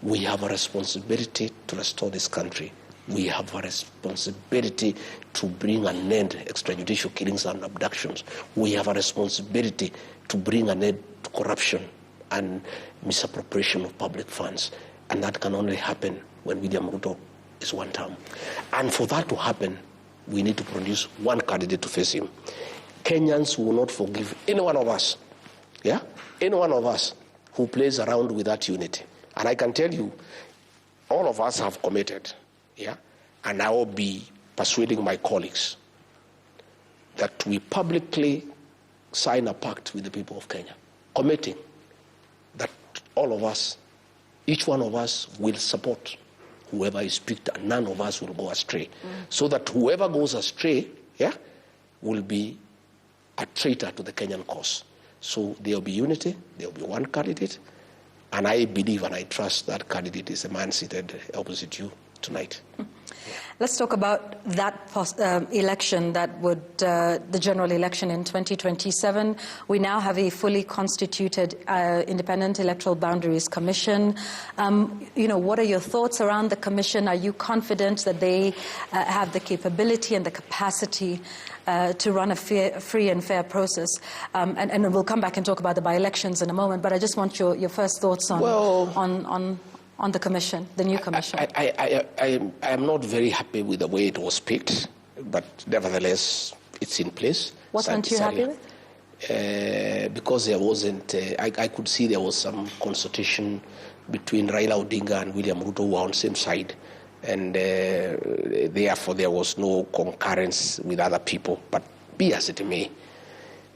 Speaker 2: We have a responsibility to restore this country. We have a responsibility to bring an end to extrajudicial killings and abductions. We have a responsibility to bring an end to corruption and misappropriation of public funds. And that can only happen when William Ruto is one term. And for that to happen, we need to produce one candidate to face him. Kenyans will not forgive any one of us, any one of us, who plays around with that unity. And I can tell you, all of us have committed, yeah, and I will be persuading my colleagues that we publicly sign a pact with the people of Kenya, committing that all of us, each one of us will support whoever is picked, and none of us will go astray. So that whoever goes astray, yeah, will be a traitor to the Kenyan cause. So there will be unity, there will be one candidate, and I believe and I trust that candidate is the man seated opposite you tonight.
Speaker 1: Let's talk about that election that would, the general election in 2027. We now have a fully constituted Independent Electoral Boundaries Commission. What are your thoughts around the commission? Are you confident that they have the capability and the capacity to run a free and fair process? And we'll come back and talk about the by-elections in a moment, but I just want your first thoughts on the commission, the new commission.
Speaker 2: I am not very happy with the way it was picked, but nevertheless, it's in place.
Speaker 1: What weren't you happy with?
Speaker 2: Because there wasn't, I could see there was some consultation between Raila Odinga and William Ruto, who were on the same side, and therefore there was no concurrence with other people. But be as it may,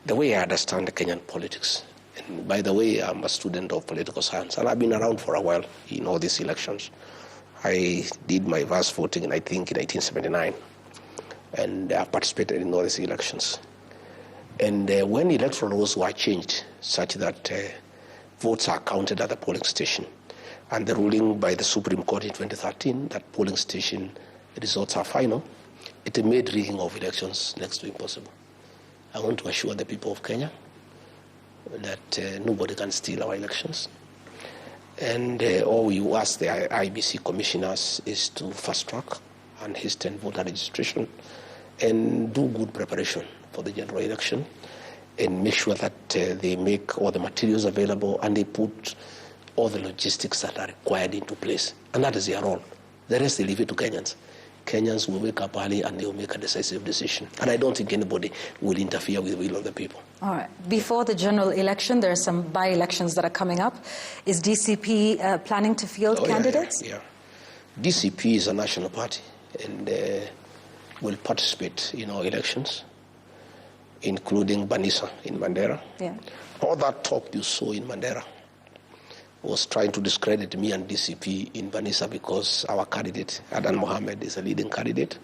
Speaker 2: the way I understand the Kenyan politics, and by the way, I'm a student of political science, and I've been around for a while in all these elections. I did my vast voting, I think, in 1979, and I participated in all these elections. And when electoral laws were changed such that votes are counted at the polling station, and the ruling by the Supreme Court in 2013 that polling station results are final, it made rigging of elections next to impossible. I want to assure the people of Kenya that nobody can steal our elections. And all we ask the IBC commissioners is to fast track and hasten voter registration and do good preparation for the general election and make sure that they make all the materials available and they put all the logistics that are required into place. And that is their role. The rest they leave it to Kenyans. Kenyans will wake up early and they will make a decisive decision. And I don't think anybody will interfere with the will of the people.
Speaker 1: All right. Before the general election, there are some by-elections that are coming up. Is DCP planning to field candidates?
Speaker 2: Yeah. DCP is a national party and will participate in our elections, including Banisa in Mandera.
Speaker 1: Yeah.
Speaker 2: All that talk you saw in Mandera was trying to discredit me and DCP in Banisa because our candidate, Adan Mohammed, is a leading candidate.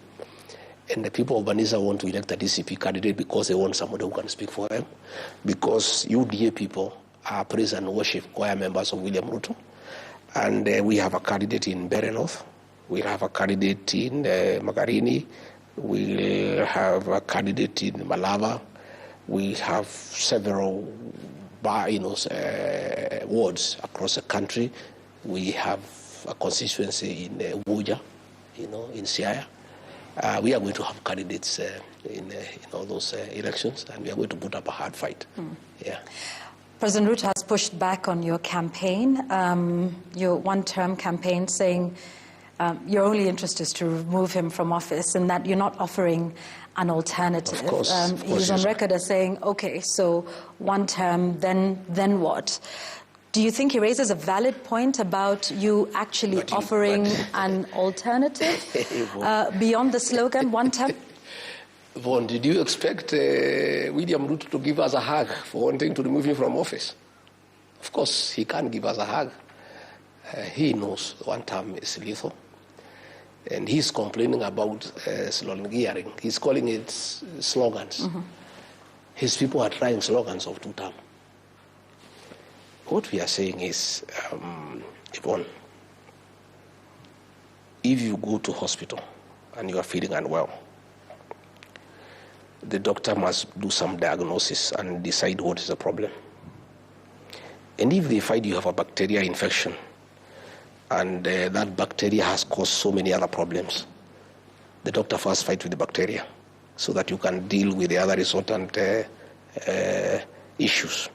Speaker 2: And the people of Banisa want to elect a DCP candidate because they want somebody who can speak for them. Because UDA people are praise and worship choir members of William Ruto. And we have a candidate in Bere North. We'll have a candidate in Magarini. We'll have a candidate in Malava. We have several wards across the country. We have a constituency in Wuja, in Siaya. We are going to have candidates in all those elections, and we are going to put up a hard fight. Yeah.
Speaker 1: President Ruto has pushed back on your campaign, your one-term campaign, saying your only interest is to remove him from office and that you're not offering an alternative.
Speaker 2: Of course,
Speaker 1: he's on record as saying, okay, so one term, then what? Do you think he raises a valid point about you actually offering an alternative beyond the slogan, one term?
Speaker 2: Vaughn, did you expect William Ruto to give us a hug for wanting to remove him from office? Of course, he can't give us a hug. He knows one term is lethal. And he's complaining about slogan gearing. He's calling it slogans. Mm-hmm. His people are trying slogans of 2 term. What we are saying is, Yvonne, if you go to hospital and you are feeling unwell, the doctor must do some diagnosis and decide what is the problem. And if they find you have a bacterial infection, and that bacteria has caused so many other problems, the doctor first fights with the bacteria so that you can deal with the other resultant issues.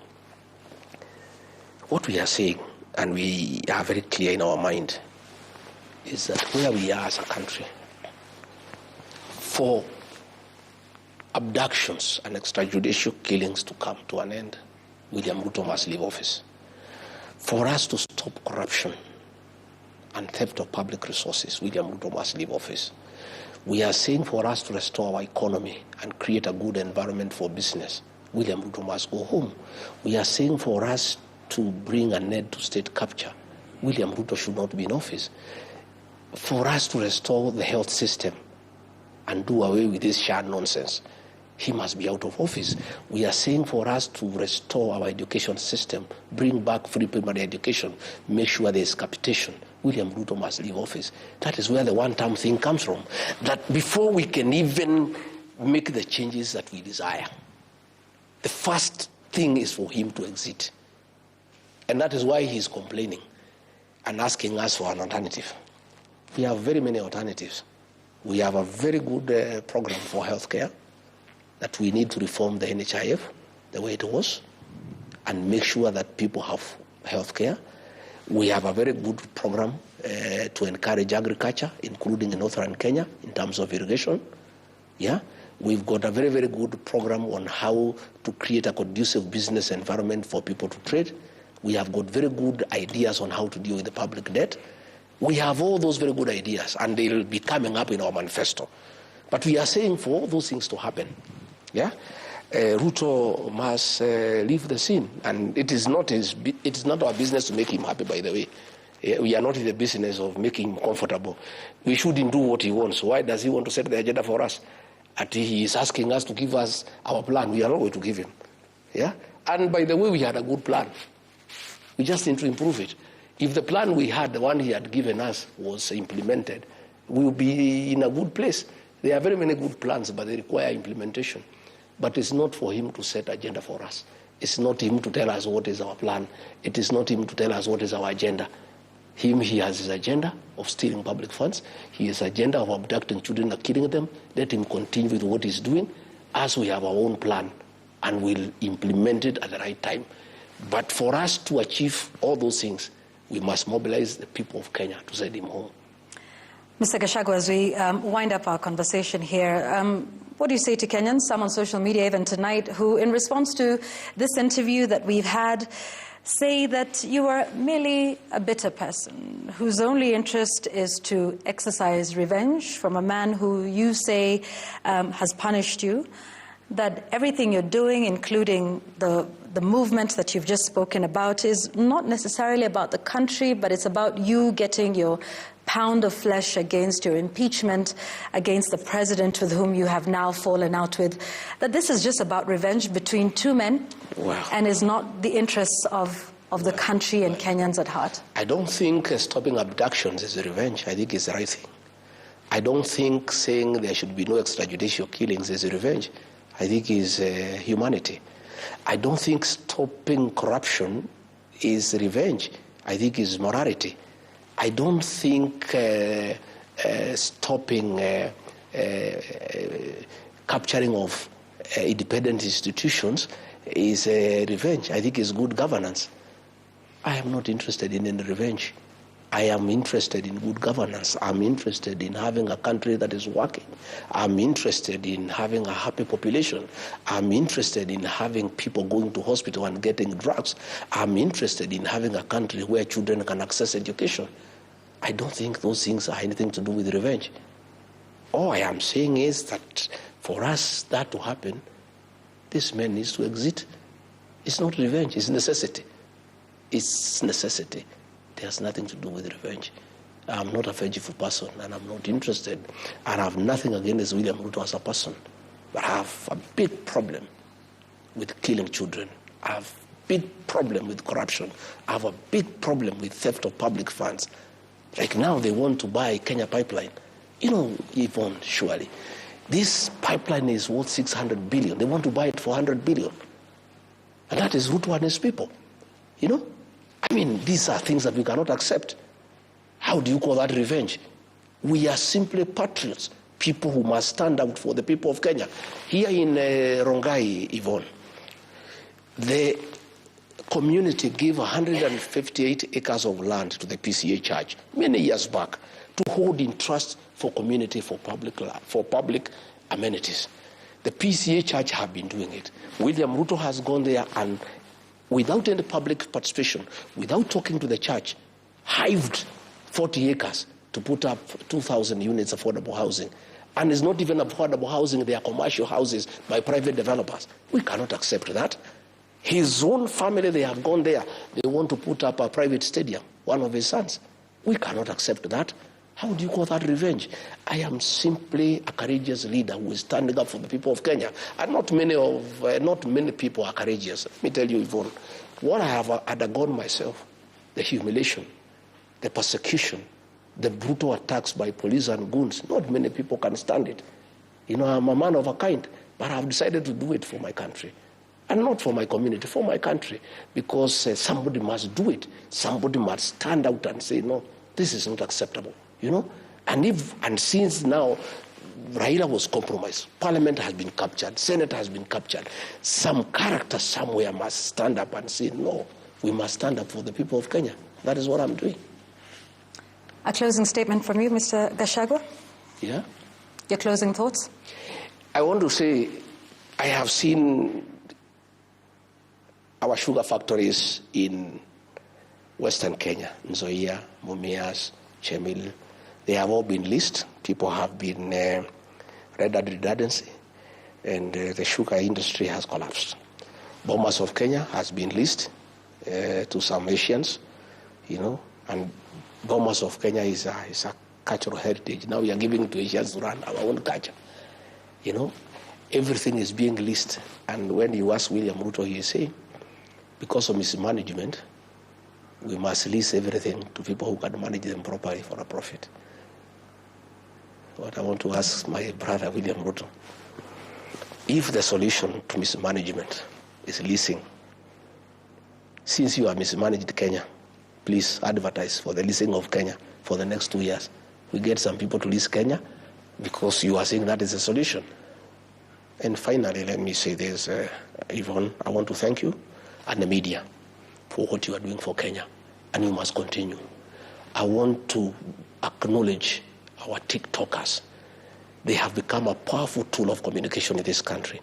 Speaker 2: What we are saying, and we are very clear in our mind, is that where we are as a country, for abductions and extrajudicial killings to come to an end, William Ruto must leave office. For us to stop corruption and theft of public resources, William Ruto must leave office. We are saying for us to restore our economy and create a good environment for business, William Ruto must go home. We are saying for us to bring an end to state capture, William Ruto should not be in office. For us to restore the health system and do away with this shared nonsense, he must be out of office. We are saying for us to restore our education system, bring back free primary education, make sure there is capitation, William Ruto must leave office. That is where the one-term thing comes from. That before we can even make the changes that we desire, the first thing is for him to exit. And that is why he's complaining and asking us for an alternative. We have very many alternatives. We have a very good program for healthcare, that we need to reform the NHIF the way it was and make sure that people have healthcare. We have a very good program to encourage agriculture, including in northern Kenya, in terms of irrigation. Yeah, we've got a very, very good program on how to create a conducive business environment for people to trade. We have got very good ideas on how to deal with the public debt. We have all those very good ideas, and they'll be coming up in our manifesto. But we are saying for all those things to happen, yeah, Ruto must leave the scene, and it is not our business to make him happy. By the way, we are not in the business of making him comfortable. We shouldn't do what he wants. Why does he want to set the agenda for us? And he is asking us to give us our plan. We are not going to give him. Yeah, and by the way, we had a good plan. We just need to improve it. If the plan we had, the one he had given us, was implemented, we will be in a good place. There are very many good plans, but they require implementation. But it's not for him to set agenda for us. It's not him to tell us what is our plan. It is not him to tell us what is our agenda. He has his agenda of stealing public funds. He has agenda of abducting children and killing them. Let him continue with what he's doing, as we have our own plan, and we'll implement it at the right time. But for us to achieve all those things, we must mobilize the people of Kenya to send him home.
Speaker 1: Mr. Gachagua, as we wind up our conversation here, what do you say to Kenyans, some on social media even tonight, who in response to this interview that we've had, say that you are merely a bitter person whose only interest is to exercise revenge from a man who you say has punished you, that everything you're doing, including the movement that you've just spoken about, is not necessarily about the country, but it's about you getting your pound of flesh against your impeachment, against the president with whom you have now fallen out with, that this is just about revenge between two men.
Speaker 2: Wow.
Speaker 1: And is not the interests of the country and Kenyans at heart. I
Speaker 2: don't think stopping abductions is a revenge. I think it's the right thing. I don't think saying there should be no extrajudicial killings is a revenge. I think it's humanity. I don't think stopping corruption is revenge. I think it's morality. I don't think stopping capturing of independent institutions is revenge. I think it's good governance. I am not interested in any revenge. I am interested in good governance. I'm interested in having a country that is working. I'm interested in having a happy population. I'm interested in having people going to hospital and getting drugs. I'm interested in having a country where children can access education. I don't think those things are anything to do with revenge. All I am saying is that for us that to happen, this man needs to exit. It's not revenge, it's necessity. It's necessity. It has nothing to do with revenge. I'm not a vengeful person, and I'm not interested. And I have nothing against William Ruto as a person. But I have a big problem with killing children. I have a big problem with corruption. I have a big problem with theft of public funds. Like now they want to buy Kenya Pipeline. You know, Yvonne, surely, this pipeline is worth 600 billion. They want to buy it for 100 billion. And that is Ruto and his people. You know? I mean, these are things that we cannot accept. How do you call that revenge? We are simply patriots, people who must stand out for the people of Kenya. Here in Rongai, Yvonne, the community gave 158 acres of land to the PCA church many years back to hold in trust for community, for public amenities. The PCA church have been doing it. William Ruto has gone there and without any public participation, without talking to the church, hived 40 acres to put up 2,000 units affordable housing. And it's not even affordable housing, they are commercial houses by private developers. We cannot accept that. His own family, they have gone there. They want to put up a private stadium, one of his sons. We cannot accept that. How do you call that revenge? I am simply a courageous leader who is standing up for the people of Kenya. And not many people are courageous. Let me tell you, Yvonne, what I have undergone myself, the humiliation, the persecution, the brutal attacks by police and goons, not many people can stand it. You know, I'm a man of a kind, but I've decided to do it for my country. And not for my community, for my country. Because somebody must do it. Somebody must stand out and say, no, this is not acceptable. You know? And since now, Raila was compromised. Parliament has been captured. Senate has been captured. Some character somewhere must stand up and say, no, we must stand up for the people of Kenya. That is what I'm doing.
Speaker 1: A closing statement from you, Mr. Gachagua?
Speaker 2: Yeah?
Speaker 1: Your closing thoughts?
Speaker 2: I want to say, I have seen our sugar factories in Western Kenya, Nzoia, Mumias, Chemil. They have all been leased. People have been rendered redundancy, and the sugar industry has collapsed. Bomas of Kenya has been leased to some Asians, you know, and Bomas of Kenya is a cultural heritage. Now we are giving to Asians to run our own culture, you know. Everything is being leased, and when you ask William Ruto, he is saying, because of mismanagement, we must lease everything to people who can manage them properly for a profit. What I want to ask my brother William Ruto, if the solution to mismanagement is leasing, since you have mismanaged Kenya, please advertise for the leasing of Kenya for the next 2 years. We get some people to lease Kenya because you are saying that is a solution. And finally, let me say this, Yvonne, I want to thank you and the media for what you are doing for Kenya, and you must continue. I want to acknowledge our TikTokers. They have become a powerful tool of communication in this country.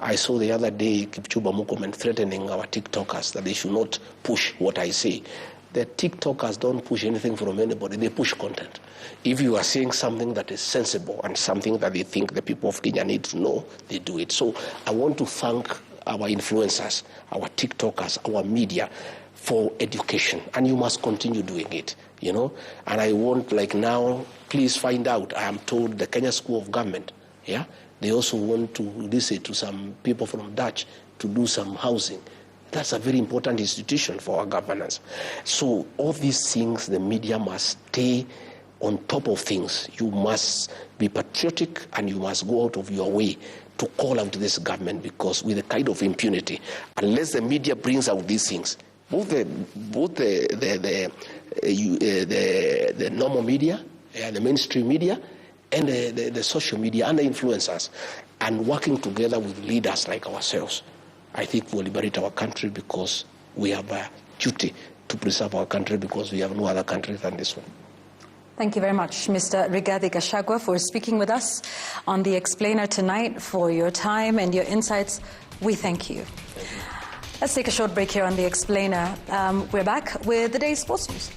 Speaker 2: I saw the other day Kipchumba Murkomen threatening our TikTokers that they should not push what I say. The TikTokers don't push anything from anybody, they push content. If you are saying something that is sensible and something that they think the people of Kenya need to know, they do it. So I want to thank our influencers, our TikTokers, our media for education, and you must continue doing it, you know. And I want, like now, please find out, I am told the Kenya School of Government, yeah, they also want to listen to some people from Dutch to do some housing. That's a very important institution for our governance. So all these things, the media must stay on top of things. You must be patriotic and you must go out of your way to call out this government, because with a kind of impunity, unless the media brings out these things, both the normal media, the mainstream media, and the social media and the influencers, and working together with leaders like ourselves, I think we'll liberate our country, because we have a duty to preserve our country, because we have no other country than this one.
Speaker 1: Thank you very much, Mr. Rigathi Gachagua, for speaking with us on The Explainer tonight, for your time and your insights. We thank you. Let's take a short break here on The Explainer. We're back with the day's sports news.